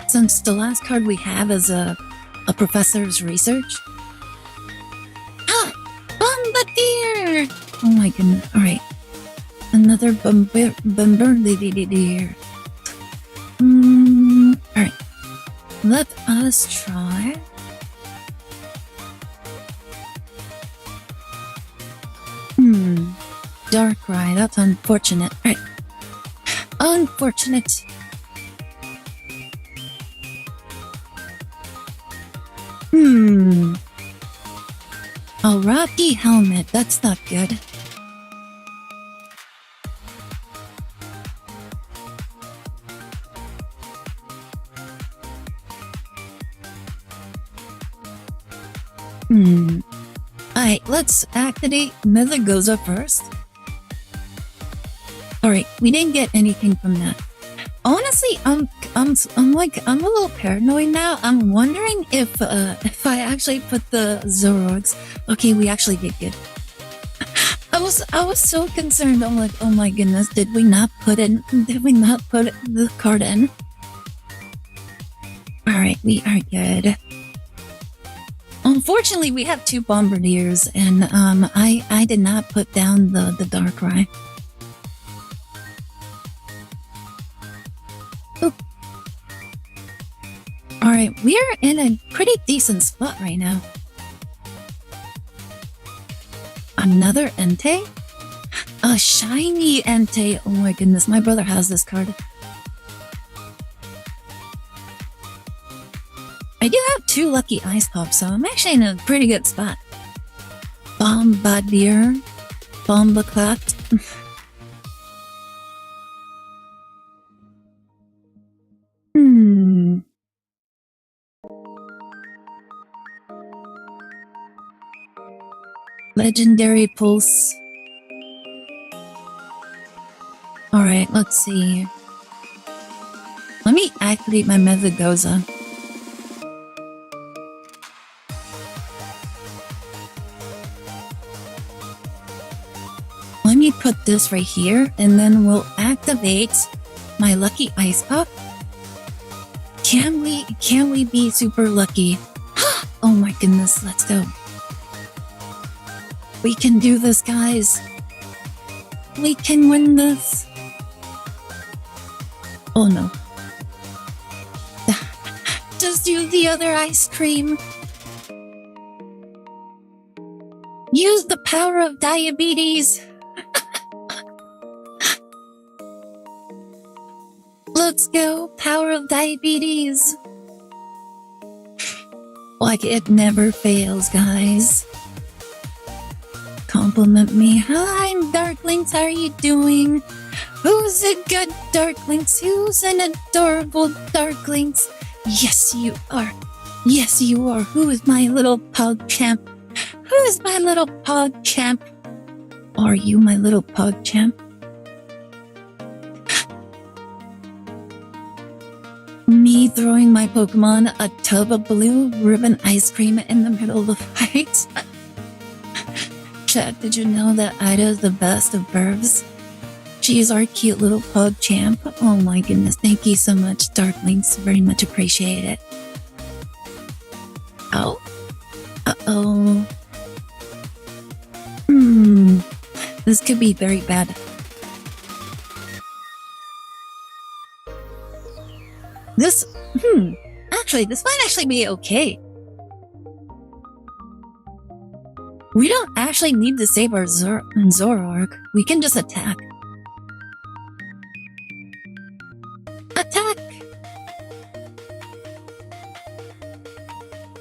Since the last card we have is a professor's research. Ah! Bombardier! Oh my goodness. Alright. Another bombardier. Alright. Let us try. Darkrai, that's unfortunate. Alright. Unfortunate. A rocky helmet, that's not good. Alright, let's activate Megagoza first. Alright, we didn't get anything from that. Honestly, I'm a little paranoid now. I'm wondering if I actually put the Zoroarks. Okay, we actually did good. I was so concerned. I'm like, oh my goodness, did we not put the card in? Alright, we are good. Unfortunately, we have 2 Bombardiers, and I did not put down the Darkrai. Alright, we're in a pretty decent spot right now. Another Entei? A shiny Entei! Oh my goodness, my brother has this card. I do have 2 lucky Ice Pops, so I'm actually in a pretty good spot. Bombardier. Bombaclat. Legendary Pulse. Alright, let's see. Let me activate my Megagoza. Let me put this right here, and then we'll activate my lucky Ice Pop. Can we be super lucky? Oh my goodness, let's go. We can do this, guys. We can win this. Oh no. Just use the other ice cream. Use the power of diabetes. Let's go, power of diabetes. Like it never fails, guys. Compliment me. Hi, Darklings, how are you doing? Who's a good Darklings? Who's an adorable Darklings? Yes, you are. Yes, you are. Who is my little pug champ? Who is my little pug champ? Are you my little pug champ? Me throwing my Pokemon a tub of blue ribbon ice cream in the middle of the fight. Chat, did you know that Aire is the best of birbs? She is our cute little pug champ. Oh my goodness, thank you so much, Darklings. Very much appreciate it. Oh? Uh-oh. This could be very bad. This might actually be okay. We don't actually need to save our Zoroark. We can just attack. Attack!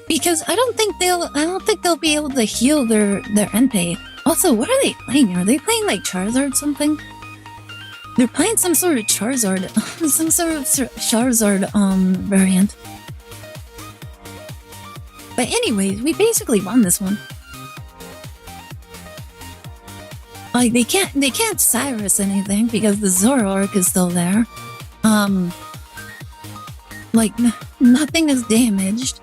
Because I don't think they'll be able to heal their Entei. Also, what are they playing? Are they playing like Charizard or something? They're playing some sort of Charizard, some sort of Charizard variant. But anyways, we basically won this one. Like they can't Cyrus anything because the Zoroark is still there. Like nothing is damaged.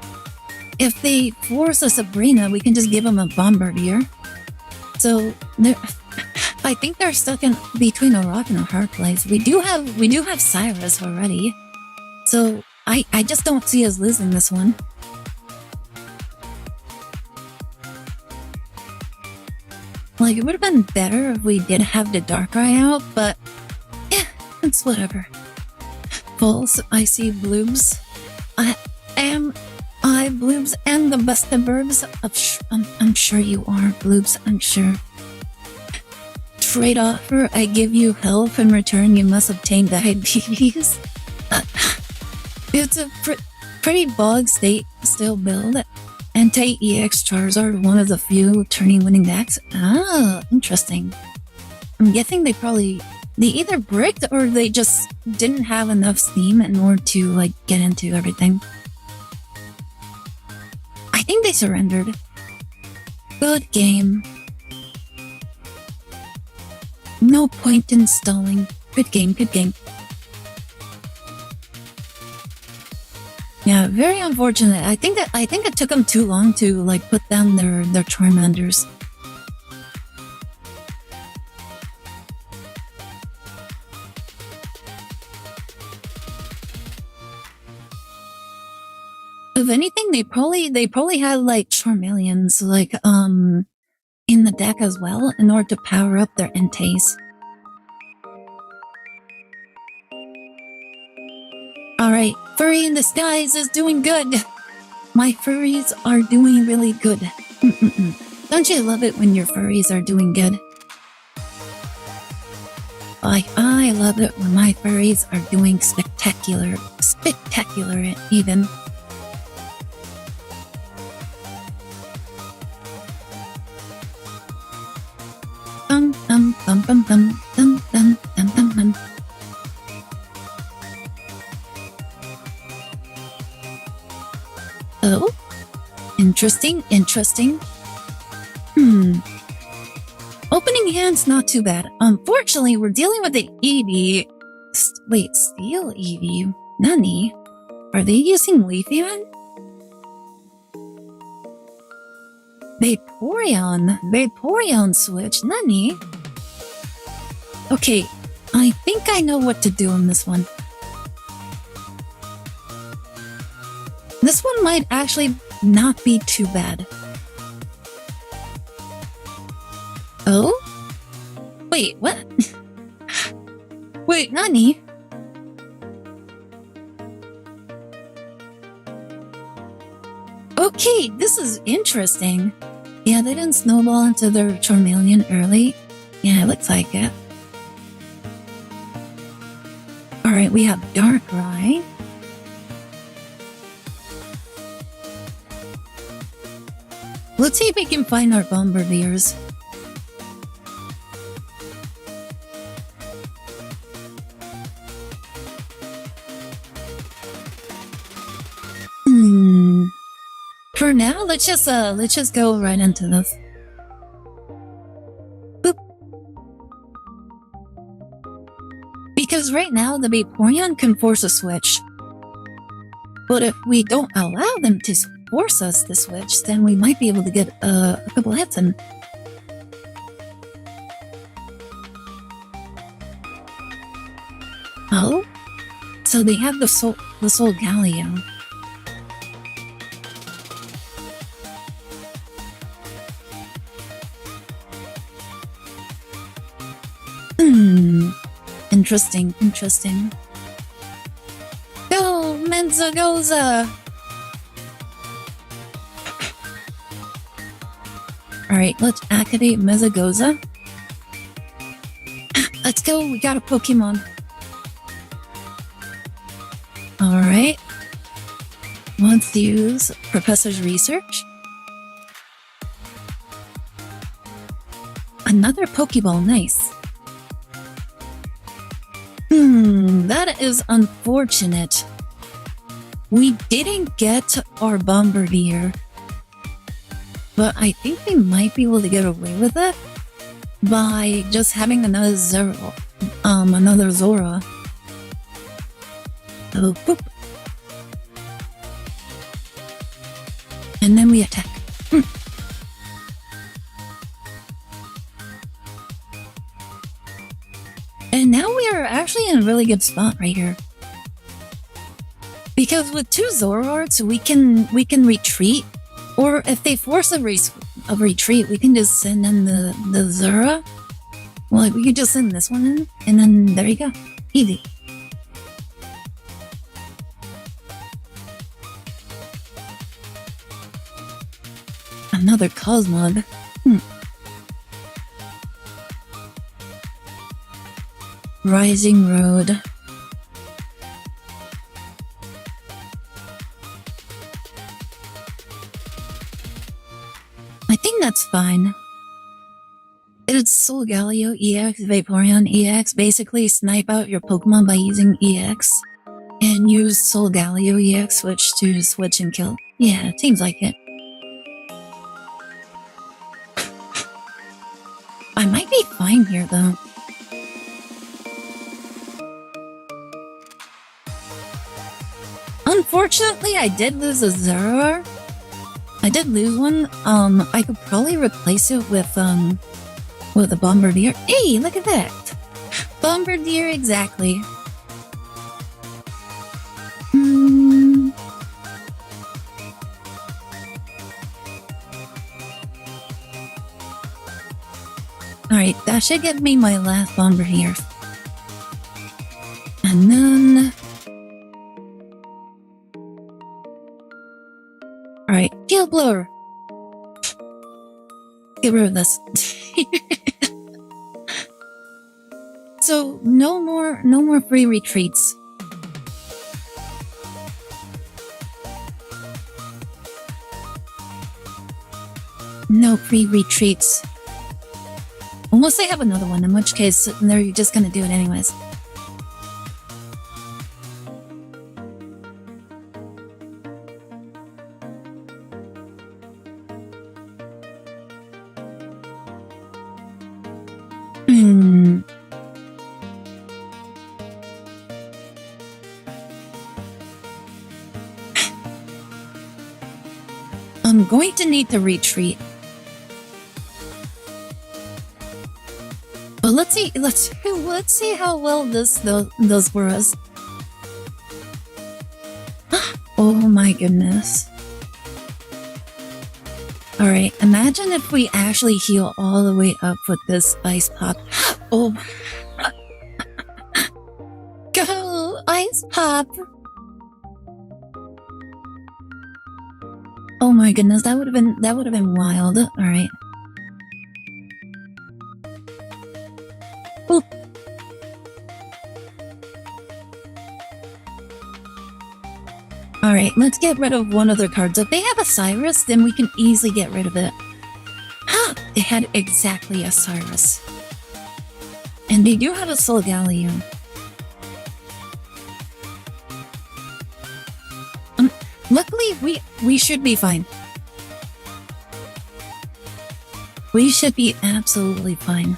If they force a Sabrina, we can just give them a Bombardier. So I think they're stuck in between a rock and a hard place. We do have Cyrus already, so I just don't see us losing this one. Like it would have been better if we did have the Darkrai out, but yeah, it's whatever. False, I see bloobs. I bloobs and the busted burbs. I'm sure you are bloobs. I'm sure. Trade offer: I give you health. In return, you must obtain diabetes. It's a pretty bog state still build. Anti-EX Charizard, one of the few turning winning decks. Ah, interesting. I'm guessing they either bricked or they just didn't have enough steam in order to like get into everything. I think they surrendered. Good game. No point in stalling. Good game, good game. Yeah, very unfortunate. I think it took them too long to like put down their Charmanders. If anything, they probably had like Charmeleons like in the deck as well in order to power up their Enteis. Alright, Furry in the Skies is doing good. My furries are doing really good. Don't you love it when your furries are doing good? I love it when my furries are doing spectacular even. Oh, interesting. Opening hand's not too bad. Unfortunately, we're dealing with the Eevee. Wait, Steel Eevee? Nani? Are they using Leafeon? Vaporeon switch? Nani? Okay, I think I know what to do on this one. This one might actually not be too bad. Oh? Wait, what? Wait, Nani? Okay, this is interesting. Yeah, they didn't snowball into their Charmeleon early. Yeah, it looks like it. Alright, we have Darkrai. Let's see if we can find our Bombardiers. For now, let's just go right into this. Boop. Because right now the Vaporeon can force a switch. But if we don't allow them to force us to switch, then we might be able to get a couple hits in. Oh? So they have the Soul Galio. Interesting. Go, Menzogoza! Alright, let's activate Mezagoza. Let's go, we got a Pokemon. Alright. Let's use Professor's Research. Another Pokeball, nice. That is unfortunate. We didn't get our Bombardier. But I think we might be able to get away with it by just having another Zora. So, boop. And then we attack. And now we are actually in a really good spot right here. Because with 2 Zoroarks, we can retreat. Or if they force a retreat, we can just send in the Zora. Well, we could just send this one in, and then there you go. Easy. Another Cosmog. Rising Road. I think that's fine. It's Solgaleo EX, Vaporeon EX. Basically, snipe out your Pokemon by using EX. And use Solgaleo EX to switch and kill. Yeah, it seems like it. I might be fine here, though. Unfortunately, I did lose a Zoroark. I did lose one. I could probably replace it with a Bombardier. Hey, look at that! Bombardier, exactly. Alright, that should get me my last Bombardier. And then... Alright, Field Blower. Get rid of this. So, no more free retreats. No free retreats. Unless they have another one, in which case they're just gonna do it anyways. I'm going to need to retreat. But let's see how well this does for us. Oh my goodness. Alright, imagine if we actually heal all the way up with this Ice Pop. Oh. Go, Ice Pop! Oh my goodness, that would have been wild. Alright. Boop. Alright, let's get rid of one of their cards. If they have a Cyrus, then we can easily get rid of it. They had exactly a Cyrus. And they do have a Solgaleo. Luckily, we should be fine. We should be absolutely fine.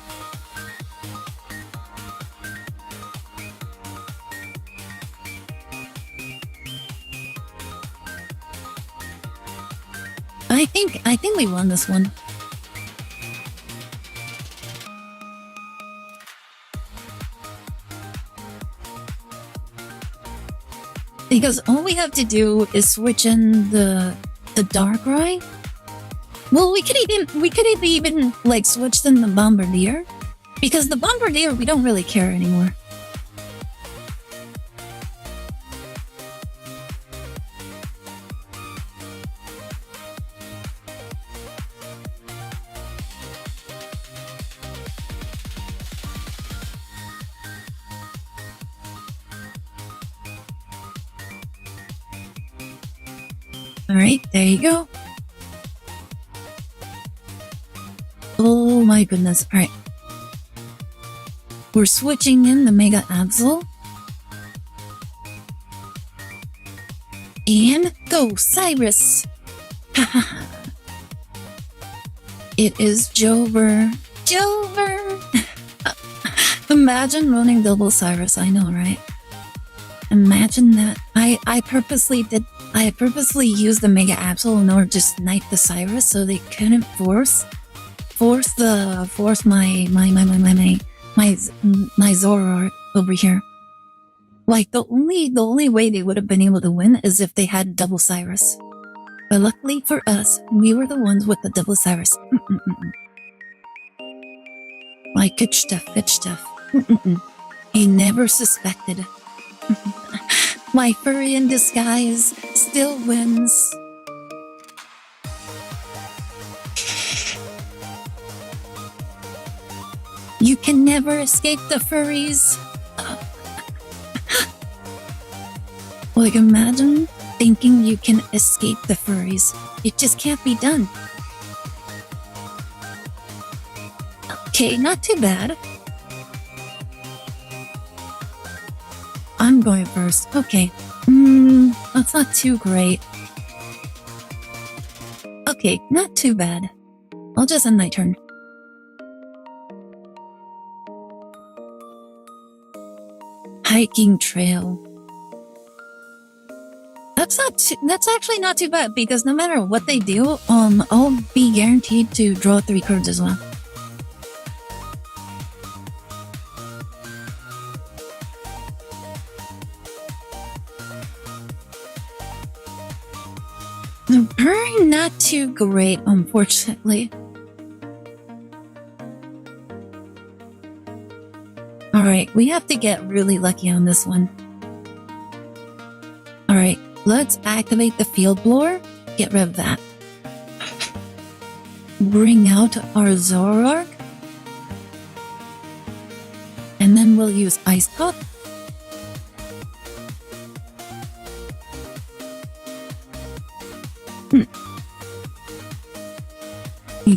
I think we won this one. Because all we have to do is switch in the Darkrai. Well, we could even like switch in the Bombardier, because the Bombardier we don't really care anymore. Alright, there you go. Oh my goodness. Alright. We're switching in the Mega Absol. And go, Cyrus! It is Jover. Jover! Imagine running double Cyrus, I know, right? Imagine that. I purposely used the Mega Absol in order to snipe the Cyrus so they couldn't force my Zoroark over here. Like the only way they would have been able to win is if they had double Cyrus. But luckily for us, we were the ones with the double Cyrus. Like good stuff, good stuff. He never suspected. My furry in disguise still wins. You can never escape the furries. Like imagine thinking you can escape the furries. It just can't be done. Okay, not too bad. I'm going first. Okay. That's not too great. Okay, not too bad. I'll just end my turn. Hiking trail. That's actually not too bad because no matter what they do, I'll be guaranteed to draw 3 cards as well. Very not too great, unfortunately. Alright, we have to get really lucky on this one. Alright, let's activate the field blower. Get rid of that. Bring out our Zoroark. And then we'll use Ice Pop.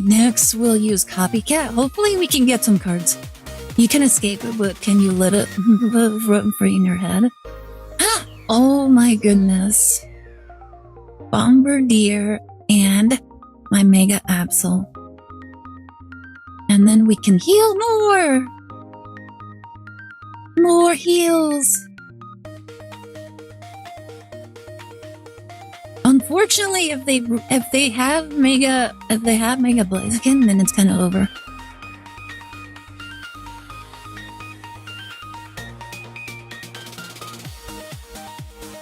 Next, we'll use Copycat. Hopefully we can get some cards. You can escape it, but can you let it run free in your head? Oh my goodness. Bombardier and my Mega Absol. And then we can heal more! More heals! Unfortunately, if they have Mega Blaziken, then it's kind of over.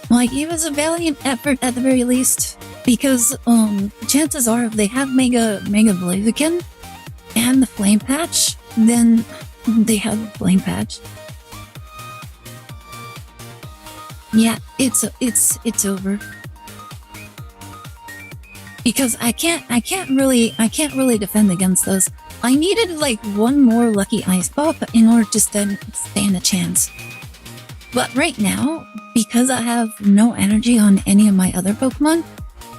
Like, it was a valiant effort at the very least, because chances are if they have Mega Blaziken and the Flame Patch, then they have Flame Patch. Yeah, it's over. Because I can't really defend against those. I needed like one more lucky Ice Pop in order to stand a chance. But right now, because I have no energy on any of my other Pokemon,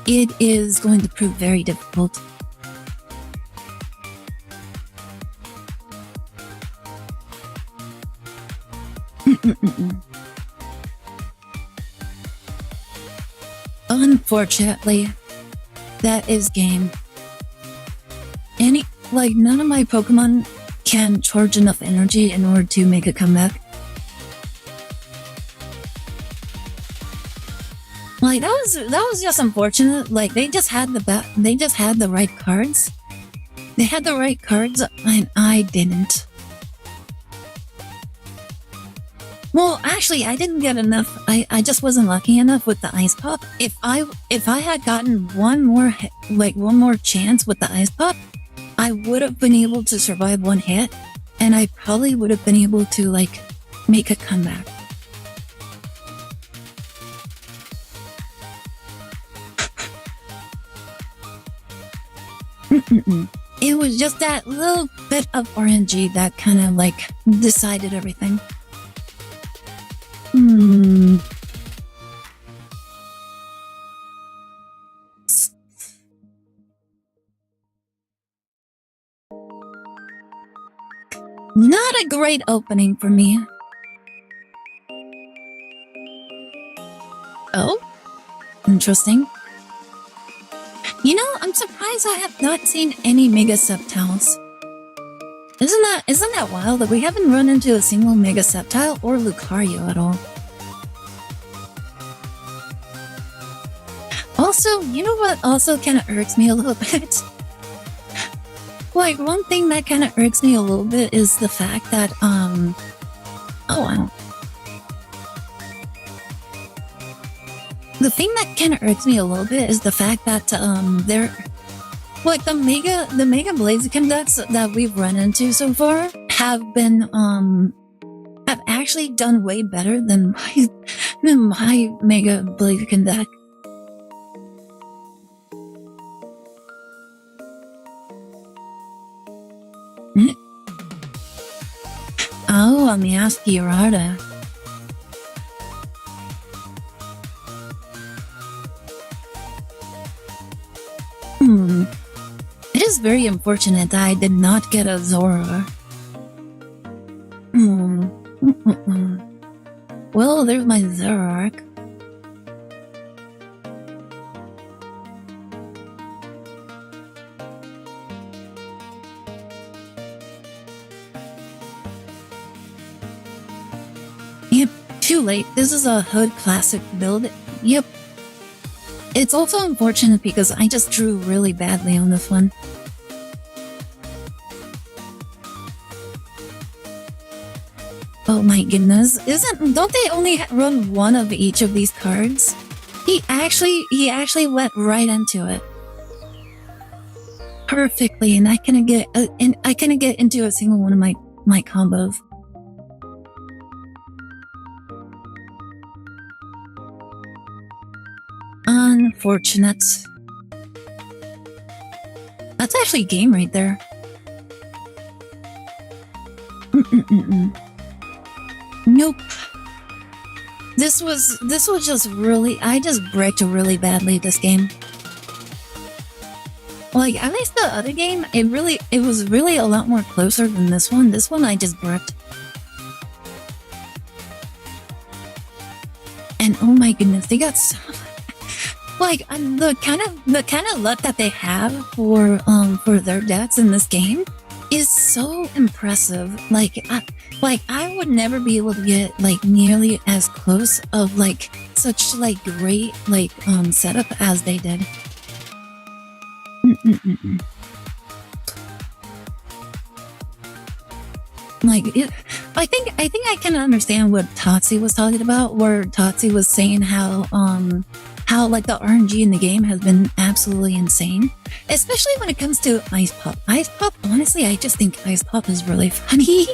it is going to prove very difficult. Unfortunately, that is game. None of my Pokemon can charge enough energy in order to make a comeback. Like, that was just unfortunate. Like, they just had the right cards. They had the right cards, and I didn't. Well, actually, I didn't get enough. I just wasn't lucky enough with the Ice Pop. If I had gotten one more chance with the Ice Pop, I would have been able to survive one hit, and I probably would have been able to like make a comeback. It was just that little bit of RNG that kind of like decided everything. Not a great opening for me. Oh? Interesting. You know, I'm surprised I have not seen any Mega Sceptiles. Isn't that wild that we haven't run into a single Mega Sceptile or Lucario at all? Also, you know what also kind of irks me a little bit? Like, one thing that kind of irks me a little bit is the fact that, oh, wow. The thing that kind of irks me a little bit is the fact that, they're, like, the Mega Blaziken decks that we've run into so far have been, have actually done way better than my Mega Blaziken deck. Oh, let me ask you, Aire. It is very unfortunate that I did not get a Zora. Well, there's my Zoroark. Yep, too late. This is a Hood Classic build. Yep. It's also unfortunate because I just drew really badly on this one. Oh my goodness, don't they only run one of each of these cards? He actually went right into it. Perfectly, and I couldn't get into a single one of my combos. Unfortunate. That's actually game right there. Nope. This was just really, I just bricked really badly this game. Like, at least the other game, it was really a lot more closer than this one. This one I just bricked. And oh my goodness, they got so like the kind of luck that they have for their decks in this game is so impressive. Like I would never be able to get like nearly as close of like such like great like setup as they did. Like I think I can understand what Tatsi was talking about, where Tatsi was saying how like the RNG in the game has been absolutely insane, especially when it comes to Ice Pop. Ice Pop, honestly, I just think Ice Pop is really funny.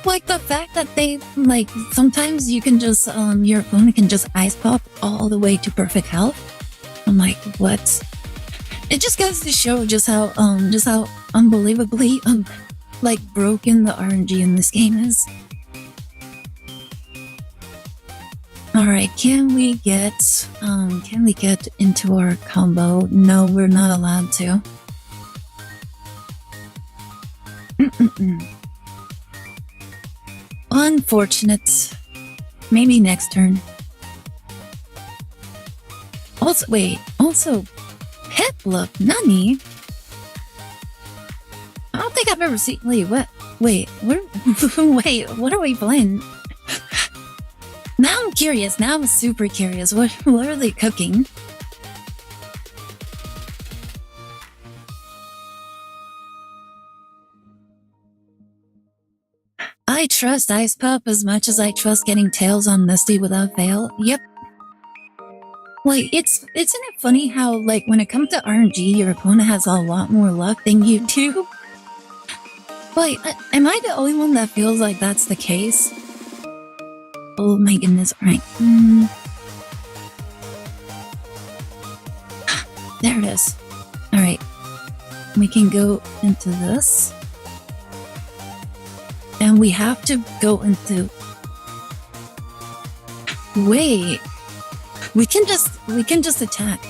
Like the fact that they like sometimes you can just your opponent can just Ice Pop all the way to perfect health. I'm like, what? It just goes to show just how unbelievably like broken the RNG in this game is. Alright, can we get into our combo? No, we're not allowed to. Unfortunate. Maybe next turn. Also, Peplup, Nani? I don't think I've ever seen. Wait, what are we playing? Now I'm curious. Now I'm super curious. What are they cooking? I trust Ice Pop as much as I trust getting tails on Misty without fail. Yep. Like, isn't it funny how, like, when it comes to RNG, your opponent has a lot more luck than you do? Like, am I the only one that feels like that's the case? Oh my goodness, alright. There it is. Alright. We can go into this. And we have to go into... Wait. We can just attack.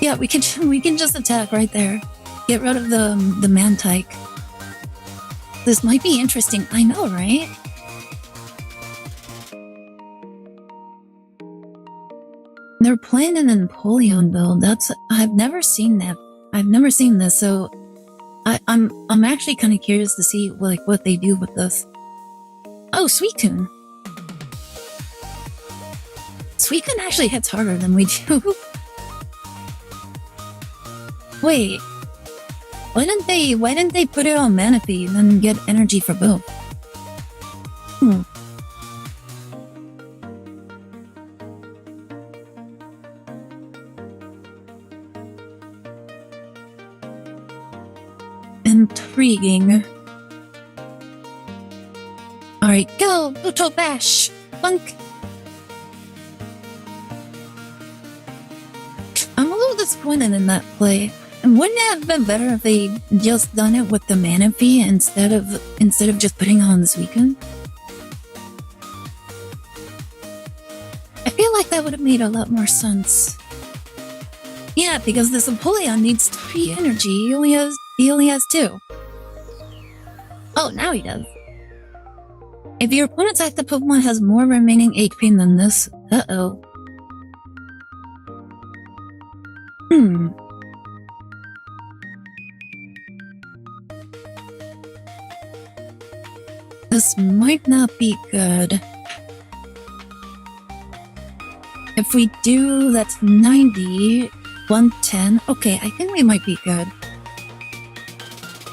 Yeah, we can just attack right there. Get rid of the Mantike. This might be interesting. I know, right? They're playing an Napoleon build. I've never seen that. I've never seen this, so I'm actually kind of curious to see what they do with this. Oh, Suicune. Suicune actually hits harder than we do. Wait. Why didn't they put it on Manaphy and then get energy for both? Intriguing. Alright, go! Buto Bash! Bunk! I'm a little disappointed in that play. And wouldn't it have been better if they just done it with the Manaphy instead of just putting it on this weekend? I feel like that would have made a lot more sense. Yeah, because this Napoleon needs 3 energy. He only has 2. Oh, now he does. If your opponent's active Pokemon has more remaining HP than this, uh-oh. This might not be good. If we do, that's 90, 110. Okay, I think we might be good.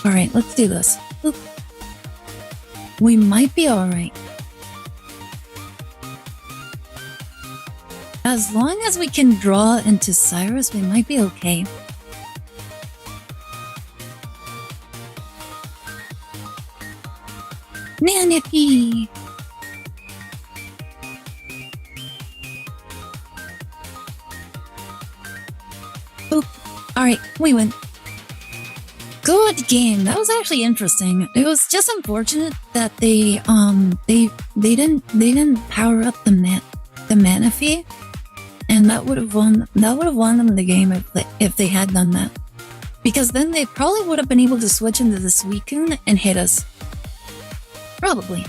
Alright, let's do this. Oop. We might be alright. As long as we can draw into Cyrus, we might be okay. Manaphy! Oop. Alright, we win. Good game. That was actually interesting. It was just unfortunate that they didn't power up the Manaphy, and that would have won them the game if they had done that. Because then they probably would have been able to switch into the Suicune and hit us. Probably.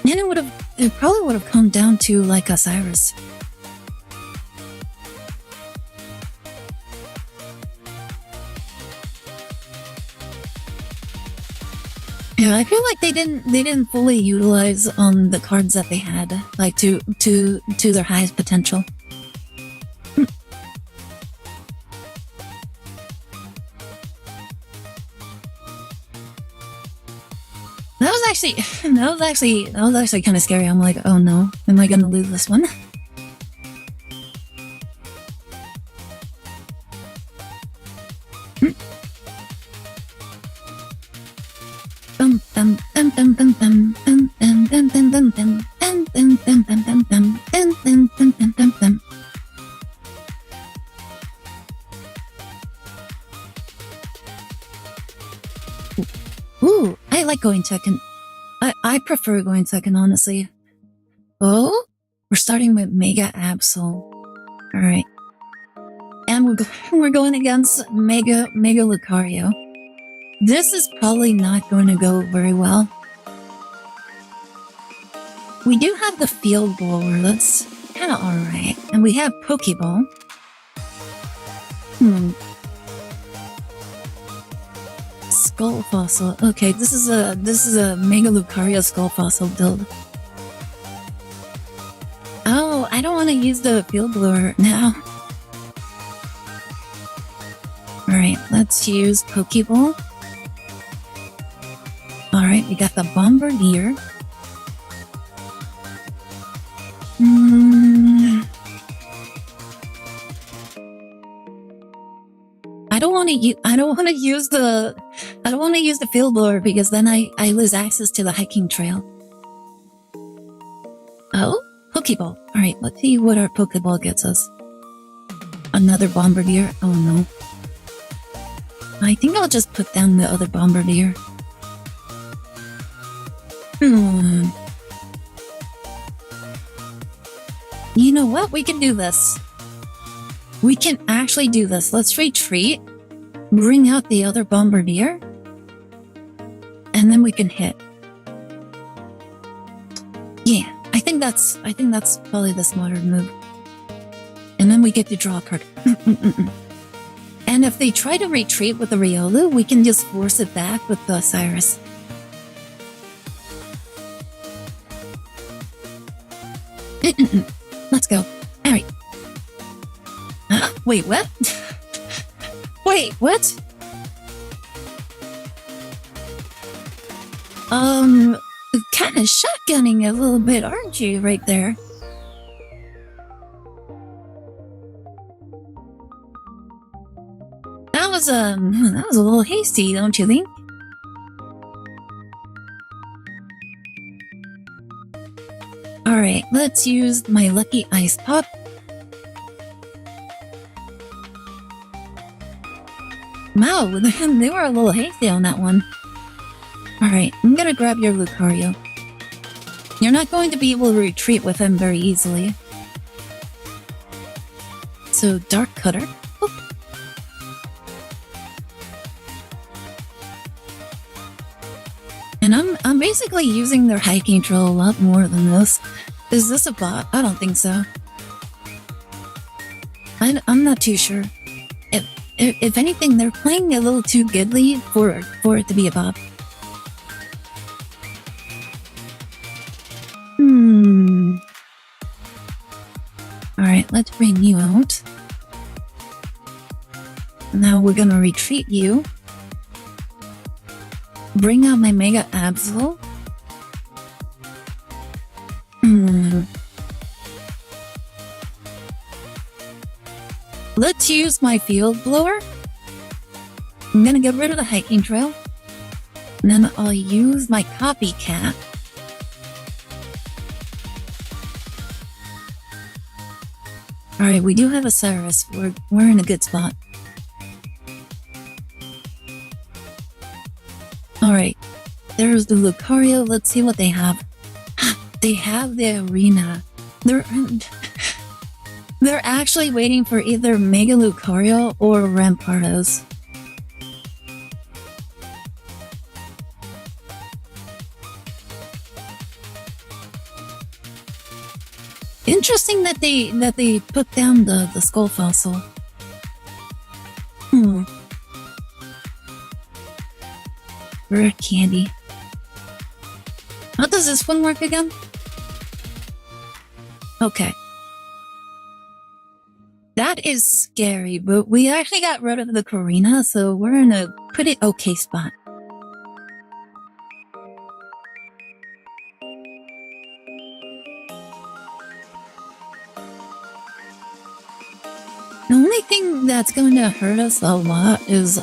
And it probably would have come down to like a Cyrus. Yeah, I feel like they didn't fully utilize the cards that they had, like to their highest potential. That was actually kind of scary. I'm like, oh no, am I gonna lose this one? Ooh, I like going second. I prefer going second, honestly. Oh, we're starting with Mega Absol. Alright. And we're going against Mega Lucario. This is probably not going to go very well. We do have the Field Blower, that's kind of alright. And we have Pokeball. Skull Fossil. Okay, this is a Mega Lucario Skull Fossil build. Oh, I don't want to use the Field Blower now. Alright, let's use Pokeball. Alright, we got the Bombardier. I don't want to use the Field Blower because then I lose access to the hiking trail. Oh, Pokeball. Alright, let's see what our Pokeball gets us. Another Bombardier. Oh no. I think I'll just put down the other Bombardier. You know what? We can do this. We can actually do this. Let's retreat. Bring out the other Bombardier. And and then we can hit. Yeah, I think that's probably the smarter move. And then we get to draw a card. And if they try to retreat with the Riolu, we can just force it back with the Cyrus. Let's go. Aire. Wait, what? Wait, what? Kind of shotgunning a little bit, aren't you, right there? That was a little hasty, don't you think? Alright, let's use my lucky ice pop. Wow, they were a little hasty on that one. Alright, I'm gonna grab your Lucario. You're not going to be able to retreat with him very easily. So, Dark Cutter. Oop. And I'm basically using their hiking drill a lot more than this. Is this a bot? I don't think so. I'm not too sure. If anything, they're playing a little too goodly for it to be a bot. Alright, let's bring you out. Now we're gonna retreat you. Bring out my Mega Absol. Let's use my Field Blower. I'm gonna get rid of the hiking trail. And then I'll use my Copycat. Alright, we do have a Cyrus. We're in a good spot. Alright, there's the Lucario. Let's see what they have. They have the Arena. They're actually waiting for either Mega Lucario or Rampardos. Interesting that they put down the skull fossil. Rare candy. How does this one work again? Okay. That is scary, but we actually got rid of the Karina, so we're in a pretty okay spot. The only thing that's going to hurt us a lot is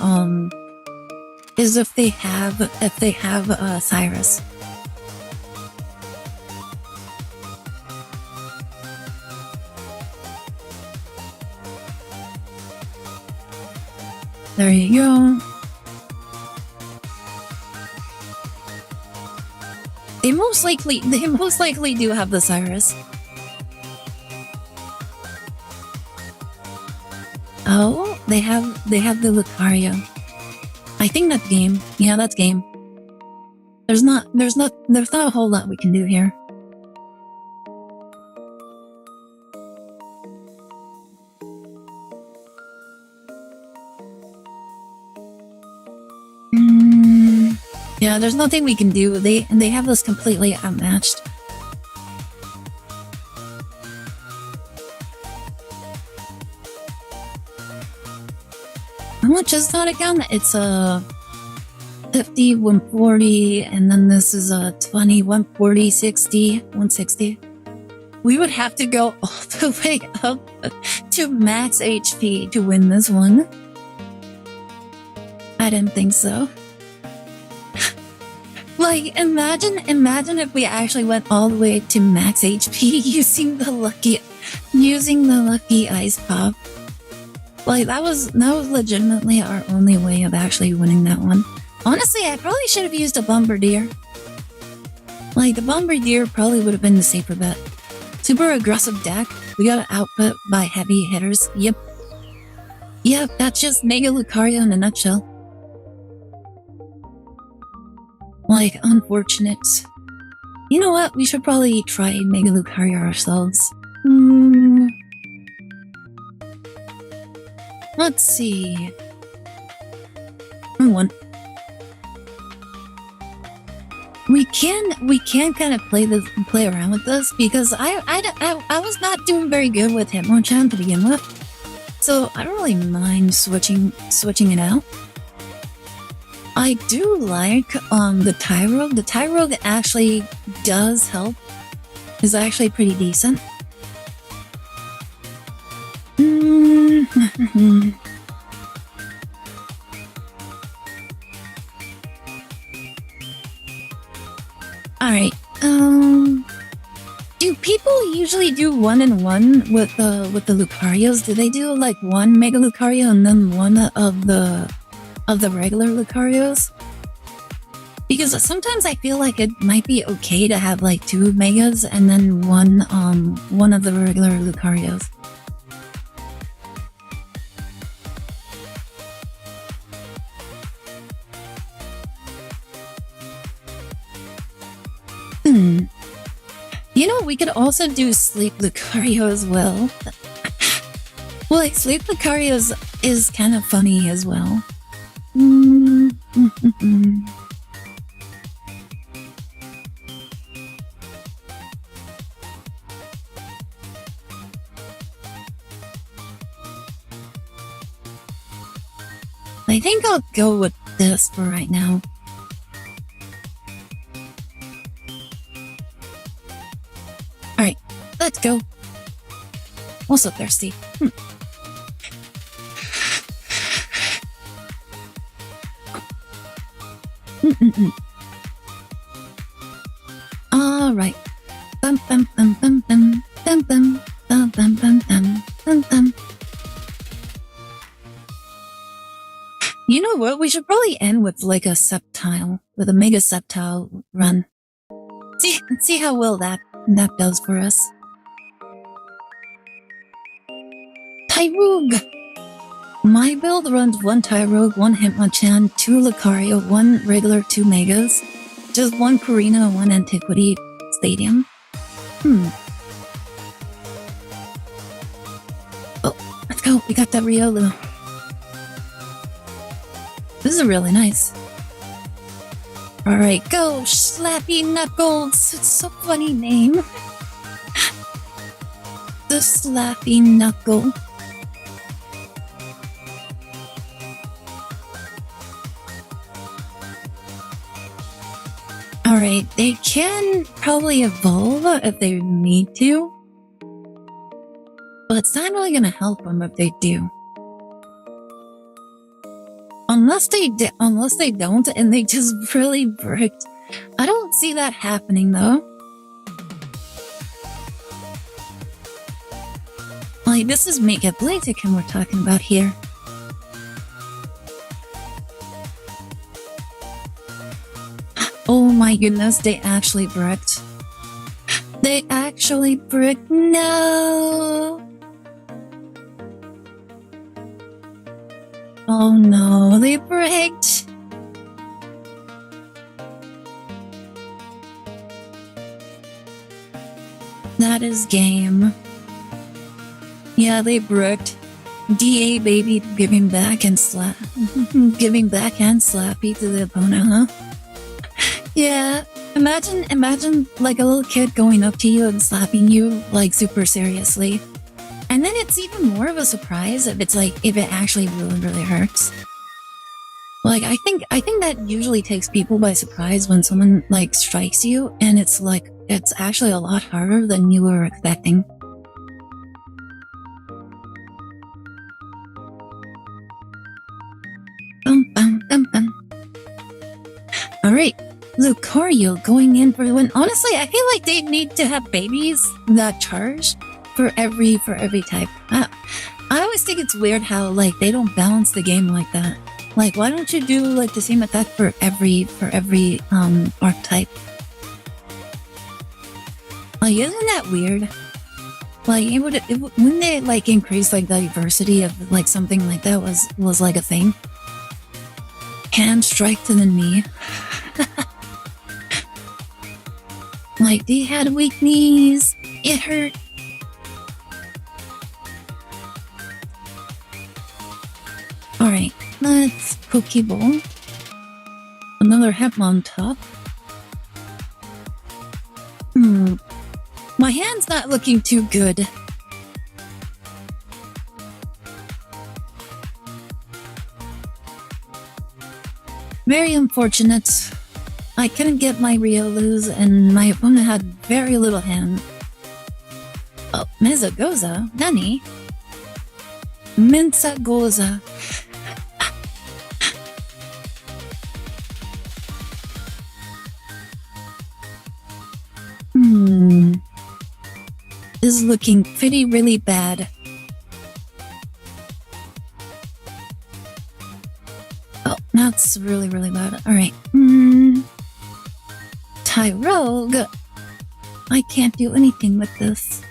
if they have Cyrus. There you go. They most likely do have the Cyrus. Oh, they have the Lucario. I think that's game. Yeah, that's game. There's not a whole lot we can do here. Yeah, there's nothing we can do. They have us completely outmatched. How much is that again? It's a 50, 140, and then this is a 20, 140, 60, 160. We would have to go all the way up to max HP to win this one. I didn't think so. Like, imagine if we actually went all the way to max HP using the lucky ice pop. Like, that was legitimately our only way of actually winning that one. Honestly, I probably should have used a Bombardier. Like, the Bombardier probably would have been the safer bet. Super aggressive deck. We got output by heavy hitters. Yep, that's just Mega Lucario in a nutshell. Like, unfortunate. You know what? We should probably try Mega Lucario ourselves. Let's see. One. We can kind of play around with this because I was not doing very good with Hitmonchan to begin with, so I don't really mind switching it out. I do like the Tyrogue. The Tyrogue actually does help. Is actually pretty decent. Alright, do people usually do 1-on-1 with the Lucarios? Do they do like one Mega Lucario and then one of the regular Lucarios? Because sometimes I feel like it might be okay to have like 2 Megas and then one of the regular Lucarios. You know, we could also do Sleep Lucario as well. Well, like, Sleep Lucario is kind of funny as well. I think I'll go with this for right now. Alright, let's go. Also thirsty. Alright. Bum bum bum bum bum bum bum bum bum bum bum bum bum. You know what? We should probably end with like a Sceptile, with a Mega Sceptile run. See how well that does for us. Tyrogue! My build runs 1 Tyrogue, 1 Hitmonchan, 2 Lucario, 1 regular, 2 Megas, just 1 Purina and 1 Antiquity Stadium. Oh, let's go. We got that Riolu. This is really nice. Alright, go, Slappy Knuckles! It's so funny name. The Slappy Knuckle. Alright, they can probably evolve if they need to. But it's not really gonna help them if they do. Unless they don't and they just really bricked. I don't see that happening though. Like, this is Mega Blaziken we're talking about here. Oh my goodness, they actually bricked. They actually bricked. No! Oh no, they bricked! That is game. Yeah, they bricked. DA baby giving back and giving back and slappy to the opponent, huh? Yeah, imagine like a little kid going up to you and slapping you like super seriously. And then it's even more of a surprise if it actually really hurts. Like, I think that usually takes people by surprise when someone like strikes you and it's actually a lot harder than you were expecting. Alright, Lucario going in for the win. Honestly, I feel like they need to have babies that charge for every type. I always think it's weird how like they don't balance the game like that. Like, why don't you do like the same attack for every archetype? Like, isn't that weird? Like, wouldn't they like increase like the diversity of like something like that was like a thing? Hand strike to the knee. like they had weak knees. It hurt. Alright, let's Pokeball. Another Hitmontop. My hand's not looking too good. Very unfortunate. I couldn't get my Riolus and my opponent had very little hand. Oh, Mezagoza? Nani? Mensagoza. This is looking pretty really bad. Oh, that's really, really bad. Alright. Tyrogue. I can't do anything with this.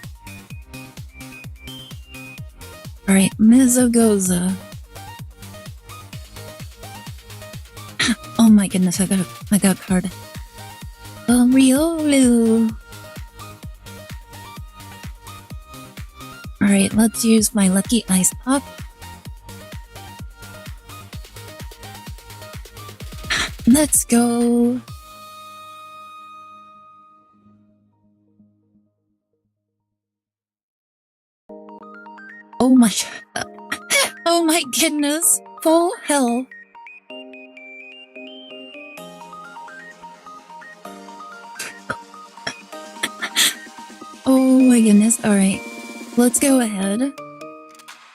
Alright, Mezagoza. Oh my goodness, I got a card. Riolu. Alright, let's use my lucky ice pop. Let's go. Oh my oh my goodness. Full hell. Oh my goodness. Alright. Let's go ahead.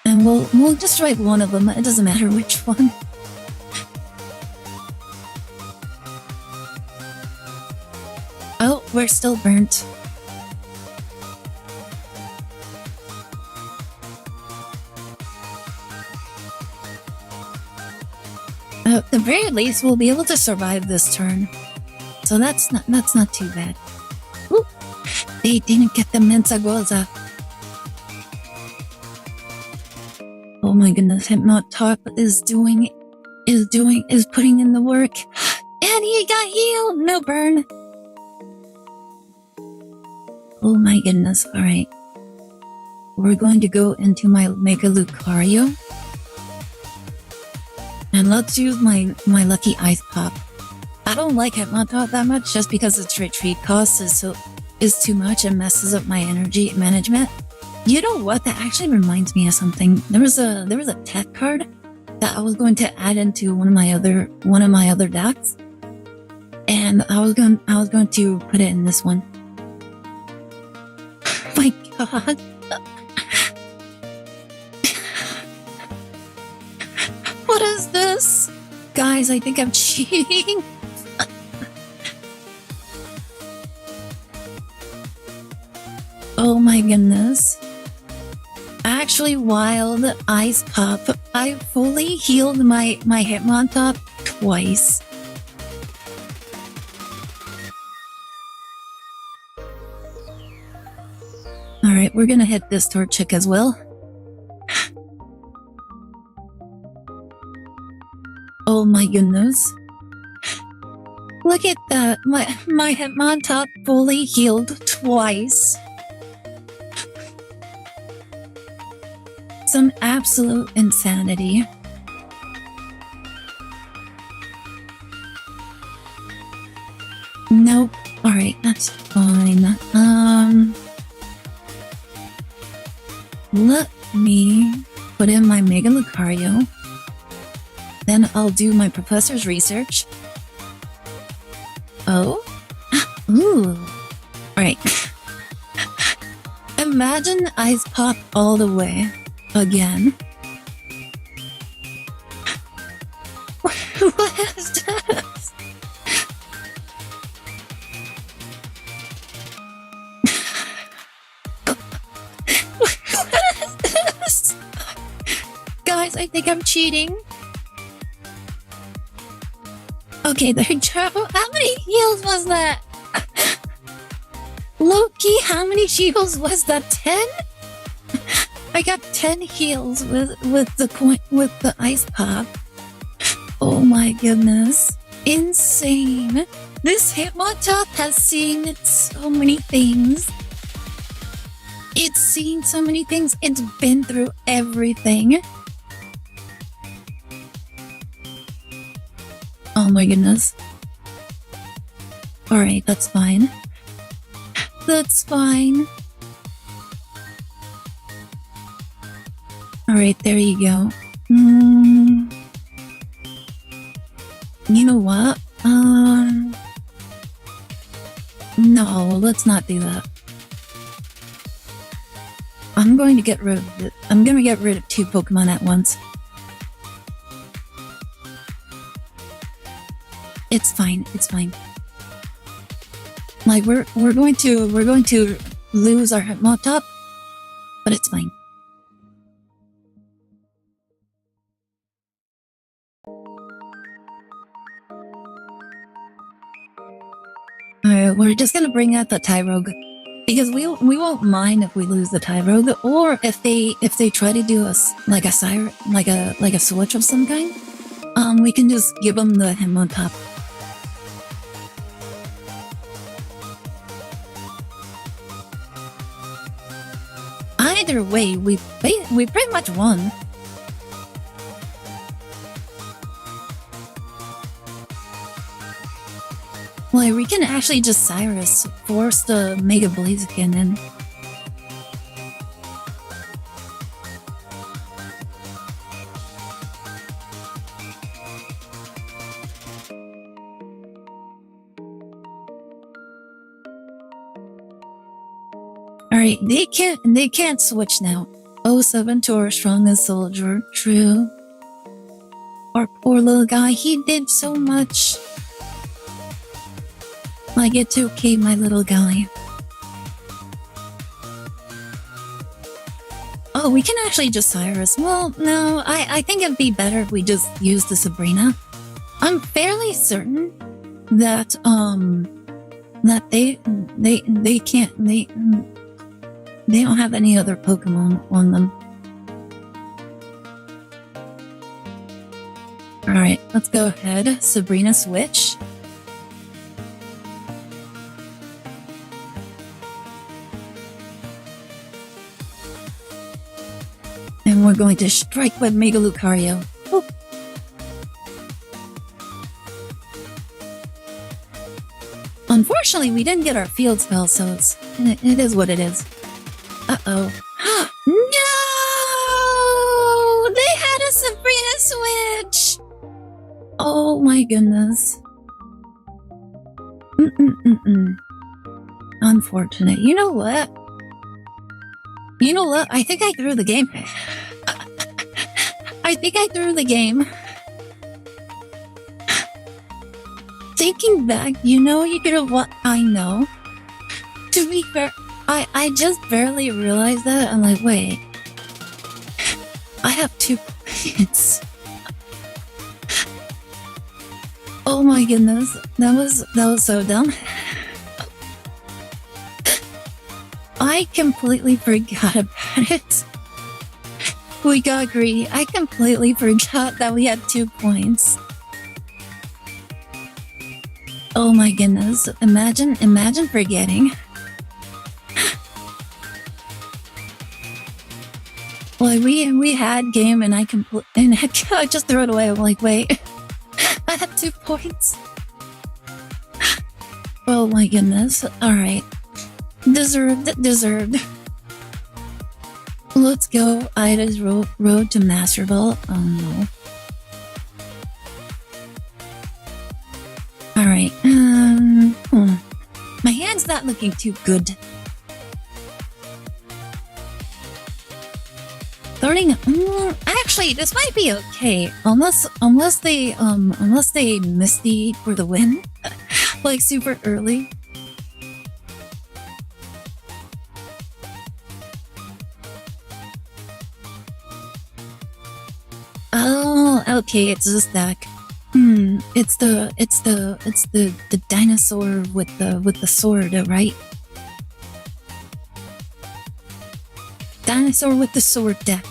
And we'll just write one of them. It doesn't matter which one. Oh, we're still burnt. At the very least, we'll be able to survive this turn. So that's not too bad. Ooh, they didn't get the Mensagoza. Oh my goodness, Hitmontop is putting in the work. And he got healed! No burn! Oh my goodness, alright. We're going to go into my Mega Lucario. And let's use my lucky ice pop. I don't like Hitmontop that much just because its retreat cost is too much and messes up my energy management. You know what? That actually reminds me of something. There was a tech card that I was going to add into one of my other decks, and I was going to put it in this one. Oh my god! What is this, guys? I think I'm cheating. Oh my goodness. Actually, wild ice pop. I fully healed my Hitmontop twice. Alright, we're gonna hit this Torchic as well. Oh my goodness. Look at that. My Hitmontop fully healed twice. Some absolute insanity. Nope. Alright, that's fine. Let me put in my Mega Lucario. Then I'll do my professor's research. Oh? Ooh. Alright. Imagine Ice Pop all the way. Again. What is this? What is this? Guys, I think I'm cheating. Okay, there you go. How many heals was that? Loki, how many heals was that? 10? I got 10 heals with the ice pop. Oh my goodness. Insane. This Hitmontop has seen so many things. It's seen so many things. It's been through everything. Oh my goodness. Alright, that's fine. That's fine. Alright, there you go. You know what? No, let's not do that. I'm going to get rid of it. I'm going to get rid of 2 Pokemon at once. It's fine. It's fine. Like we're going to lose our Hitmontop, but it's fine. Alright, we're just gonna bring out the Tyrogue. Because we won't mind if we lose the Tyrogue, or if they try to do us like a switch of some kind. We can just give them the Hitmontop. Either way, we pretty much won. Like, we can actually just Cyrus force the Mega Blaziken in. Alright, they can't switch now. 07 to our strongest soldier, true. Our poor little guy, he did so much. Like, it's okay, my little guy. Oh, we can actually just Cyrus. Well, no, I think it'd be better if we just use the Sabrina. I'm fairly certain that, that they don't have any other Pokemon on them. Alright, let's go ahead. Sabrina switch. And we're going to strike with Mega Lucario. Boop. Unfortunately, we didn't get our field spell, so it is what it is. Uh-oh. No! They had a Sabrina switch! Oh my goodness. Unfortunate. You know what? You know what? I think I threw the game. I think I threw the game. Thinking back, you know what I know? To be fair, I just barely realized that. I'm like, wait. I have 2 points. Oh my goodness. That was so dumb. I completely forgot about it. We got greedy. I completely forgot that we had 2 points. Oh my goodness. Imagine forgetting. Like, we had game and I just threw it away. I'm like, wait. I had 2 points. Oh my goodness. Alright. Deserved. Let's go. Aire's road to Master Ball. Oh no. Alright. My hand's not looking too good. Starting. Actually, this might be okay. Unless they Misty for the win, like super early. Oh, okay, it's this deck. It's the dinosaur with the sword, right? Dinosaur with the sword deck.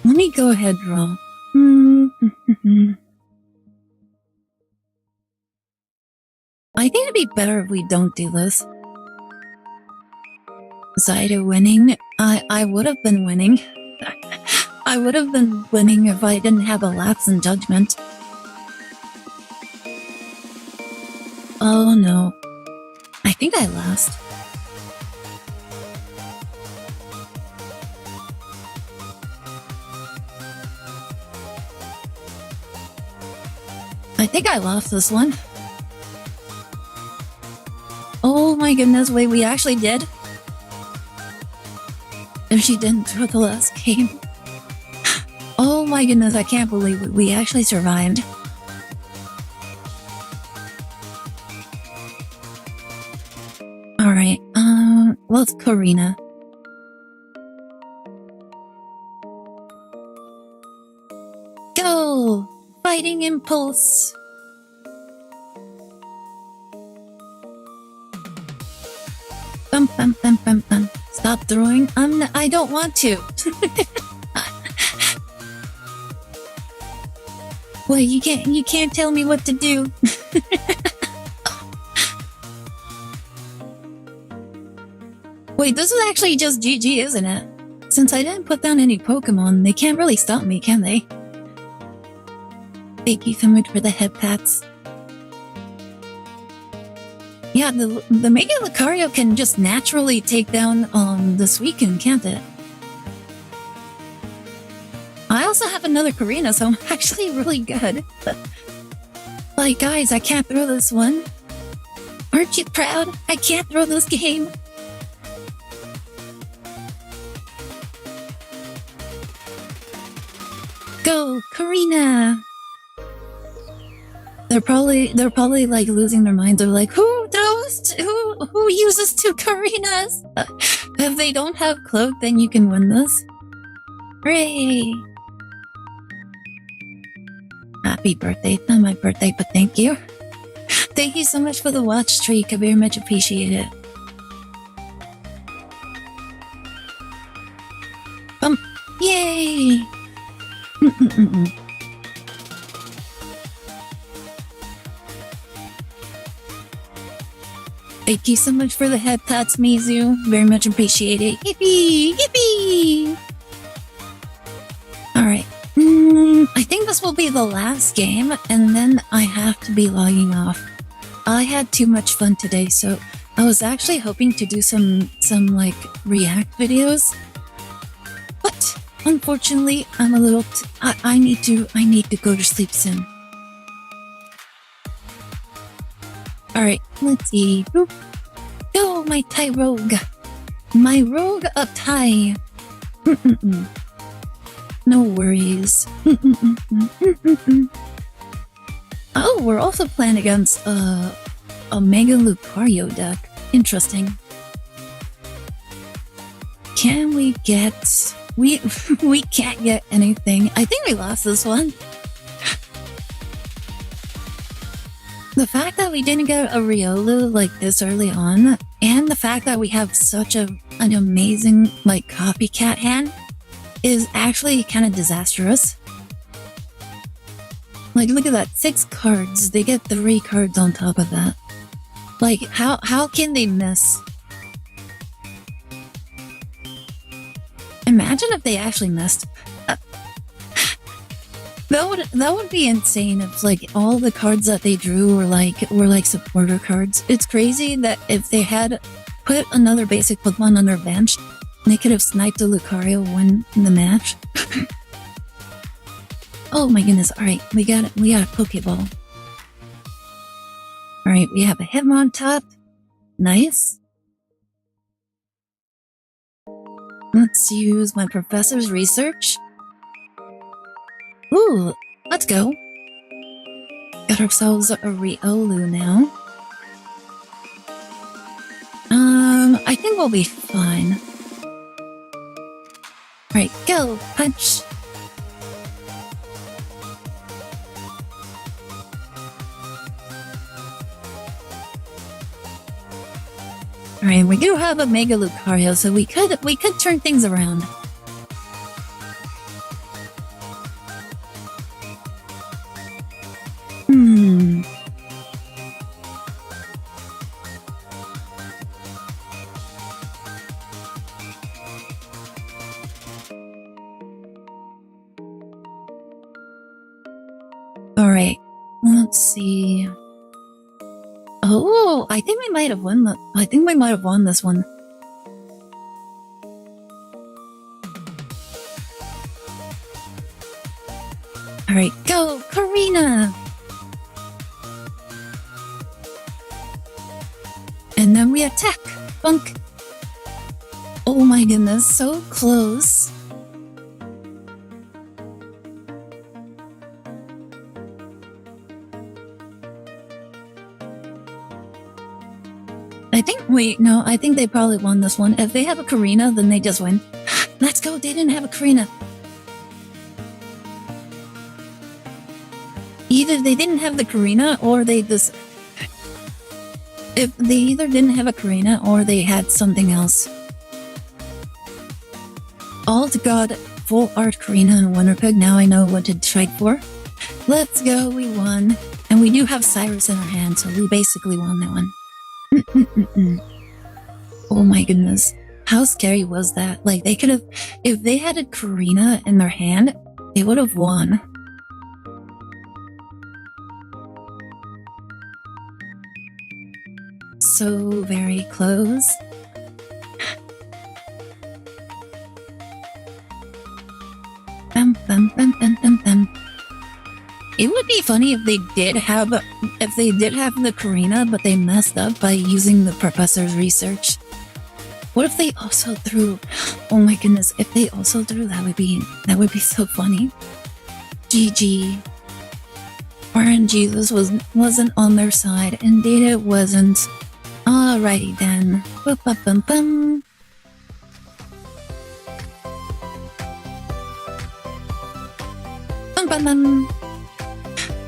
Let me go ahead, draw. I think it'd be better if we don't do this. Is Aire winning? I would have been winning. I would have been winning if I didn't have a lapse in judgment. Oh no. I think I lost. I think I lost this one. Oh my goodness, wait, we actually did? If she didn't throw the last game. Oh my goodness, I can't believe it. We actually survived. Alright, well, it's Karina. Go! Fighting impulse! Bum bum bum bum bum. Stop throwing. I don't want to. Well, you can't tell me what to do. Wait, this is actually just GG, isn't it? Since I didn't put down any Pokemon, they can't really stop me, can they? Thank you so much for the head pats. Yeah, the Mega Lucario can just naturally take down the Suicune, can't it? I also have another Karina, so I'm actually really good. Like, guys, I can't throw this one. Aren't you proud? I can't throw this game. Go, Karina! They're probably like losing their minds. They're like, who uses two Karinas? If they don't have Cloak, then you can win this. Hooray! Happy birthday. Not my birthday, but thank you. Thank you so much for the watch streak. I very much appreciate it. Yay! Thank you so much for the head pats, Mizu. Very much appreciate it. Yippee! Yippee! Alright. I think this will be the last game, and then I have to be logging off. I had too much fun today, so I was actually hoping to do some like react videos. But unfortunately, I'm a little I need to go to sleep soon. Alright, let's see. Boop. Go, my Thai rogue. My rogue up Thai. No worries. Oh, we're also playing against a Mega Lucario deck. Interesting. Can we get... We can't get anything. I think we lost this one. The fact that we didn't get a Riolu like this early on, and the fact that we have such an amazing like copycat hand, is actually kind of disastrous. Like, look at that, 6 cards. They get 3 cards on top of that. Like, how can they miss? Imagine if they actually missed. That would be insane if like all the cards that they drew were like supporter cards. It's crazy that if they had put another basic Pokemon on their bench, they could have sniped a Lucario win the match. Oh my goodness! All right, we got a Pokeball. All right, we have a Hitmontop. Nice. Let's use my professor's research. Ooh, let's go. Got ourselves a Riolu now. I think we'll be fine. Alright, go! Punch! Alright, we do have a Mega Lucario, so we could turn things around. Hmm. Alright, let's see. Oh, I think we might have won this one. Alright, go, Karina! And then we attack! Bunk! Oh my goodness, so close. I think they probably won this one. If they have a Karina, then they just win. Let's go, they didn't have a Karina. Either they didn't have the Karina, or they just... If they either didn't have a Karina, or they had something else. All to God, full art Karina and Wonder Pig, now I know what to strike for. Let's go, we won. And we do have Cyrus in our hand, so we basically won that one. Oh my goodness. How scary was that? Like, they could have... If they had a Karina in their hand, they would have won. So very close. Bum, bum, bum, bum, bum, bum. It would be funny if they did have the Karina, but they messed up by using the professor's research. What if they also threw? Oh my goodness! If they also threw, that would be so funny. GG. RNG wasn't on their side. Indeed, it wasn't. Alrighty then. Bum, bum, bum, bum. Bum, bum, bum.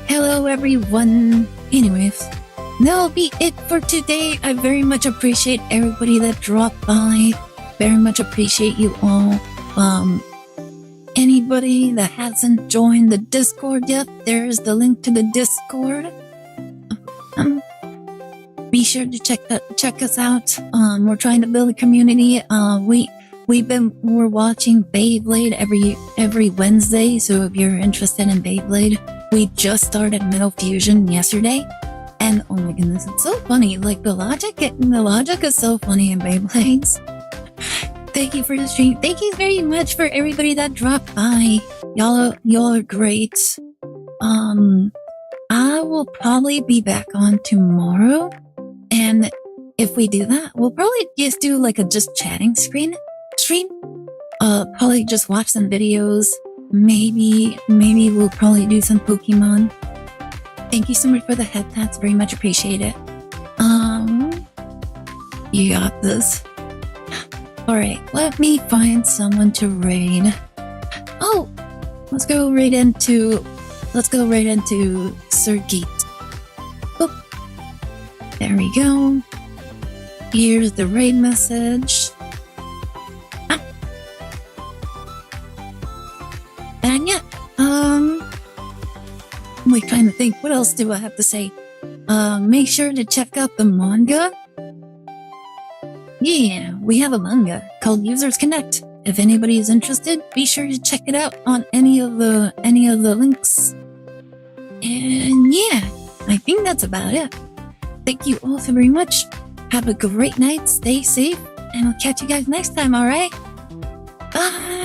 Hello everyone. Anyways, that'll be it for today. I very much appreciate everybody that dropped by. Very much appreciate you all. Anybody that hasn't joined the Discord yet, there's the link to the Discord. Be sure to check us out. We're trying to build a community. We're watching Beyblade every Wednesday, so if you're interested in Beyblade, we just started Metal Fusion yesterday, and oh my goodness, it's so funny. Like the logic is so funny in Beyblades. Thank you for the stream. Thank you very much for everybody that dropped by. Y'all are great. I will probably be back on tomorrow, and if we do that, we'll probably just do like a just chatting stream. Probably just watch some videos. Maybe we'll probably do some Pokemon. Thank you so much for the head tats. Very much appreciate it. You got this. Alright, let me find someone to raid. Oh! Let's go right into Sir Geet. Oop. There we go. Here's the raid message. And yeah, I'm trying to think, what else do I have to say? Make sure to check out the manga. Yeah, we have a manga called Users Connect. If anybody is interested, be sure to check it out on any of the links. And yeah, I think that's about it. Thank you all so very much. Have a great night, stay safe, and I'll catch you guys next time, alright? Bye!